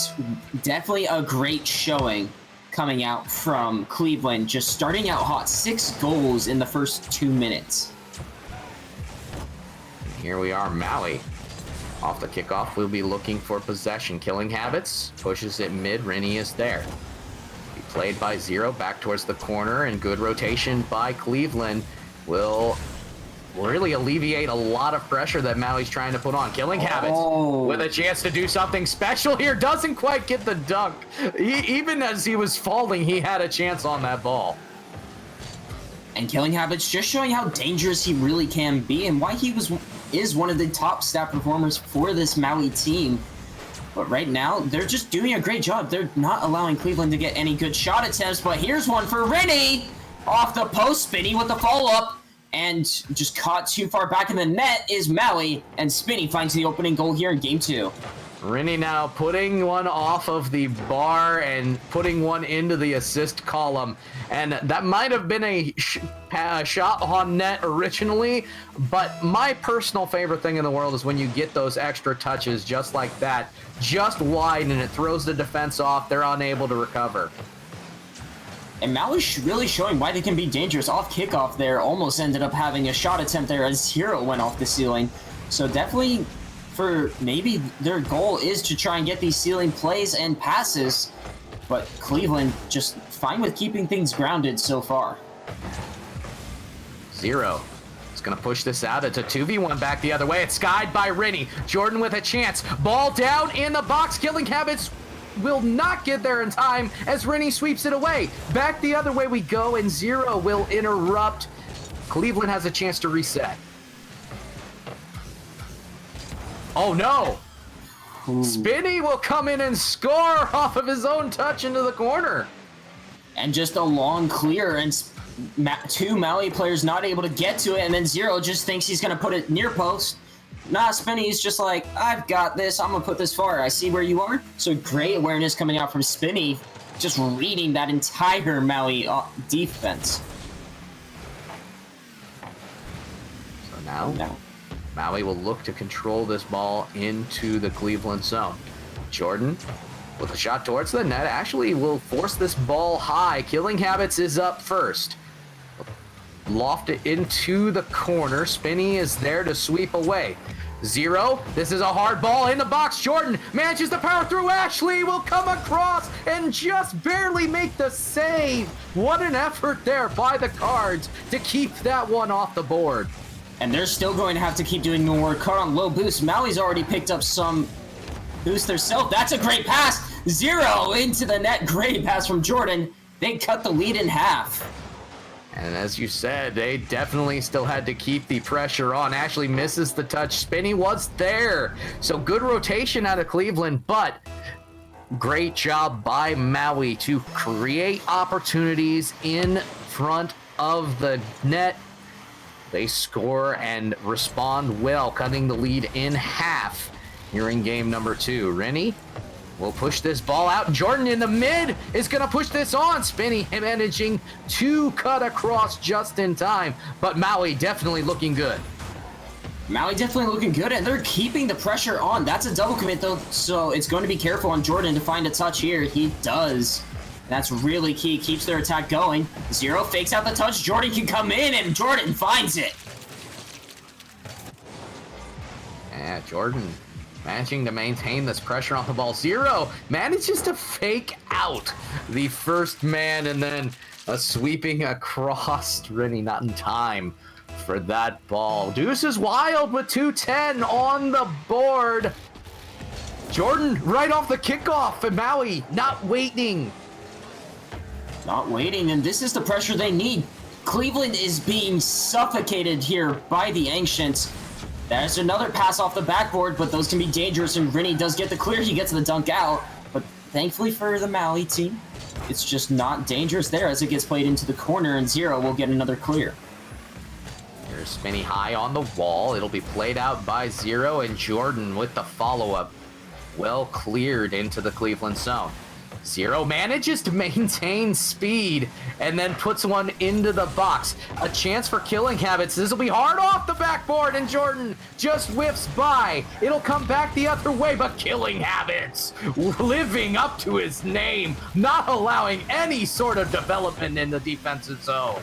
definitely a great showing coming out from Cleveland, just starting out hot. 6 goals in the first 2 minutes. Here we are, Maui. Off the kickoff, we'll be looking for possession. Killing Habits pushes it mid. Rennie is there. Be played by Zero back towards the corner, and good rotation by Cleveland will really alleviate a lot of pressure that Maui's trying to put on. Killing Habits with a chance to do something special here. Doesn't quite get the dunk. Even as he was falling, he had a chance on that ball. And Killing Habits just showing how dangerous he really can be and why he is one of the top stat performers for this Maui team. But right now, they're just doing a great job. They're not allowing Cleveland to get any good shot attempts, but here's one for Rennie! Off the post, Spinny with the follow-up. And just caught too far back in the net is Maui, and Spinny finds the opening goal here in game 2. Rennie now putting one off of the bar and putting one into the assist column. And that might have been a shot on net originally, but my personal favorite thing in the world is when you get those extra touches just like that, just wide, and it throws the defense off. They're unable to recover. And Maui's really showing why they can be dangerous. Off kickoff there, almost ended up having a shot attempt there as Hero went off the ceiling. So definitely for maybe their goal is to try and get these ceiling plays and passes, but Cleveland just fine with keeping things grounded so far. Zero is going to push this out. It's a 2v1 back the other way. It's skied by Rennie. Jordan with a chance. Ball down in the box. Killing Habits will not get there in time as Rennie sweeps it away. Back the other way we go, and Zero will interrupt. Cleveland has a chance to reset. Oh no! Spinny will come in and score off of his own touch into the corner. And just a long clear, and 2 Maui players not able to get to it, and then Zero just thinks he's going to put it near post. Nah, Spinny's just like, I've got this, I'm going to put this far. I see where you are. So great awareness coming out from Spinny, just reading that entire Maui defense. So now Maui will look to control this ball into the Cleveland zone. Jordan with a shot towards the net actually will force this ball high. Killing Habits is up first. Loft it into the corner. Spinny is there to sweep away. Zero. This is a hard ball in the box. Jordan manages to power through. Ashley will come across and just barely make the save. What an effort there by the Cards to keep that one off the board. And they're still going to have to keep doing more cut on low boost. Maui's already picked up some boost themselves. That's a great pass. Zero into the net. Great pass from Jordan. They cut the lead in half. And as you said, they definitely still had to keep the pressure on. Ashley misses the touch. Spinny was there. So good rotation out of Cleveland, but great job by Maui to create opportunities in front of the net. They score and respond well, cutting the lead in half here in game number 2. Rennie will push this ball out. Jordan in the mid is going to push this on. Spinny managing to cut across just in time, but Maui definitely looking good. Maui definitely looking good, and they're keeping the pressure on. That's a double commit, though, so it's going to be careful on Jordan to find a touch here. He does. That's really key. Keeps their attack going. Zero fakes out the touch. Jordan can come in, and Jordan finds it. Yeah, Jordan managing to maintain this pressure on the ball. Zero manages to fake out the first man, and then a sweeping across. Rennie not in time for that ball. Deuce is wild with 2:10 on the board. Jordan right off the kickoff, and Maui not waiting. Not waiting, and this is the pressure they need. Cleveland is being suffocated here by the Ancients. There's another pass off the backboard, but those can be dangerous, and Rennie does get the clear. He gets the dunk out, but thankfully for the Maui team, it's just not dangerous there as it gets played into the corner, and Zero will get another clear. Here's Spinny high on the wall. It'll be played out by Zero, and Jordan with the follow-up. Well cleared into the Cleveland zone. Zero manages to maintain speed and then puts one into the box. A chance for Killing Habits. This will be hard off the backboard, and Jordan just whiffs by. It'll come back the other way, but Killing Habits living up to his name, not allowing any sort of development in the defensive zone.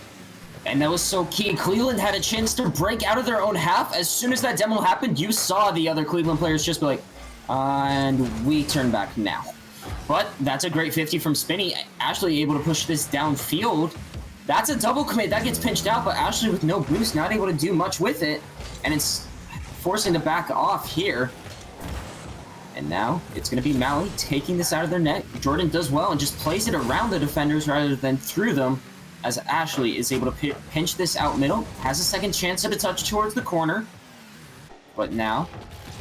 And that was so key. Cleveland had a chance to break out of their own half. As soon as that demo happened, you saw the other Cleveland players just be like, and we turn back now. But that's a great 50 from Spinny. Ashley able to push this downfield. That's a double commit. That gets pinched out, but Ashley with no boost, not able to do much with it. And it's forcing to back off here. And now it's going to be Maui taking this out of their net. Jordan does well and just plays it around the defenders rather than through them, as Ashley is able to pinch this out middle. Has a second chance at a touch towards the corner. But now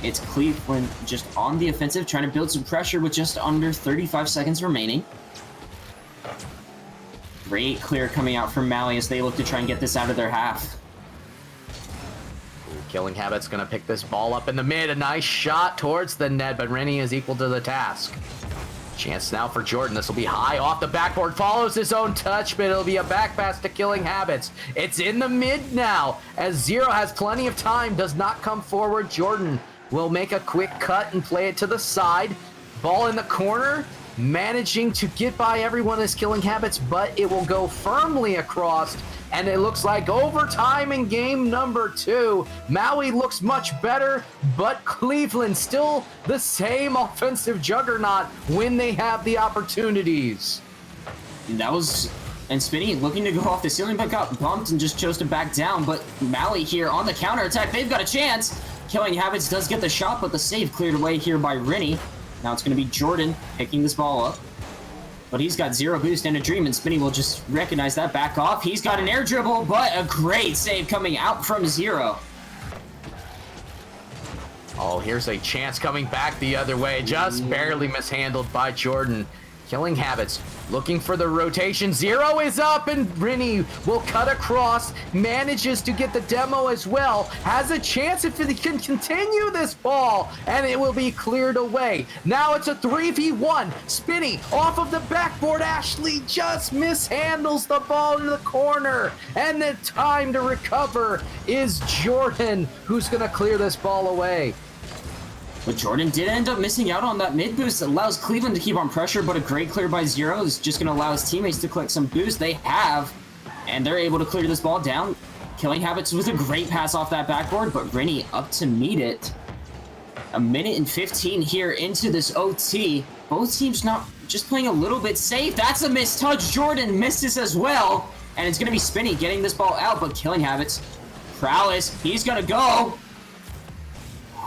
it's Cleveland just on the offensive, trying to build some pressure with just under 35 seconds remaining. Great clear coming out from Maui as they look to try and get this out of their half. Killing Habit's going to pick this ball up in the mid. A nice shot towards the net, but Rennie is equal to the task. Chance now for Jordan. This will be high off the backboard. Follows his own touch, but it'll be a back pass to Killing Habits. It's in the mid now, as Zero has plenty of time. Does not come forward. Jordan will make a quick cut and play it to the side. Ball in the corner. Managing to get by everyone as Killing Habits, but it will go firmly across. And it looks like overtime in game number 2. Maui looks much better, but Cleveland still the same offensive juggernaut when they have the opportunities. And Spinny looking to go off the ceiling, but got bumped and just chose to back down. But Maui here on the counterattack, they've got a chance. Killing Habits does get the shot, but the save cleared away here by Rennie. Now it's going to be Jordan picking this ball up. But he's got zero boost and a dream, and Spinny will just recognize that, back off. He's got an air dribble, but a great save coming out from Zero. Oh, here's a chance coming back the other way. Just barely mishandled by Jordan. Killing Habits, looking for the rotation. Zero is up, and Rennie will cut across. Manages to get the demo as well. Has a chance if he can continue this ball, and it will be cleared away. Now it's a 3v1. Spinny off of the backboard. Ashley just mishandles the ball in the corner, and the time to recover is Jordan, who's going to clear this ball away. But Jordan did end up missing out on that mid boost. It allows Cleveland to keep on pressure, but a great clear by Zero is just going to allow his teammates to collect some boost. They have, and they're able to clear this ball down. Killing Habits with a great pass off that backboard, but Rennie up to meet it. A minute and 15 here into this OT. Both teams not just playing a little bit safe. That's a missed touch. Jordan misses as well, and it's going to be Spinny getting this ball out, but Killing Habits, prowess, he's going to go.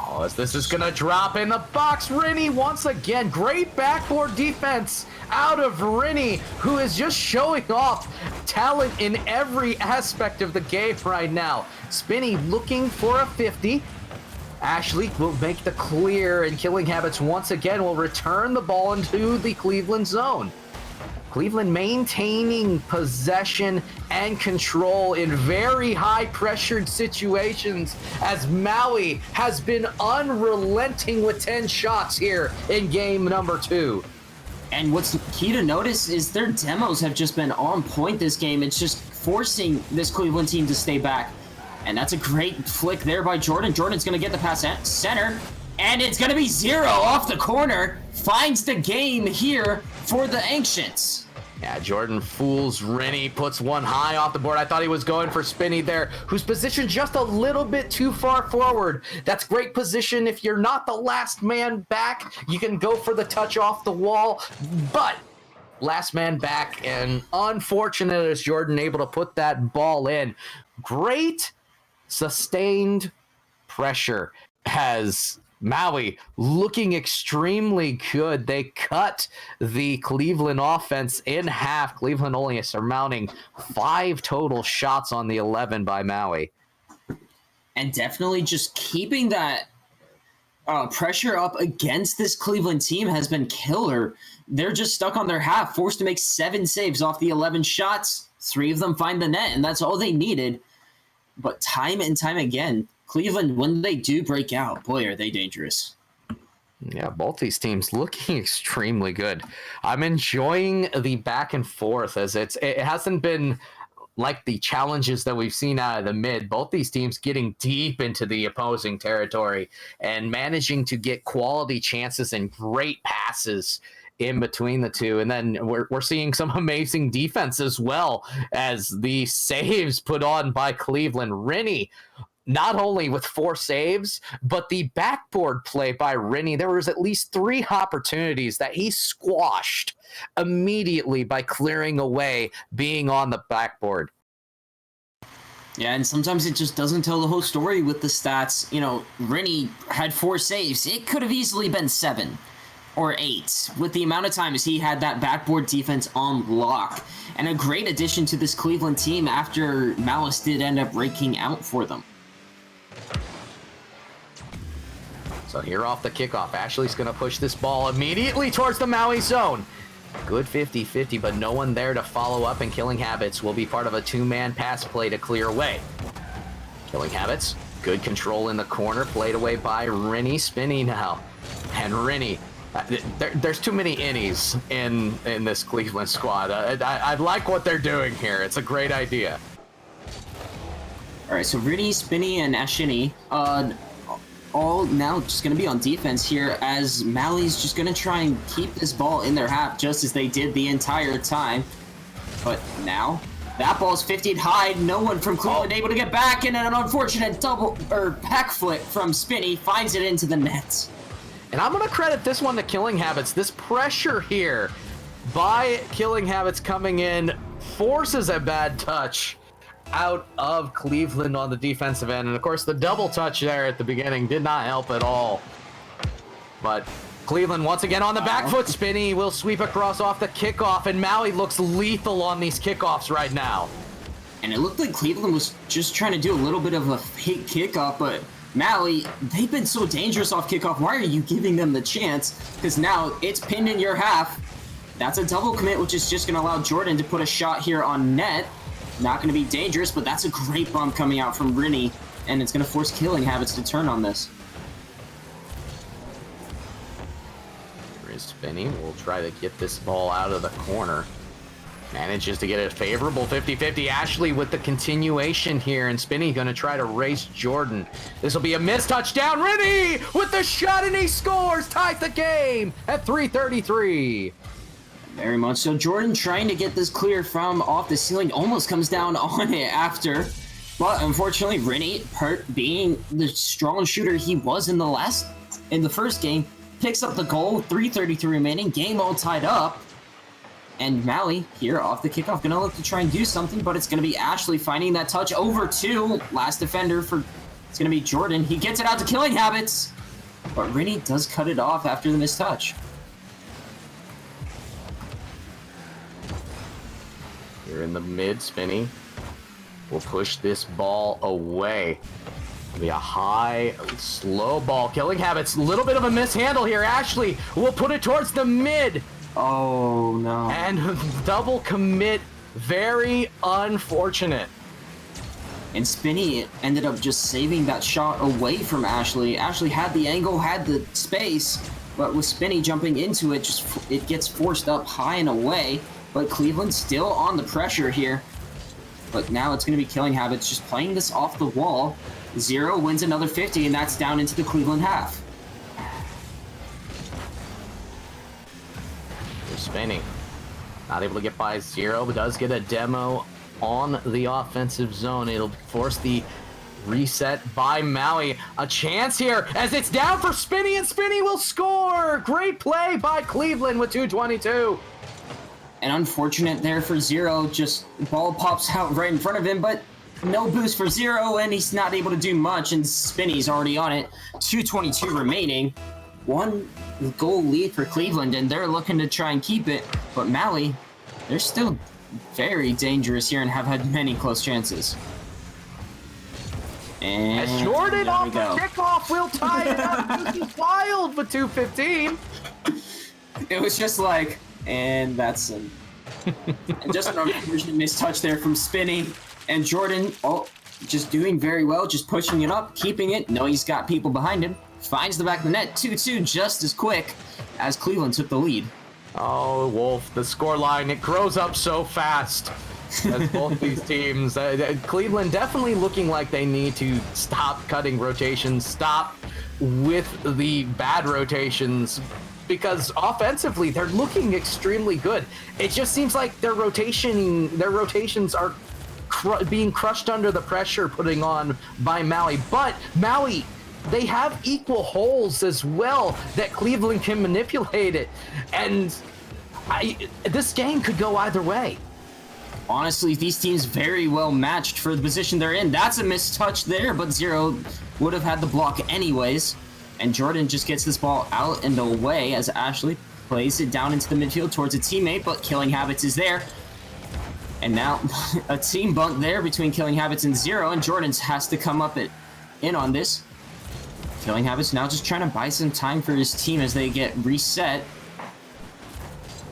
Oh, as this is going to drop in the box. Rennie once again. Great backboard defense out of Rennie, who is just showing off talent in every aspect of the game right now. Spinny looking for a 50. Ashley will make the clear, and Killing Habits once again will return the ball into the Cleveland zone. Cleveland maintaining possession and control in very high-pressured situations, as Maui has been unrelenting with 10 shots here in game number 2. And what's key to notice is their demos have just been on point this game. It's just forcing this Cleveland team to stay back. And that's a great flick there by Jordan. Jordan's going to get the pass at center, and it's going to be Zero off the corner. Finds the game here for the Ancients. Yeah, Jordan fools Rennie, puts one high off the board. I thought he was going for Spinny there, who's positioned just a little bit too far forward. That's great position. If you're not the last man back, you can go for the touch off the wall, but last man back, and unfortunate as Jordan able to put that ball in. Great sustained pressure has Maui looking extremely good. They cut the Cleveland offense in half. Cleveland only surmounting 5 total shots on the 11 by Maui. And definitely just keeping that Pressure up against this Cleveland team has been killer. They're just stuck on their half, forced to make 7 saves off the 11 shots. 3 of them find the net, and that's all they needed. But time and time again, Cleveland, when they do break out, boy, are they dangerous. Yeah, both these teams looking extremely good. I'm enjoying the back and forth as it hasn't been like the challenges that we've seen out of the mid. Both these teams getting deep into the opposing territory and managing to get quality chances and great passes in between the two. And then we're seeing some amazing defense as well as the saves put on by Cleveland. Rennie, not only with 4 saves, but the backboard play by Rennie, there was at least 3 opportunities that he squashed immediately by clearing away being on the backboard. Yeah, and sometimes it just doesn't tell the whole story with the stats. You know, Rennie had 4 saves. It could have easily been 7 or 8 with the amount of times he had that backboard defense on lock. And a great addition to this Cleveland team after Malice did end up breaking out for them. So here off the kickoff, Ashley's going to push this ball immediately towards the Maui zone. Good 50-50, but no one there to follow up, and Killing Habits will be part of a 2-man pass play to clear away. Killing Habits, good control in the corner, played away by Rennie. Spinny now. And Rennie, there's too many innies in this Cleveland squad. I like what they're doing here. It's a great idea. All right, so Rennie, Spinny, and Ashini, all now just going to be on defense here as Mally's just going to try and keep this ball in their half just as they did the entire time. But now that ball's 50'd high. No one from Cleveland able to get back, and an unfortunate back flip from Spinny finds it into the net. And I'm going to credit this one to Killing Habits. This pressure here by Killing Habits coming in forces a bad touch out of Cleveland on the defensive end. And of course the double touch there at the beginning did not help at all. But Cleveland once again on the back foot. Spinny will sweep across off the kickoff, and Maui looks lethal on these kickoffs right now. And it looked like Cleveland was just trying to do a little bit of a fake kickoff, but Maui, they've been so dangerous off kickoff. Why are you giving them the chance? Because now it's pinned in your half. That's a double commit, which is just going to allow Jordan to put a shot here on net. Not going to be dangerous, but that's a great bump coming out from Rennie, and it's going to force Killing Habits to turn on this. Here is Spinny. We'll try to get this ball out of the corner. Manages to get a favorable 50-50. Ashley with the continuation here, and Spinny going to try to race Jordan. This will be a missed touchdown. Rennie with the shot, and he scores. Ties the game at 3:33. Very much so. Jordan trying to get this clear from off the ceiling, almost comes down on it after. But unfortunately, Rennie, being the strong shooter he was in the first game, picks up the goal. 3:33 remaining, game all tied up. And Maui here off the kickoff, gonna look to try and do something, but it's gonna be Ashley finding that touch over to last defender it's gonna be Jordan. He gets it out to Killing Habits, but Rennie does cut it off after the missed touch. Here in the mid, Spinny will push this ball away. It'll be a high, slow ball. Killing Habits, a little bit of a mishandle here. Ashley will put it towards the mid. Oh, no. And double commit, very unfortunate. And Spinny ended up just saving that shot away from Ashley. Ashley had the angle, had the space, but with Spinny jumping into it, it gets forced up high and away. But Cleveland still on the pressure here. But now it's going to be Killing Habits just playing this off the wall. 0 wins another 50, and that's down into the Cleveland half. Spinning. Not able to get by 0, but does get a demo on the offensive zone. It'll force the reset by Maui. A chance here as it's down for Spinny, and Spinny will score. Great play by Cleveland with 2:22. And unfortunate there for 0, just ball pops out right in front of him, but no boost for 0, and he's not able to do much, and Spinny's already on it. 2:22 remaining. 1 goal lead for Cleveland, and they're looking to try and keep it, but Maui, they're still very dangerous here and have had many close chances. And As Jordan there off we the go. kickoff will tie it up. This is wild for 2:15. It was just like, and that's and just an unfortunate mistouch there from Spinny. And Jordan, just doing very well, just pushing it up, keeping it. No, he's got people behind him. Finds the back of the net, 2-2, just as quick as Cleveland took the lead. Oh, Wolf, the scoreline, it grows up so fast. As both these teams, Cleveland definitely looking like they need to stop cutting rotations, stop with the bad rotations, because offensively they're looking extremely good. It just seems like their rotations are being crushed under the pressure putting on by Maui. But Maui, they have equal holes as well that Cleveland can manipulate it, and this game could go either way. Honestly, these teams very well matched for the position they're in. That's a mistouch there, but Zero would have had the block anyways. And Jordan just gets this ball out and away as Ashley plays it down into the midfield towards a teammate, but Killing Habits is there. And now a team bunk there between Killing Habits and Zero, and Jordan has to come up in on this. Killing Habits now just trying to buy some time for his team as they get reset.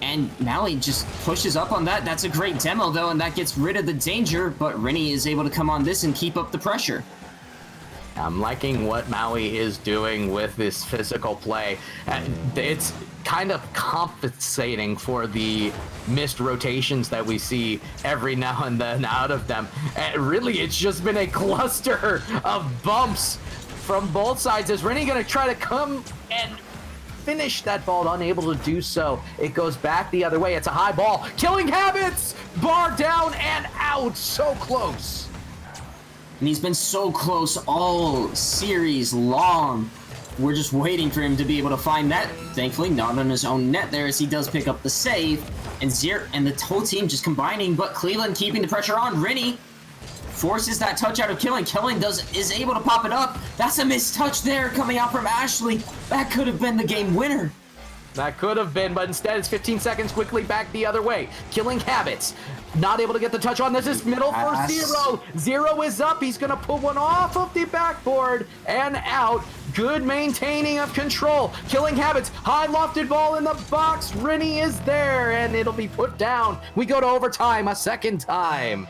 And Maui just pushes up on that. That's a great demo, though, and that gets rid of the danger, but Rennie is able to come on this and keep up the pressure. I'm liking what Maui is doing with this physical play. It's kind of compensating for the missed rotations that we see every now and then out of them. And really, it's just been a cluster of bumps from both sides. Is Rennie going to try to come and finish that ball? Unable to do so. It goes back the other way. It's a high ball. Killing Habits! Bar down and out. So close. And he's been so close all series long. We're just waiting for him to be able to find that. Thankfully, not on his own net there, as he does pick up the save. And Zero and the whole team just combining, but Cleveland keeping the pressure on. Rennie forces that touch out of Killing. Killing is able to pop it up. That's a missed touch there coming out from Ashley. That could have been the game winner. That could have been, but instead it's 15 seconds quickly back the other way. Killing Habits. Not able to get the touch on. This is middle for Zero. Zero is up. He's going to pull one off of the backboard and out. Good maintaining of control. Killing Habits. High lofted ball in the box. Rennie is there, and it'll be put down. We go to overtime a second time.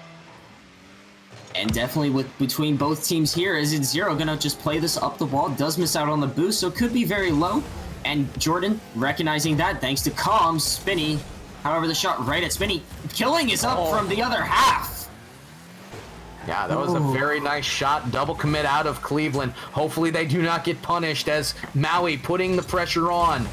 And definitely between both teams here, is it Zero going to just play this up the wall? Does miss out on the boost, so could be very low. And Jordan, recognizing that, thanks to Calm, Spinny. However, the shot right at Spinny. Killing is up from the other half. Yeah, that was a very nice shot. Double commit out of Cleveland. Hopefully they do not get punished as Maui putting the pressure on.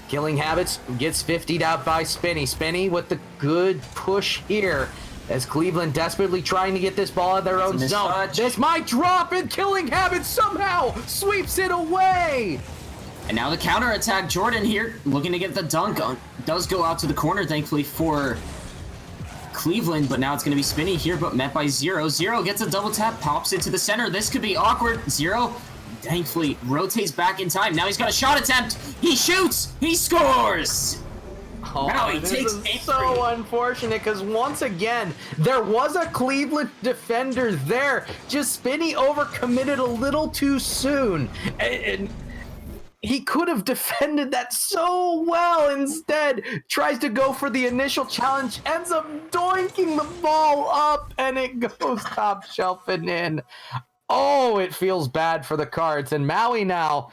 Killing Habits gets 50'd out by Spinny. Spinny with the good push here as Cleveland desperately trying to get this ball in their own zone. This might drop, and Killing Habits somehow sweeps it away. And now the counterattack, Jordan here, looking to get the dunk. Does go out to the corner, thankfully, for Cleveland, but now it's going to be Spinny here, but met by Zero. Zero gets a double tap, pops into the center. This could be awkward. Zero, thankfully, rotates back in time. Now he's got a shot attempt. He shoots. He scores. Wow, he takes This is so unfortunate because once again, there was a Cleveland defender there. Just Spinny overcommitted a little too soon. And he could have defended that so well. Instead, tries to go for the initial challenge, ends up doinking the ball up, and it goes top shelf and in. Oh, it feels bad for the Cards. And Maui now,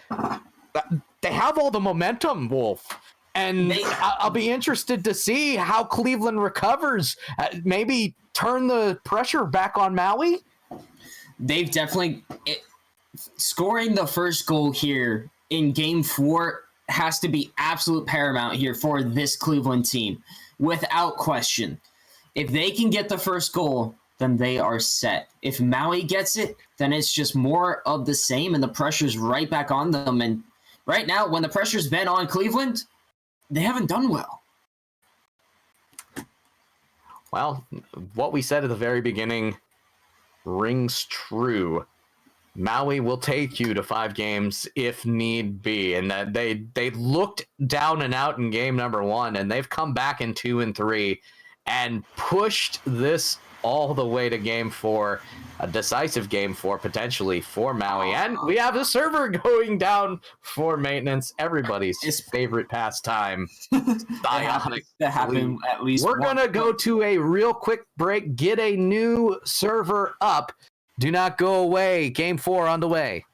they have all the momentum, Wolf. And I'll be interested to see how Cleveland recovers. Maybe turn the pressure back on Maui? They've definitely... scoring the first goal here in Game 4 has to be absolute paramount here for this Cleveland team, without question. If they can get the first goal, then they are set. If Maui gets it, then it's just more of the same, and the pressure's right back on them. And right now, when the pressure's been on Cleveland, they haven't done well. Well, what we said at the very beginning rings true. Maui will take you to 5 games if need be, and that they looked down and out in game number 1, and they've come back in 2 and 3, and pushed this all the way to game 4, a decisive game 4 potentially for Maui. And we have the server going down for maintenance, everybody's favorite pastime. That happened at least We're once. gonna go to a real quick break, get a new server up. Do not go away. Game 4 on the way.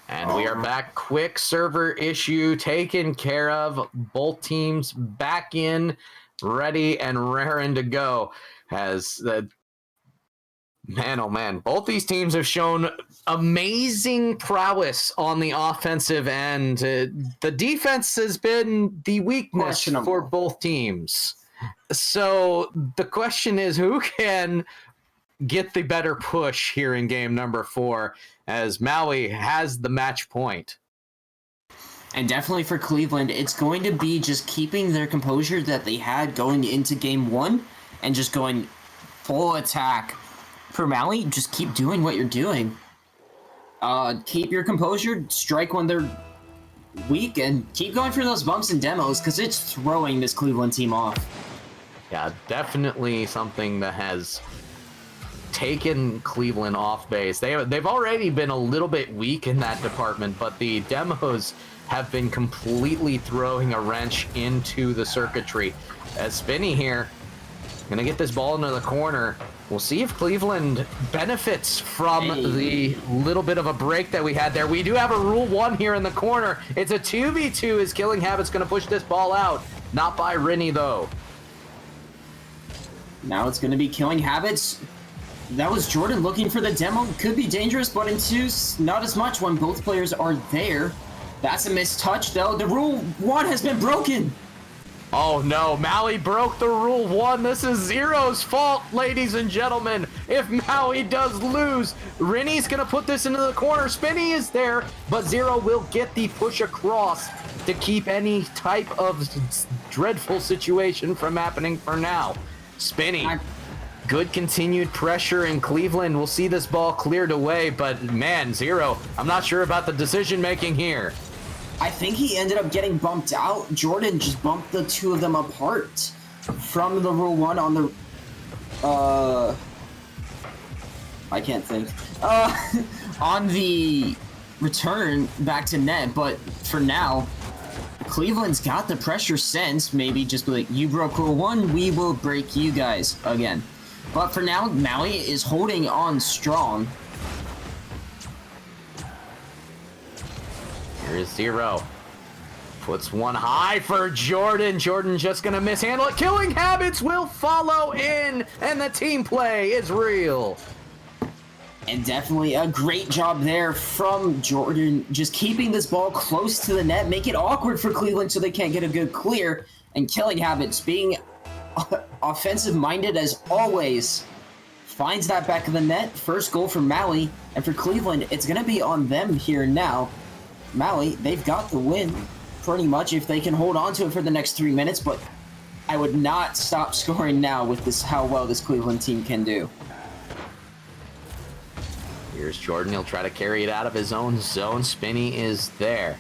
And we are back. Quick server issue taken care of. Both teams back in, ready and raring to go. As the man, oh man, both these teams have shown amazing prowess on the offensive end. The defense has been the weakness for both teams. So the question is, who can get the better push here in game number 4, as Maui has the match point? And definitely for Cleveland, it's going to be just keeping their composure that they had going into game 1 and just going full attack. For Maui, just keep doing what you're doing. Keep your composure, strike when they're weak, and keep going for those bumps and demos, because it's throwing this Cleveland team off. Yeah, definitely something that has taken Cleveland off base. They've already been a little bit weak in that department, but the demos have been completely throwing a wrench into the circuitry. As Spinny here, gonna get this ball into the corner. We'll see if Cleveland benefits from the little bit of a break that we had there. We do have a Rule 1 here in the corner. It's a 2v2 as Killing Habit's gonna push this ball out. Not by Rinny though. Now it's gonna be Killing Habits. That was Jordan looking for the demo. Could be dangerous, but in 2s, not as much when both players are there. That's a missed touch, though. The Rule 1 has been broken. Oh no, Maui broke the Rule 1. This is Zero's fault, ladies and gentlemen. If Maui does lose, Rinny's gonna put this into the corner. Spinny is there, but Zero will get the push across to keep any type of dreadful situation from happening for now. Spinny. Good continued pressure in Cleveland. We'll see this ball cleared away, but man, Zero, I'm not sure about the decision making here. I think he ended up getting bumped out. Jordan just bumped the two of them apart from the Rule 1 on the... I can't think. on the return back to net, but for now, Cleveland's got the pressure sense. Maybe just be like, you broke rule 1, we will break you guys again. But for now, Maui is holding on strong. Here's 0. Puts one high for Jordan. Jordan just gonna mishandle it. Killing Habits will follow in, and the team play is real. And definitely a great job there from Jordan, just keeping this ball close to the net, make it awkward for Cleveland so they can't get a good clear, and Killing Habits being offensive-minded as always, finds that back of the net. First goal for Maui, and for Cleveland, it's going to be on them here now. Maui, they've got the win, pretty much, if they can hold on to it for the next 3 minutes, but I would not stop scoring now with this, how well this Cleveland team can do. Here's Jordan. He'll try to carry it out of his own zone. Spinney is there.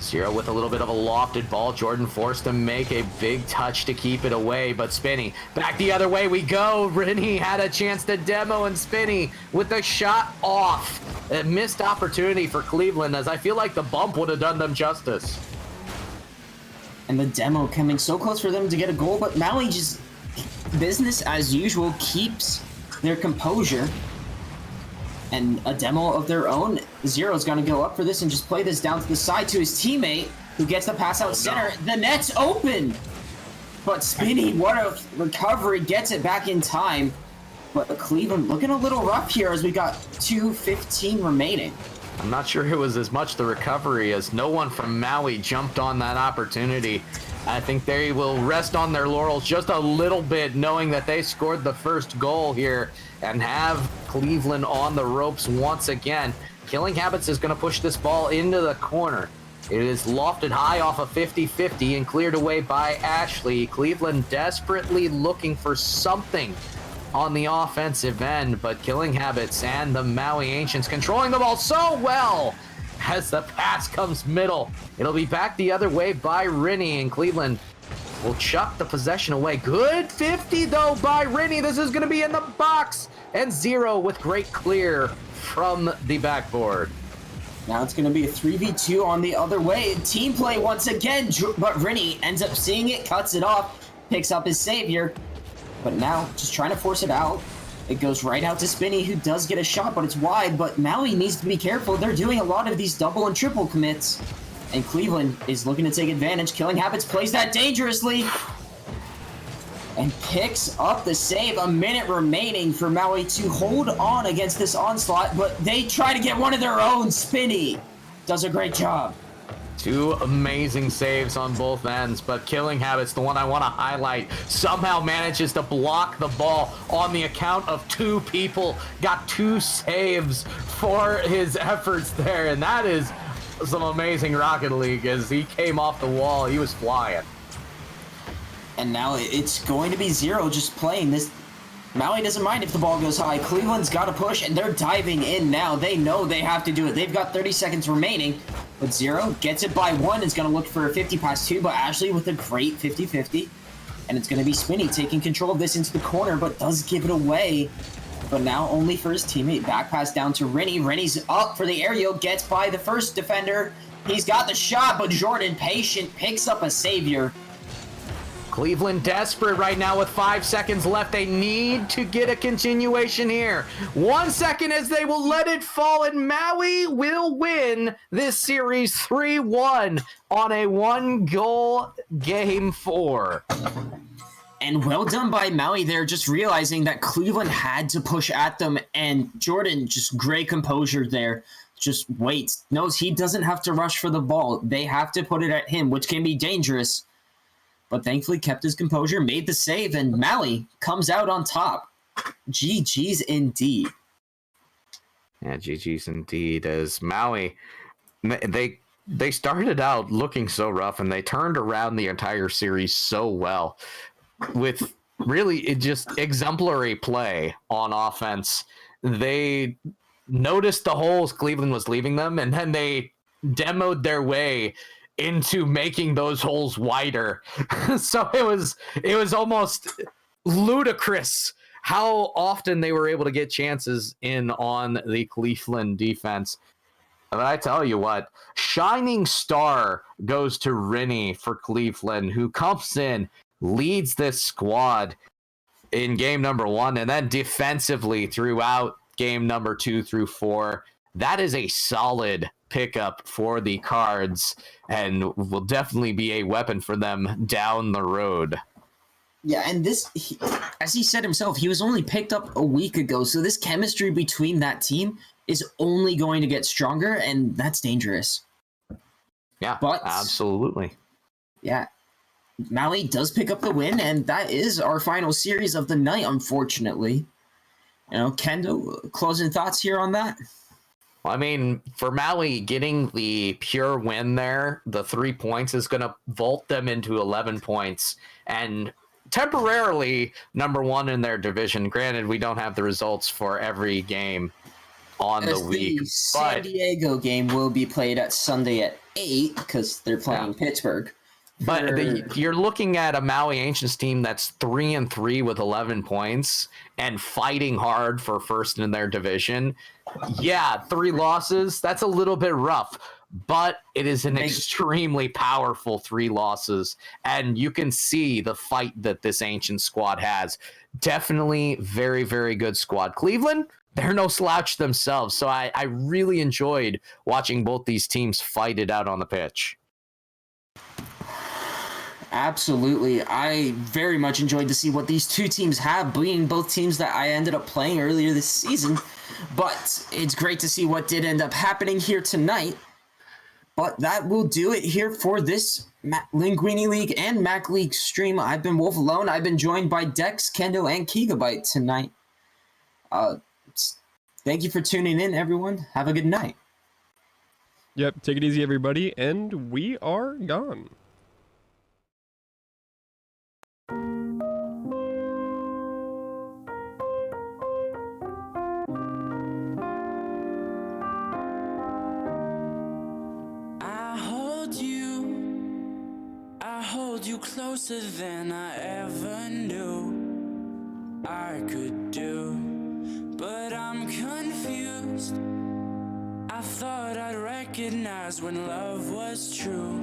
0 with a little bit of a lofted ball. Jordan forced to make a big touch to keep it away, but Spinney back the other way we go. Rennie had a chance to demo, and Spinney with the shot off. A missed opportunity for Cleveland, as I feel like the bump would have done them justice. And the demo coming so close for them to get a goal, but Maui just, business as usual, keeps their composure. And a demo of their own. 0's going to go up for this and just play this down to the side to his teammate, who gets the pass out center. The net's open! But Spinney, what a recovery, gets it back in time. But Cleveland looking a little rough here as we got 2:15 remaining. I'm not sure it was as much the recovery as no one from Maui jumped on that opportunity. I think they will rest on their laurels just a little bit, knowing that they scored the first goal here and have Cleveland on the ropes once again. Killing Habits is going to push this ball into the corner. It is lofted high off a 50-50 and cleared away by Ashley. Cleveland desperately looking for something on the offensive end, but Killing Habits and the Maui Ancients controlling the ball so well as the pass comes middle. It'll be back the other way by Rennie, and Cleveland will chuck the possession away. Good 50 though by Rennie. This is going to be in the box, and 0 with great clear from the backboard. Now it's going to be a 3v2 on the other way. Team play once again, but Rennie ends up seeing it, cuts it off, picks up his savior. But now, just trying to force it out. It goes right out to Spinney, who does get a shot, but it's wide. But Maui needs to be careful. They're doing a lot of these double and triple commits. And Cleveland is looking to take advantage. Killing Habits plays that dangerously. And picks up the save. A minute remaining for Maui to hold on against this onslaught. But they try to get one of their own. Spinney does a great job. 2 amazing saves on both ends, but Killing Habits, the one I want to highlight, somehow manages to block the ball on the account of 2 people. Got 2 saves for his efforts there, and that is some amazing Rocket League as he came off the wall. He was flying. And now it's going to be 0 just playing this. Maui doesn't mind if the ball goes high. Cleveland's got to push, and they're diving in now. They know they have to do it. They've got 30 seconds remaining, but 0 gets it by 1. Is going to look for a 50 past 2, but Ashley with a great 50-50. And it's going to be Spinney taking control of this into the corner, but does give it away. But now only for his teammate. Back pass down to Rennie. Rennie's up for the aerial, gets by the first defender. He's got the shot, but Jordan, patient, picks up a savior. Cleveland desperate right now with 5 seconds left. They need to get a continuation here. 1 second as they will let it fall, and Maui will win this series 3-1 on a 1-goal game 4. And well done by Maui there, just realizing that Cleveland had to push at them, and Jordan, just great composure there. Just waits. Knows he doesn't have to rush for the ball. They have to put it at him, which can be dangerous. But thankfully kept his composure, made the save, and Maui comes out on top. GG's indeed. Yeah, GG's indeed. As Maui, they started out looking so rough, and they turned around the entire series so well with really just exemplary play on offense. They noticed the holes Cleveland was leaving them, and then they demoed their way into making those holes wider. So it was almost ludicrous how often they were able to get chances in on the Cleveland defense. But I tell you what, shining star goes to Rennie for Cleveland, who comes in, leads this squad in game number 1, and then defensively throughout game number 2 through 4. That is a solid pickup for the Cards and will definitely be a weapon for them down the road. Yeah, and as he said himself, he was only picked up a week ago, so this chemistry between that team is only going to get stronger, and that's dangerous. Yeah, but absolutely. Yeah, Maui does pick up the win, and that is our final series of the night, unfortunately. Kendo, closing thoughts here on that? I mean, for Maui, getting the pure win there, the 3 points is going to vault them into 11 points and temporarily number 1 in their division. Granted, we don't have the results for every game on the week. The San Diego game will be played at Sunday at 8 because they're playing Pittsburgh. But you're looking at a Maui Ancients team that's 3-3 with 11 points and fighting hard for first in their division. Yeah, 3 losses. That's a little bit rough, but it is an extremely powerful 3 losses. And you can see the fight that this Ancient squad has. Definitely very, very good squad. Cleveland, they're no slouch themselves. So I really enjoyed watching both these teams fight it out on the pitch. Absolutely. I very much enjoyed to see what these two teams have, being both teams that I ended up playing earlier this season. But it's great to see what did end up happening here tonight. But that will do it here for this Linguine League and Mac League stream. I've been Wolf Alone. I've been joined by Dex, Kendo, and Gigabyte tonight. Thank you for tuning in, everyone. Have a good night. Yep, take it easy, everybody, and we are gone. You closer than I ever knew I could do, but I'm confused. I thought I'd recognize when love was true,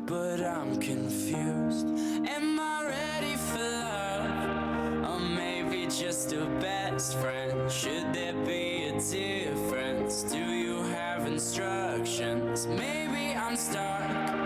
but I'm confused. Am I ready for love, or maybe just a best friend? Should there be a difference? Do you have instructions? Maybe I'm stuck